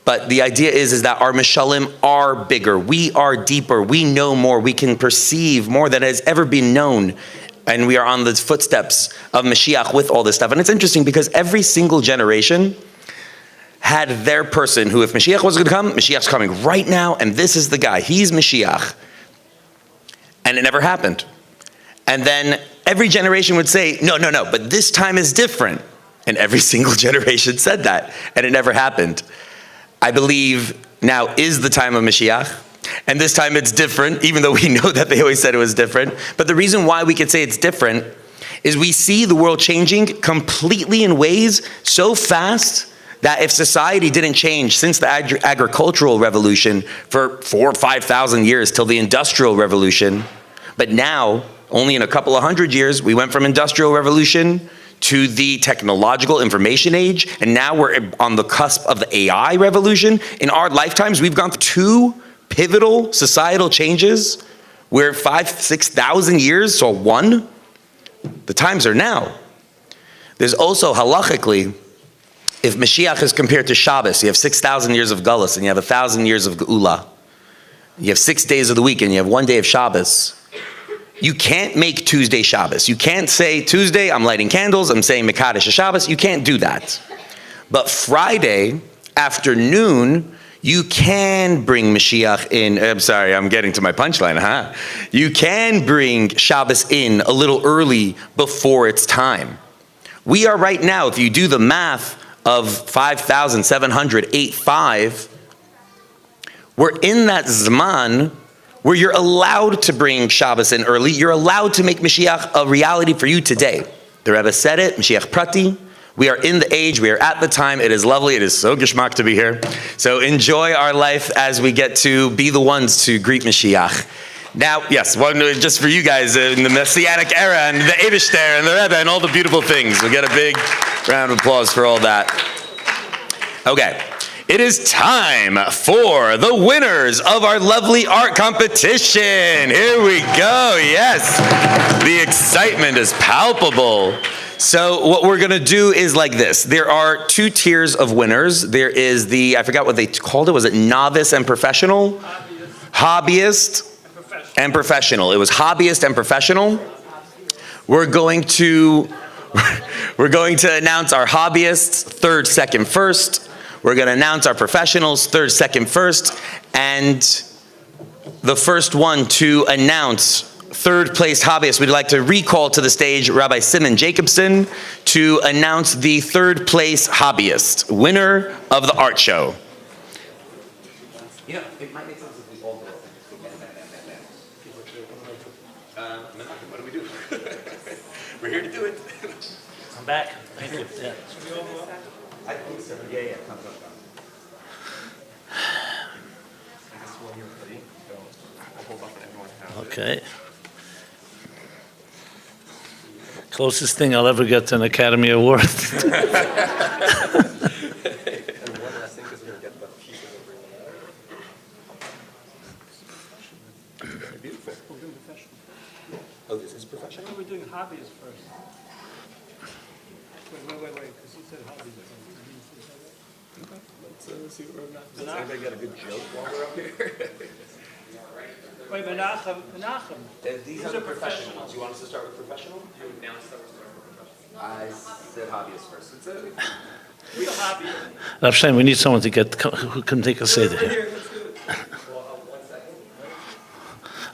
But the idea is that our Mishalim are bigger. We are deeper. We know more. We can perceive more than has ever been known. And we are on the footsteps of Mashiach with all this stuff. And it's interesting because every single generation had their person who, if Mashiach was going to come, Mashiach's coming right now, and this is the guy. He's Mashiach. And it never happened. And then every generation would say, no, but this time is different. And every single generation said that, and it never happened. I believe now is the time of Mashiach, and this time it's different, even though we know that they always said it was different. But the reason why we could say it's different is we see the world changing completely in ways so fast that if society didn't change since the agricultural revolution for 4,000 or 5,000 years till the industrial revolution, but now, only in a couple of hundred years, we went from industrial revolution to the technological information age, and now we're on the cusp of the AI revolution. In our lifetimes, we've gone through two pivotal societal changes where 5,000, 6,000 years saw one. The times are now. There's also halachically, if Mashiach is compared to Shabbos, you have 6,000 years of Gullus and you have 1,000 years of Geula. You have 6 days of the week and you have 1 day of Shabbos. You can't make Tuesday Shabbos. You can't say, Tuesday, I'm lighting candles, I'm saying Mekadesh Shabbos. You can't do that. But Friday afternoon, you can bring Mashiach in. I'm sorry, I'm getting to my punchline, huh? You can bring Shabbos in a little early before it's time. We are right now, if you do the math of 5,708.5, we're in that Zman where you're allowed to bring Shabbos in early. You're allowed to make Mashiach a reality for you today. The Rebbe said it, Mashiach Prati. We are in the age, we are at the time. It is lovely, it is so geschmack to be here. So enjoy our life as we get to be the ones to greet Mashiach. Now, yes, one just for you guys in the Messianic era and the Eibishter and the Rebbe and all the beautiful things. We'll get a big round of applause for all that. Okay. It is time for the winners of our lovely art competition. Here we go, yes. The excitement is palpable. So what we're gonna do is like this. There are 2 tiers of winners. There is the, I forgot what they called it, was it novice and professional? Hobbyist and professional. It was hobbyist and professional. We're going to announce our hobbyists, 3rd, 2nd, 1st. We're going to announce our professionals, 3rd, 2nd, 1st, and the first one to announce third place hobbyist, we'd like to recall to the stage Rabbi Simon Jacobson to announce the third place hobbyist, winner of the art show. You know, it might make sense if we all go. What do we do? We're here to do it. I'm back. Thank you. Yeah. I think so. Yeah. Come. Okay. Closest thing I'll ever get to an Academy Award. Oh, this is professional? We're doing hobbies first. Wait, because you said hobbies. Let's see what we're not. Does anybody got a good joke while we're up here? Wait, Menachem. These are the professional ones. You want us to start with professional? I said hobbyist first. Who's a hobby? Rav Shlomo, we need someone to get who can take a seder here.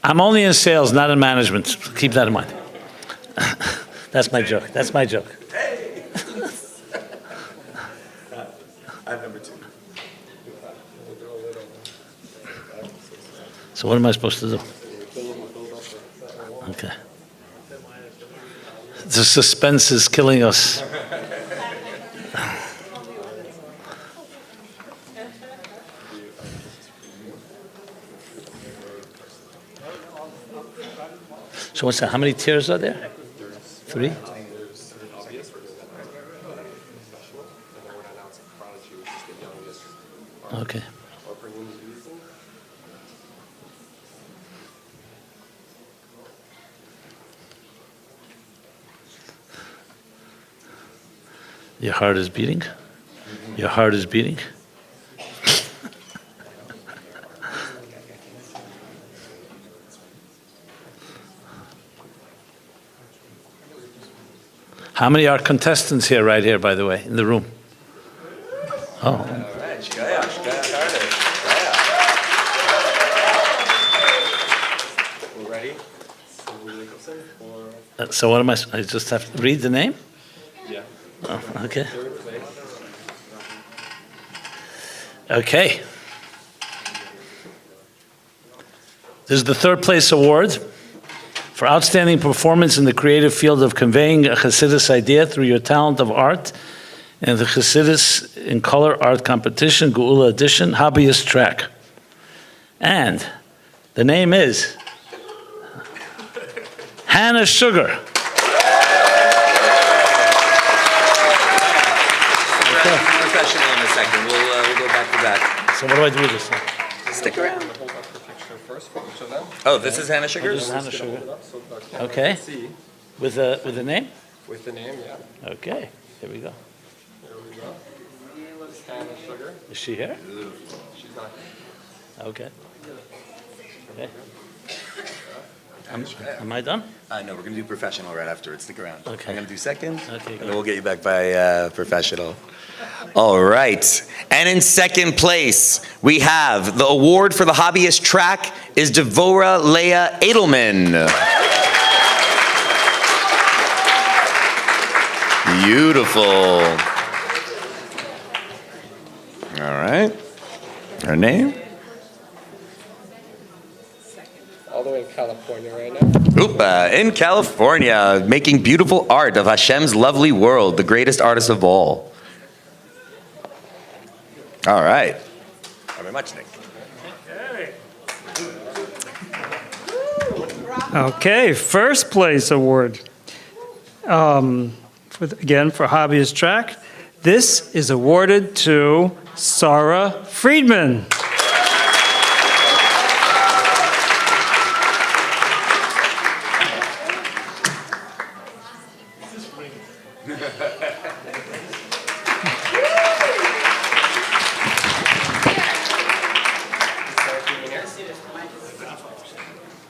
I'm only in sales, not in management. Keep that in mind. That's my joke. That's my joke. Hey! I'm number 2. So what am I supposed to do? Okay. The suspense is killing us. So what's that? How many tiers are there? 3? Okay. Your heart is beating? Your heart is beating? How many are contestants here, right here, by the way, in the room? Oh. All right, Shkaya. We're ready? So what am I just have to read the name? Yeah. Oh, okay. Okay. This is the third place award for outstanding performance in the creative field of conveying a Chassidus idea through your talent of art in the Chassidus in Color Art Competition, Geula Edition, Hobbyist Track. And the name is Hannah Sugar. Professional in a second. We'll go back to that. So what do I do with this? Stick around. Oh, this is Hannah Sugar? This is Hannah Sugar. Okay. With a name? With the name, yeah. Okay. Here we go. Here we go. This is Hannah Sugar. Is she here? She's not here. Okay. Okay. Am I done? No, we're going to do professional right afterwards. Stick around. Okay. I'm going to do second, Okay, and good. then we'll get you back by professional. All right. And in second place, we have the award for the hobbyist track is Devorah Leah Edelman. Beautiful. All right. Her name? All the way in California right now. Oopa, in California, making beautiful art of Hashem's lovely world, the greatest artist of all. All right. Thank you very much, Nick. Okay, first place award. Again, for hobbyist track. This is awarded to Sarah Friedman.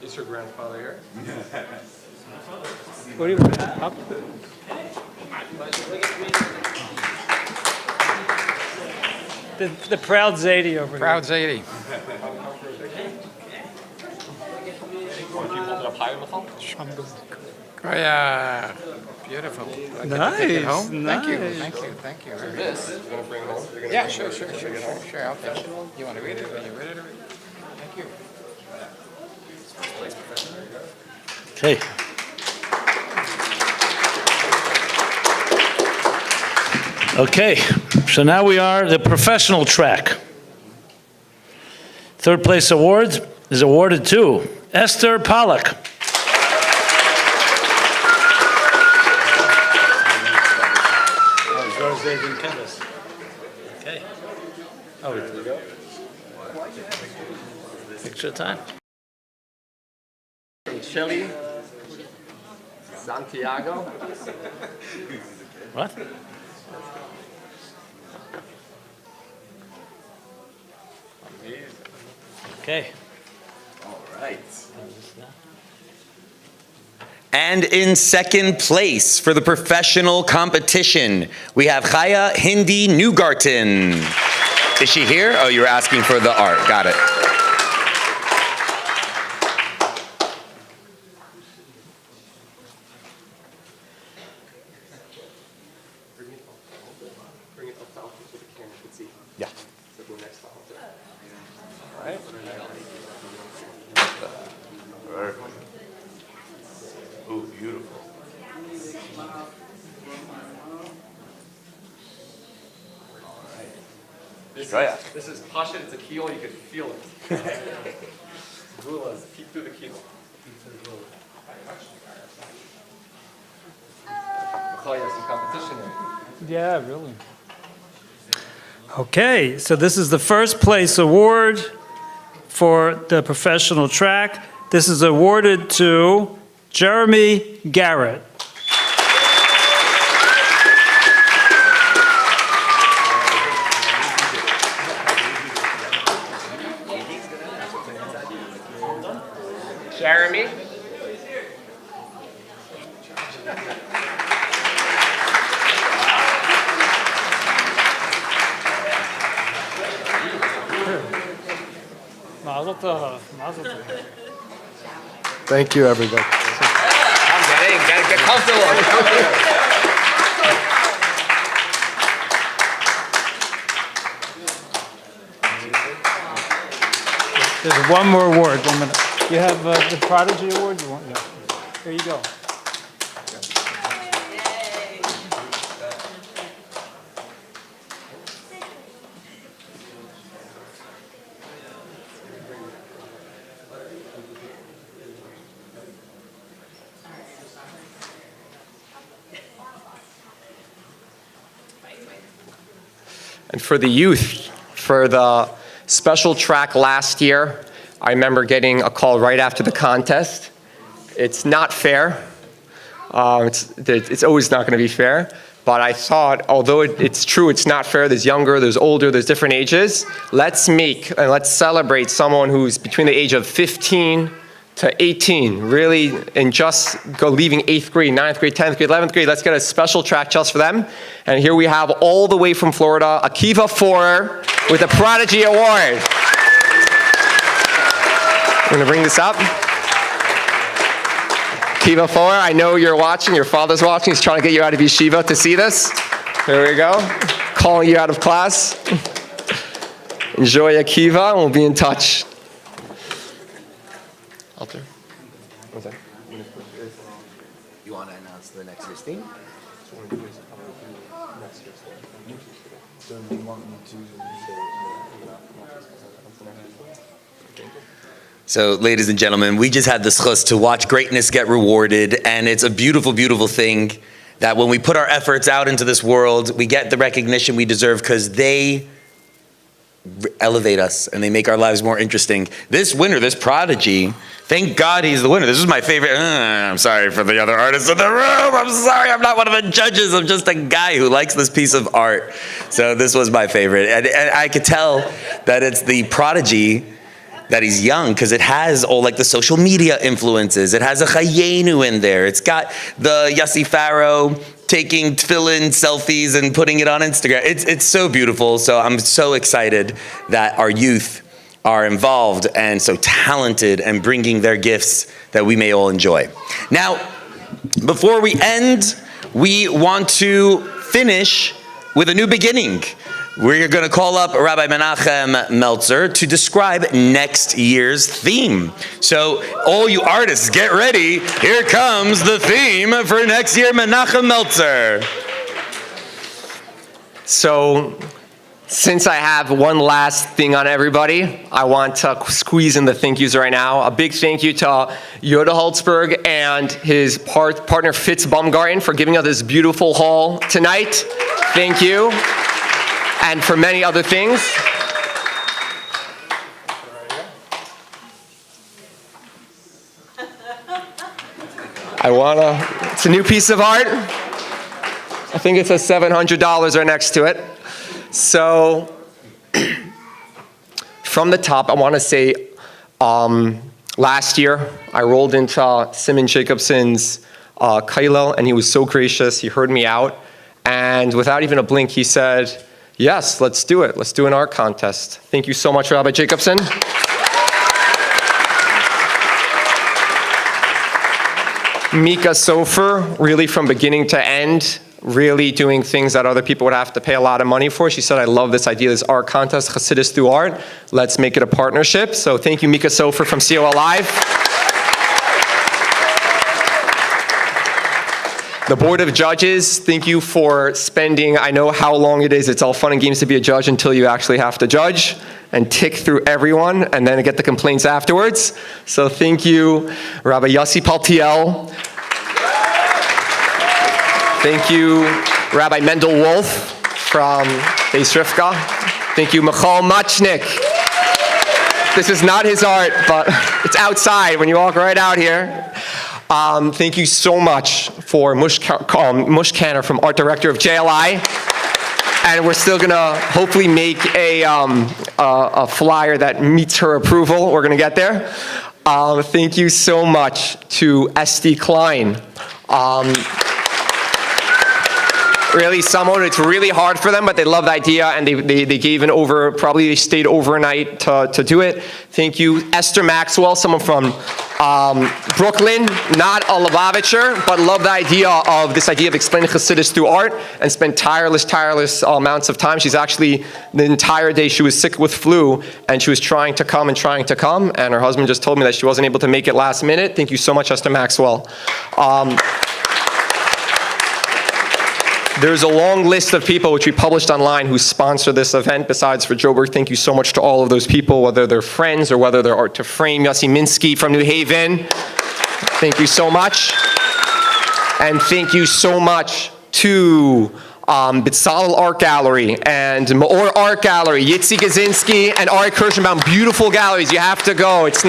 Is her grandfather here? What do you up? The proud Zadie over here. Proud Zadie. Or if you hold it up higher, Michal. Oh, yeah. Beautiful. I can take it home. Nice. Thank you. So this, you're going to bring it home. You're gonna Yeah, bring sure. it home. Sure, I'll take it. You want to read it? Are you ready to read it? Thank you. Okay. Okay, so now we are the professional track. Third place award is awarded to Esther Pollack. Okay. Oh, there we go. Picture time. From Chile, Santiago. What? Okay. All right. And in second place for the professional competition, we have Chaya Hindi Newgarten. Is she here? Oh, you were asking for the art. Got it. Bring it up top so the camera can see. Yeah. So go next to Alter. All right. Ooh, beautiful. This is Pasha, it's a keel, you can feel it. Gula is peek through the keel. Michal, you have some competition there. Yeah, really. Okay, so this is the first place award for the professional track. This is awarded to Jeremy Garrett. Jeremy. Mazel tov. Mazel tov. Thank you, everybody. Come get in, get comfortable. There's one more award. 1 minute. You have the Prodigy Award? You want? Yeah. Here you go. And for the youth, for the special track last year, I remember getting a call right after the contest. It's not fair. It's always not going to be fair. But I thought, although it's true, it's not fair. There's younger, there's older, there's different ages. Let's make and let's celebrate someone who's between the age of 15 to 18, really, and just leaving 8th grade, 9th grade, 10th grade, 11th grade. Let's get a special track just for them. And here we have, all the way from Florida, Akiva Forer with the Prodigy Award. I'm gonna bring this up. Akiva Forer, I know you're watching, your father's watching. He's trying to get you out of yeshiva to see this. There we go. Calling you out of class. Enjoy Akiva, and we'll be in touch. Alter. What's that? You want to announce the next year's theme? So, ladies and gentlemen, we just had the schus to watch greatness get rewarded, and it's a beautiful, beautiful thing that when we put our efforts out into this world, we get the recognition we deserve because they elevate us and they make our lives more interesting. This winner, this prodigy, thank God he's the winner. This is my favorite. I'm sorry for the other artists in the room. I'm sorry, I'm not one of the judges. I'm just a guy who likes this piece of art. So this was my favorite. And I could tell that it's the prodigy, that he's young, because it has all like the social media influences. It has a Chayenu in there. It's got the Yossi Farrow taking tefillin selfies and putting it on Instagram. It's so beautiful. So I'm so excited that our youth are involved and so talented and bringing their gifts that we may all enjoy. Now, before we end, we want to finish with a new beginning. We're going to call up Rabbi Menachem Meltzer to describe next year's theme. So all you artists, get ready. Here comes the theme for next year, Menachem Meltzer. So, since I have one last thing on everybody, I want to squeeze in the thank yous right now. A big thank you to Yoda Holtzberg and his partner Fitz Baumgarten for giving us this beautiful hall tonight. Thank you. And for many other things. It's a new piece of art. I think it says $700 right next to it. So, from the top, I want to say, last year, I rolled into Simon Jacobson's Kailel, and he was so gracious. He heard me out. And without even a blink, he said, yes, let's do it. Let's do an art contest. Thank you so much, Rabbi Jacobson. Mika Sofer, really from beginning to end, really doing things that other people would have to pay a lot of money for. She said, I love this idea, this art contest, Chassidus through art. Let's make it a partnership. So thank you, Mika Sofer from COL Live. The Board of Judges, thank you for spending, I know how long it is. It's all fun and games to be a judge until you actually have to judge and tick through everyone and then get the complaints afterwards. So thank you, Rabbi Yossi Paltiel. Thank you, Rabbi Mendel Wolf from Beis Rivka. Thank you, Michal Machnik. This is not his art, but it's outside when you walk right out here. Thank you so much for Mush Kanner from Art Director of JLI. And we're still gonna hopefully make a flyer that meets her approval. We're gonna get there. Thank you so much to SD Klein. Really someone, it's really hard for them, but they love the idea and they gave probably they stayed overnight to do it. Thank you, Esther Maxwell, someone from Brooklyn, not a Lubavitcher, but love the idea of explaining Chassidus through art and spent tireless amounts of time. She's actually, the entire day she was sick with flu and she was trying to come, and her husband just told me that she wasn't able to make it last minute. Thank you so much, Esther Maxwell. There's a long list of people which we published online who sponsor this event besides for Joburg. Thank you so much to all of those people, whether they're friends or whether they're Art to Frame. Yossi Minsky from New Haven. Thank you so much. And thank you so much to Bitzalel Art Gallery and Maor Art Gallery, Yitzi Gazinski and Ari Kirschenbaum. Beautiful galleries. You have to go. It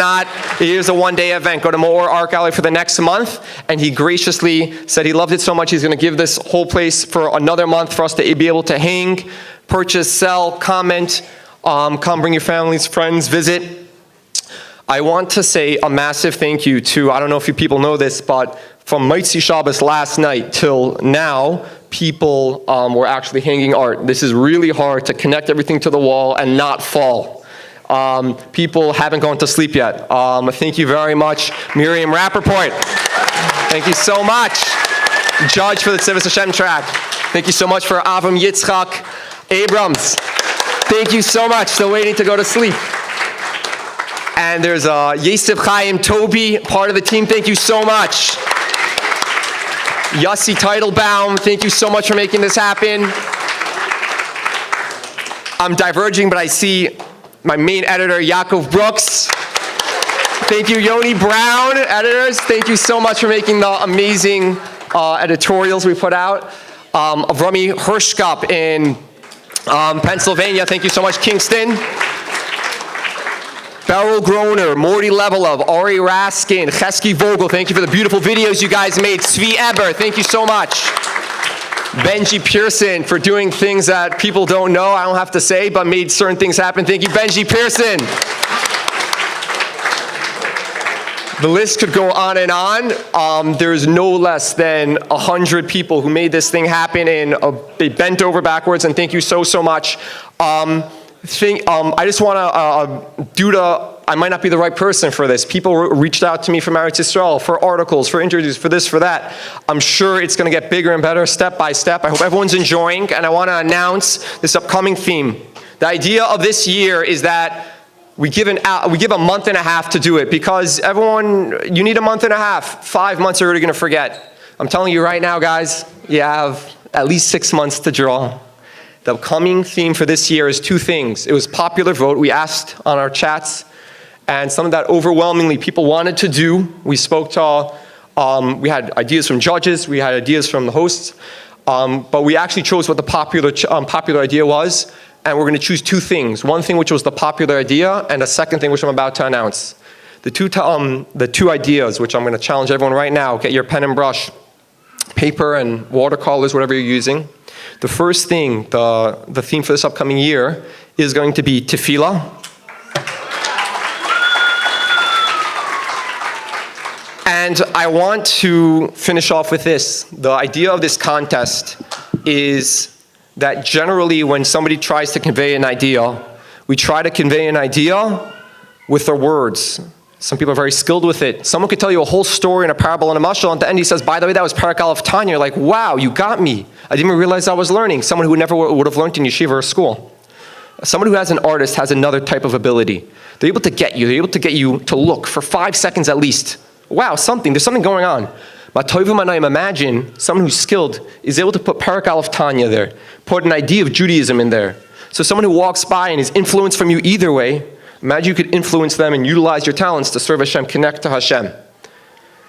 is a one-day event. Go to Maor Art Gallery for the next month. And he graciously said he loved it so much he's going to give this whole place for another month for us to be able to hang, purchase, sell, comment, come bring your families, friends, visit. I want to say a massive thank you to, I don't know if you people know this, but from Mitzi Shabbos last night till now, people were actually hanging art. This is really hard to connect everything to the wall and not fall. People haven't gone to sleep yet. Thank you very much, Miriam Rappaport. Thank you so much. Judge for the Tzivos Hashem track. Thank you so much for Avram Yitzchak Abrams. Thank you so much. Still waiting to go to sleep. And there's Yosef Chaim Toby, part of the team. Thank you so much. Yossi Teitelbaum, thank you so much for making this happen. I'm diverging, but I see my main editor, Yaakov Brooks. Thank you, Yoni Brown, editors. Thank you so much for making the amazing editorials we put out. Avrami Hershkop in Pennsylvania. Thank you so much, Kingston. Beryl Groner, Morty Levelov, Ari Raskin, Chesky Vogel, thank you for the beautiful videos you guys made. Zvi Eber, thank you so much. Benji Pearson for doing things that people don't know, I don't have to say, but made certain things happen. Thank you, Benji Pearson. The list could go on and on. There's no less than 100 people who made this thing happen, and they bent over backwards, and thank you so much. I just want to, I might not be the right person for this. People reached out to me from Eretz Yisrael for articles, for interviews, for this, for that. I'm sure it's going to get bigger and better step by step. I hope everyone's enjoying, and I want to announce this upcoming theme. The idea of this year is that we give a month and a half to do it, because everyone, you need a month and a half. 5 months are already going to forget. I'm telling you right now, guys, you have at least 6 months to draw. The upcoming theme for this year is 2 things. It was popular vote. We asked on our chats, and something that overwhelmingly people wanted to do. We spoke to, we had ideas from judges, we had ideas from the hosts, but we actually chose what the popular idea was, and we're going to choose 2 things. One thing which was the popular idea, and a second thing which I'm about to announce. The two ideas, which I'm going to challenge everyone right now, get your pen and brush, paper and watercolors, whatever you're using. The first thing, the theme for this upcoming year, is going to be tefillah. And I want to finish off with this. The idea of this contest is that generally when somebody tries to convey an idea, we try to convey an idea with their words. Some people are very skilled with it. Someone could tell you a whole story in a parable and a mashal, and at the end he says, by the way, that was Parak Aleph Tanya. You're like, wow, you got me. I didn't even realize I was learning. Someone who never would have learned in yeshiva or school. Someone who has an artist has another type of ability. They're able to get you. They're able to get you to look for 5 seconds at least. Wow, there's something going on. Imagine someone who's skilled is able to put Parak Aleph Tanya there, put an idea of Judaism in there. So someone who walks by and is influenced from you either way, imagine you could influence them and utilize your talents to serve Hashem, connect to Hashem.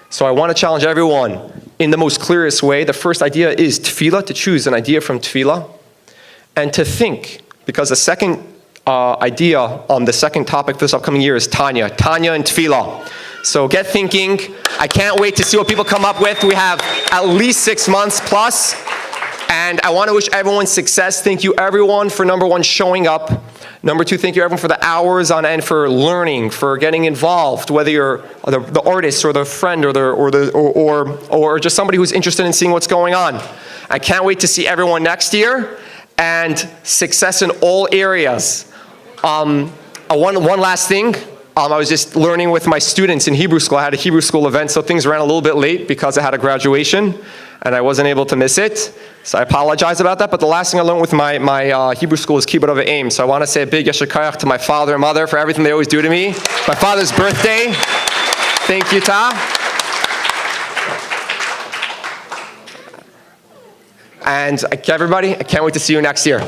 So I want to challenge everyone in the most clearest way. The first idea is tefillah, to choose an idea from tefillah, and to think, because the second idea on the second topic this upcoming year is Tanya and tefillah. So get thinking. I can't wait to see what people come up with. We have at least 6 months plus. And I want to wish everyone success. Thank you everyone for number 1, showing up. Number 2, thank you everyone for the hours on end for learning, for getting involved, whether you're the artist or the friend or just somebody who's interested in seeing what's going on. I can't wait to see everyone next year, and success in all areas. One last thing. I was just learning with my students in Hebrew school. I had a Hebrew school event, so things ran a little bit late because I had a graduation, and I wasn't able to miss it. So I apologize about that. But the last thing I learned with my Hebrew school is Kibbut of Aim. So I want to say a big yesher koach to my father and mother for everything they always do to me. My father's birthday. Thank you, Ta. And everybody, I can't wait to see you next year.